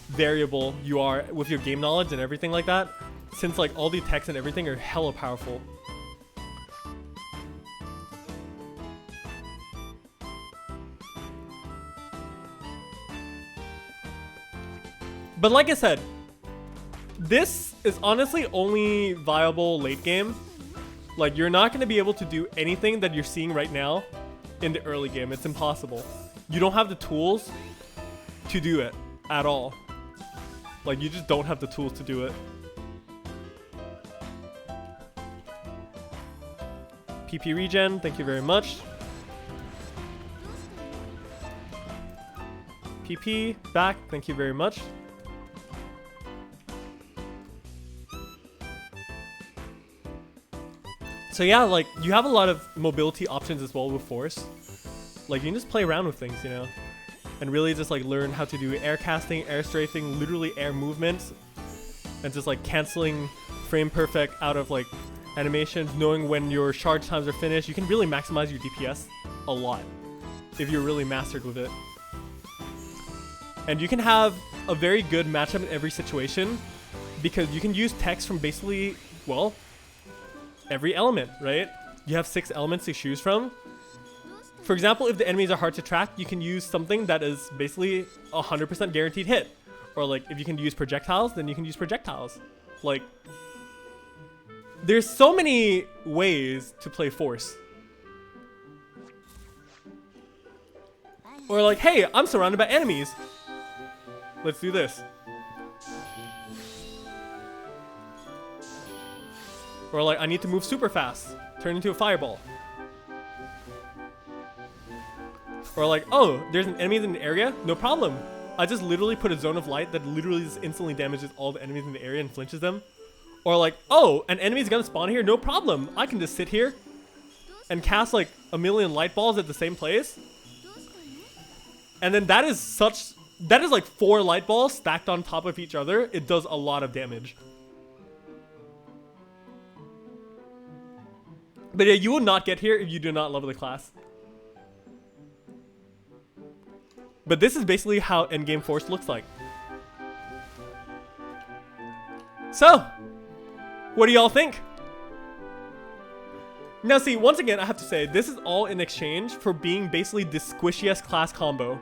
variable you are with your game knowledge and everything like that, since like all the texts and everything are hella powerful. But like I said, this is honestly only viable late game. Like, you're not going to be able to do anything that you're seeing right now in the early game. It's impossible. You don't have the tools to do it at all. Like, you just don't have the tools to do it. PP regen, thank you very much. PP back, thank you very much. So yeah, like, you have a lot of mobility options as well with Force. Like, you can just play around with things, you know? And really just like learn how to do air casting, air strafing, literally air movements, and just like canceling frame perfect out of like animations, knowing when your charge times are finished. You can really maximize your DPS a lot if you're really mastered with it. And you can have a very good matchup in every situation because you can use text from basically, well, every element, right? You have 6 elements to choose from. For example, if the enemies are hard to track, you can use something that is basically 100% guaranteed hit. Or like, if you can use projectiles, then you can use projectiles. Like, there's so many ways to play force. Or like, hey, I'm surrounded by enemies. Let's do this. Or like, I need to move super fast. Turn into a fireball. Or like, oh, there's an enemy in the area? No problem. I just literally put a zone of light that literally just instantly damages all the enemies in the area and flinches them. Or like, oh, an enemy's gonna spawn here? No problem. I can just sit here and cast like a million light balls at the same place. And then that is like 4 light balls stacked on top of each other. It does a lot of damage. But yeah, you will not get here if you do not level the class. But this is basically how endgame force looks like. So, what do y'all think? Now see, once again, I have to say, this is all in exchange for being basically the squishiest class combo.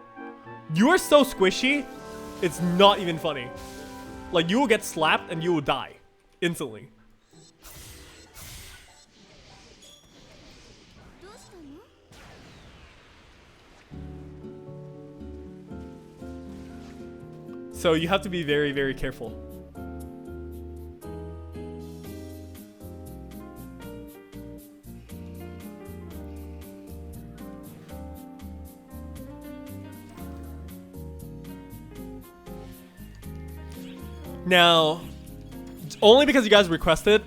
You are so squishy, it's not even funny. Like, you will get slapped and you will die instantly. So you have to be very, very careful. Now, only because you guys requested,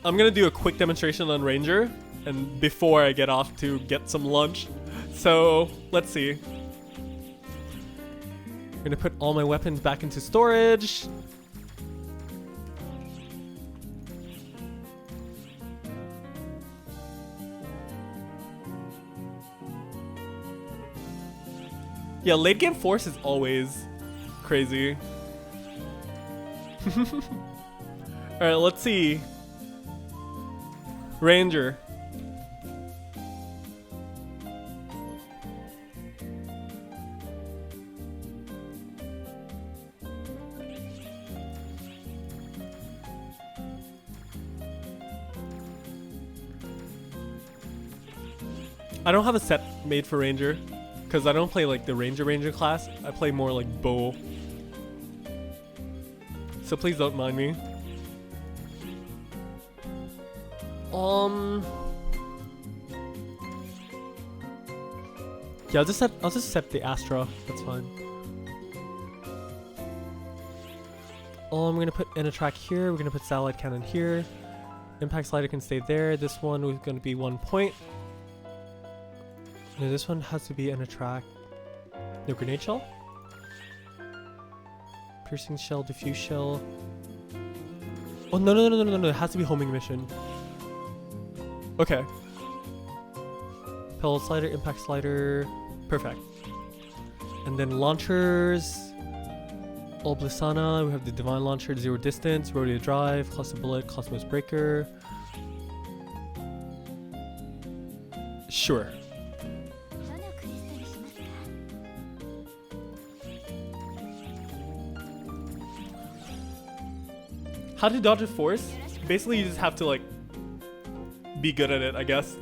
I'm gonna do a quick demonstration on Ranger, and before I get off to get some lunch. So let's see. I'm gonna put all my weapons back into storage. Yeah, late game force is always crazy. Alright, let's see. Ranger. I don't have a set made for Ranger, because I don't play like the Ranger class. I play more like bow. So please don't mind me. Yeah, I'll just set the Astra. That's fine. I'm gonna put in a track here. We're gonna put satellite cannon here. Impact slider can stay there. This one is gonna be 1 point. No, this one has to be in a track. No, grenade shell? Piercing shell, diffuse shell. Oh, no. It has to be homing mission. Okay. Pellet slider, impact slider. Perfect. And then launchers. Oblisana. We have the divine launcher, zero distance, rodeo drive, cluster bullet, cosmos breaker. Sure. How to dodge a force? Basically, you just have to like be good at it, I guess.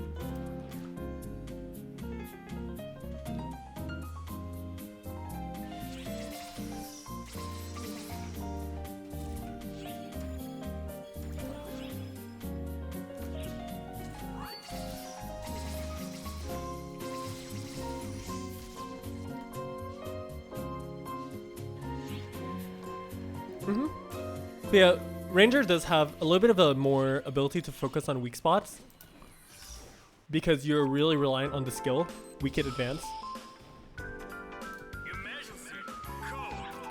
But yeah, Ranger does have a little bit of a more ability to focus on weak spots because you're really reliant on the skill, weak hit advance.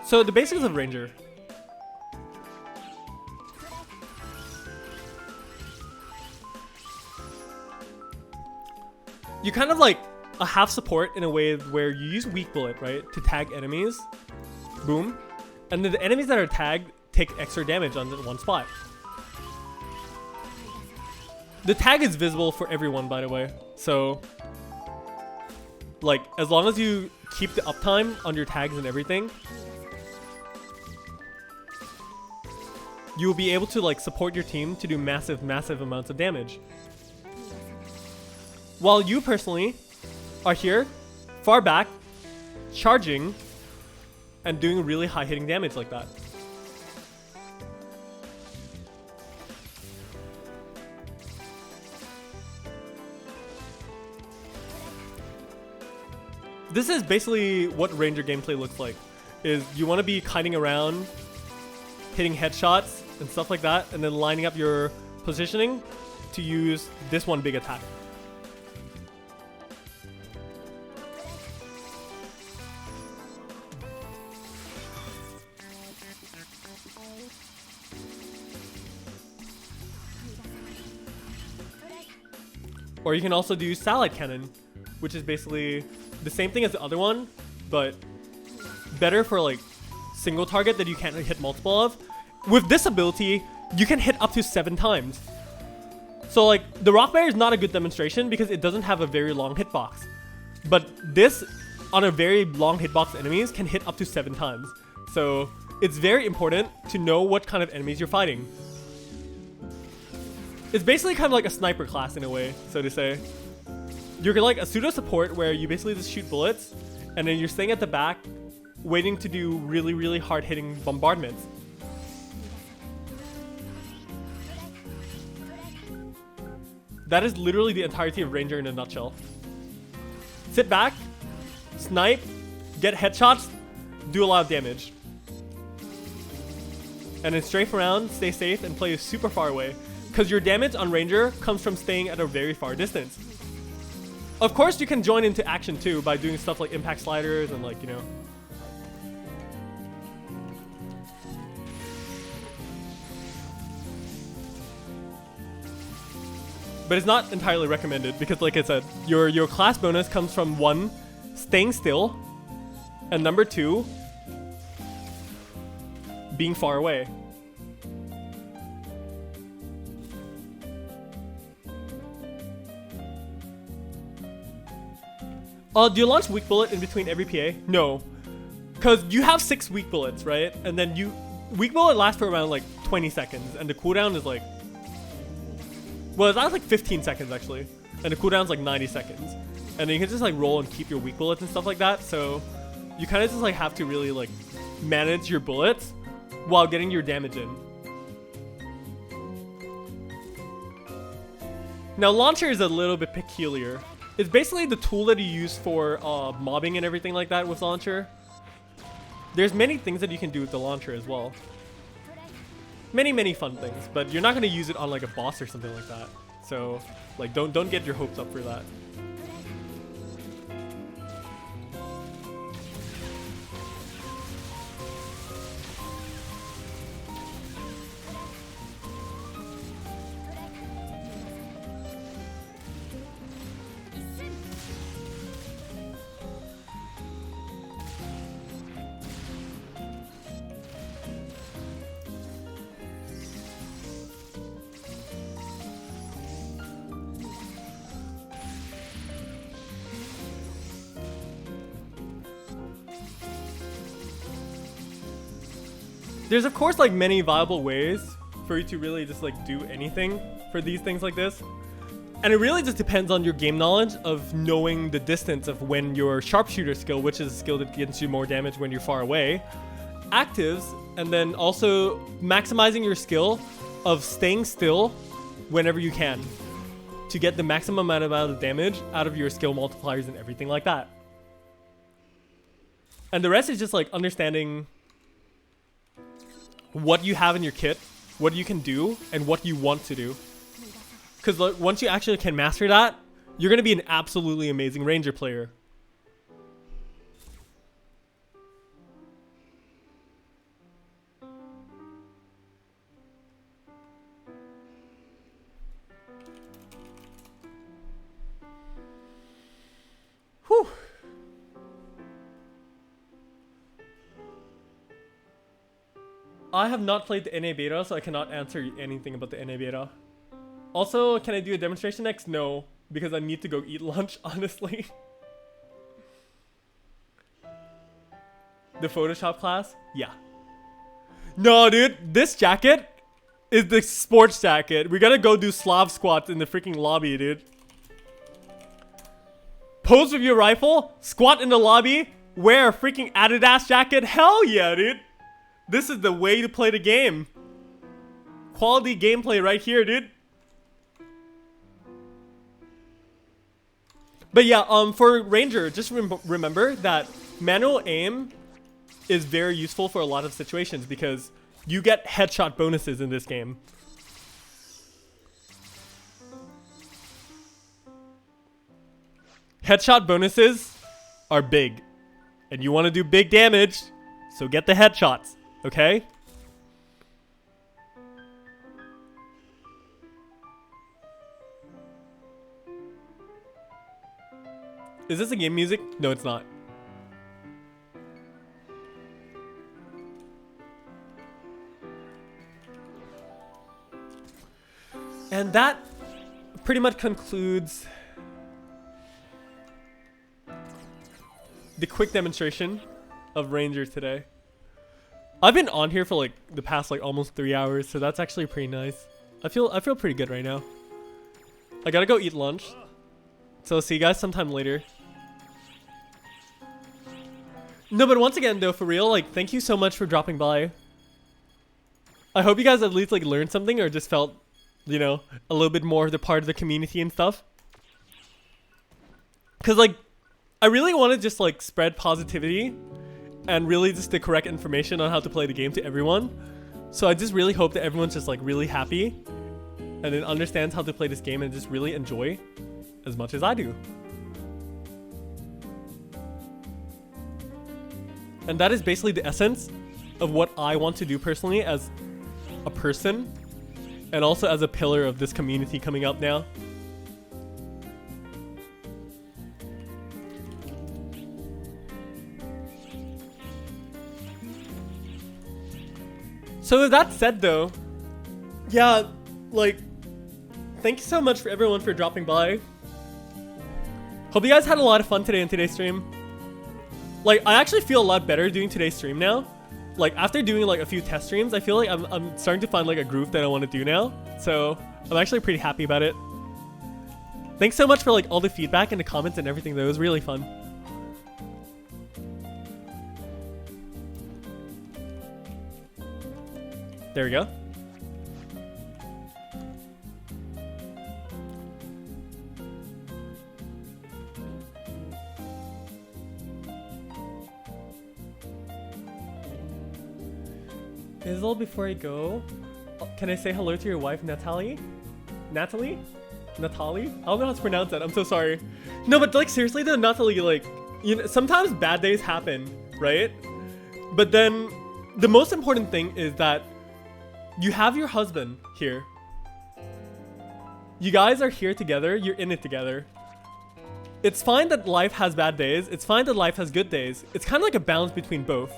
So the basics of Ranger. You kind of like a half support in a way where you use weak bullet, right, to tag enemies. Boom. And then the enemies that are tagged take extra damage on one spot. The tag is visible for everyone, by the way. So, like, as long as you keep the uptime on your tags and everything, you will be able to like support your team to do massive amounts of damage. While you personally are here, far back, charging, and doing really high hitting damage like that. This is basically what Ranger gameplay looks like. Is you want to be kiting around, hitting headshots and stuff like that, and then lining up your positioning to use this one big attack. Or you can also do satellite cannon, which is basically the same thing as the other one, but better for like single target that you can't hit multiple of. With this ability, you can hit up to 7 times. So like the rock bear is not a good demonstration because it doesn't have a very long hitbox. But this on a very long hitbox enemies can hit up to 7 times. So it's very important to know what kind of enemies you're fighting. It's basically kind of like a sniper class in a way, so to say. You're like a pseudo support where you basically just shoot bullets and then you're staying at the back waiting to do really hard hitting bombardments. That is literally the entirety of Ranger in a nutshell. Sit back, snipe, get headshots, do a lot of damage. And then strafe around, stay safe, and play super far away. Because your damage on Ranger comes from staying at a very far distance. Of course, you can join into action too by doing stuff like impact sliders and like, you know. But it's not entirely recommended because like I said, your class bonus comes from 1, staying still, and number 2, being far away. Do you launch weak bullet in between every PA? No. Because you have 6 weak bullets, right? And then weak bullet lasts for around like 20 seconds, and the cooldown is like, well, it's not like 15 seconds actually, and the cooldown's like 90 seconds. And then you can just like roll and keep your weak bullets and stuff like that. So you kind of just like have to really like manage your bullets while getting your damage in. Now launcher is a little bit peculiar. It's basically the tool that you use for mobbing and everything like that with launcher. There's many things that you can do with the launcher as well. Many fun things, but you're not going to use it on like a boss or something like that. So like don't get your hopes up for that. There's of course like many viable ways for you to really just like do anything for these things like this. And it really just depends on your game knowledge of knowing the distance of when your sharpshooter skill, which is a skill that gets you more damage when you're far away, actives, and then also maximizing your skill of staying still whenever you can to get the maximum amount of damage out of your skill multipliers and everything like that. And the rest is just like understanding what you have in your kit, what you can do, and what you want to do. Because once you actually can master that, you're going to be an absolutely amazing Ranger player. Whew. I have not played the NA beta, so I cannot answer anything about the NA beta. Also, can I do a demonstration next? No, because I need to go eat lunch, honestly. The Photoshop class? Yeah. No, dude, this jacket is the sports jacket. We gotta go do Slav squats in the freaking lobby, dude. Pose with your rifle, squat in the lobby, wear a freaking Adidas jacket. Hell yeah, dude. This is the way to play the game. Quality gameplay right here, dude. But yeah, for Ranger, just remember that manual aim is very useful for a lot of situations because you get headshot bonuses in this game. Headshot bonuses are big. And you want to do big damage, so get the headshots, okay? Is this a game music? No, it's not. And that pretty much concludes the quick demonstration of Ranger today. I've been on here for like the past like almost 3 hours, so that's actually pretty nice. I feel pretty good right now. I gotta go eat lunch, so I'll see you guys sometime later. No, but once again though, for real, like thank you so much for dropping by. I hope you guys at least like learned something or just felt, you know, a little bit more of the part of the community and stuff. Cause like I really want to just like spread positivity and really just the correct information on how to play the game to everyone. So I just really hope that everyone's just like really happy and then understands how to play this game and just really enjoy as much as I do. And that is basically the essence of what I want to do personally as a person and also as a pillar of this community coming up now. So with that said though, yeah, like, thank you so much for everyone for dropping by. Hope you guys had a lot of fun today in today's stream. Like, I actually feel a lot better doing today's stream now. Like, after doing like a few test streams, I feel like I'm starting to find like a groove that I want to do now. So I'm actually pretty happy about it. Thanks so much for like all the feedback and the comments and everything though. It was really fun. There we go. Izzle, before I go, can I say hello to your wife, Natalie? Natalie? Natalie? I don't know how to pronounce that. I'm so sorry. No, but like seriously though, Natalie, like, you know, sometimes bad days happen, right? But then the most important thing is that you have your husband here. You guys are here together. You're in it together. It's fine that life has bad days. It's fine that life has good days. It's kind of like a balance between both.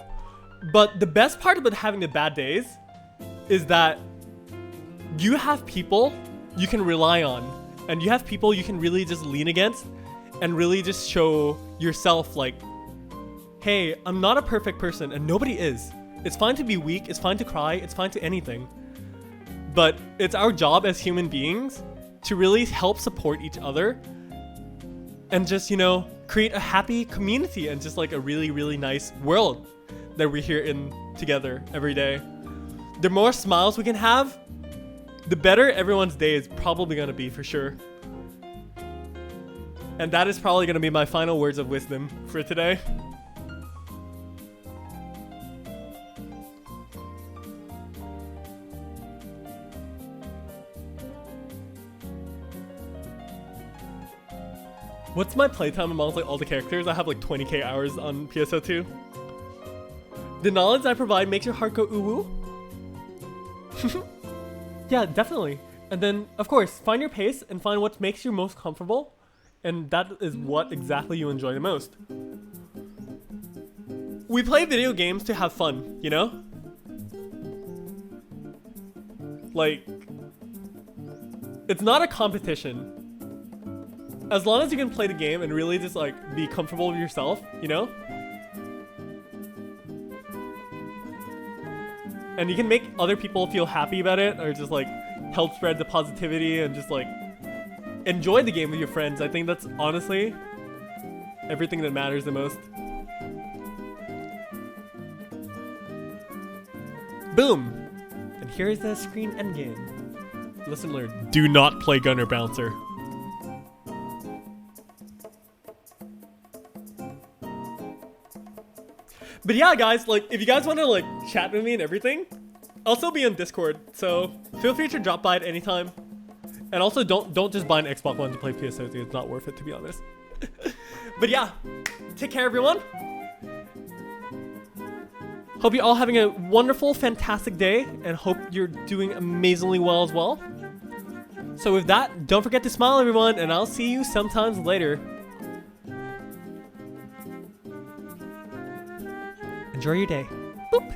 But the best part about having the bad days is that you have people you can rely on. And you have people you can really just lean against and really just show yourself like, hey, I'm not a perfect person and nobody is. It's fine to be weak, it's fine to cry, it's fine to anything. But it's our job as human beings to really help support each other and just, you know, create a happy community and just like a really, really nice world that we're here in together every day. The more smiles we can have, the better everyone's day is probably gonna be for sure. And that is probably gonna be my final words of wisdom for today. What's my playtime amongst like all the characters? I have like 20k hours on PSO2. The knowledge I provide makes your heart go ooh woo. Yeah, definitely. And then, of course, find your pace and find what makes you most comfortable. And that is what exactly you enjoy the most. We play video games to have fun, you know? Like, it's not a competition. As long as you can play the game and really just like be comfortable with yourself, you know? And you can make other people feel happy about it, or just like help spread the positivity and just like enjoy the game with your friends. I think that's honestly everything that matters the most. Boom! And here's the screen endgame. Lesson learned. Do not play Gunner Bouncer. But yeah, guys, like, if you guys want to, like, chat with me and everything, I'll still be on Discord, so feel free to drop by at any time. And also, don't just buy an Xbox One to play PSO2. It's not worth it, to be honest. But yeah, take care, everyone. Hope you're all having a wonderful, fantastic day, and hope you're doing amazingly well as well. So with that, don't forget to smile, everyone, and I'll see you sometimes later. Enjoy your day. Boop.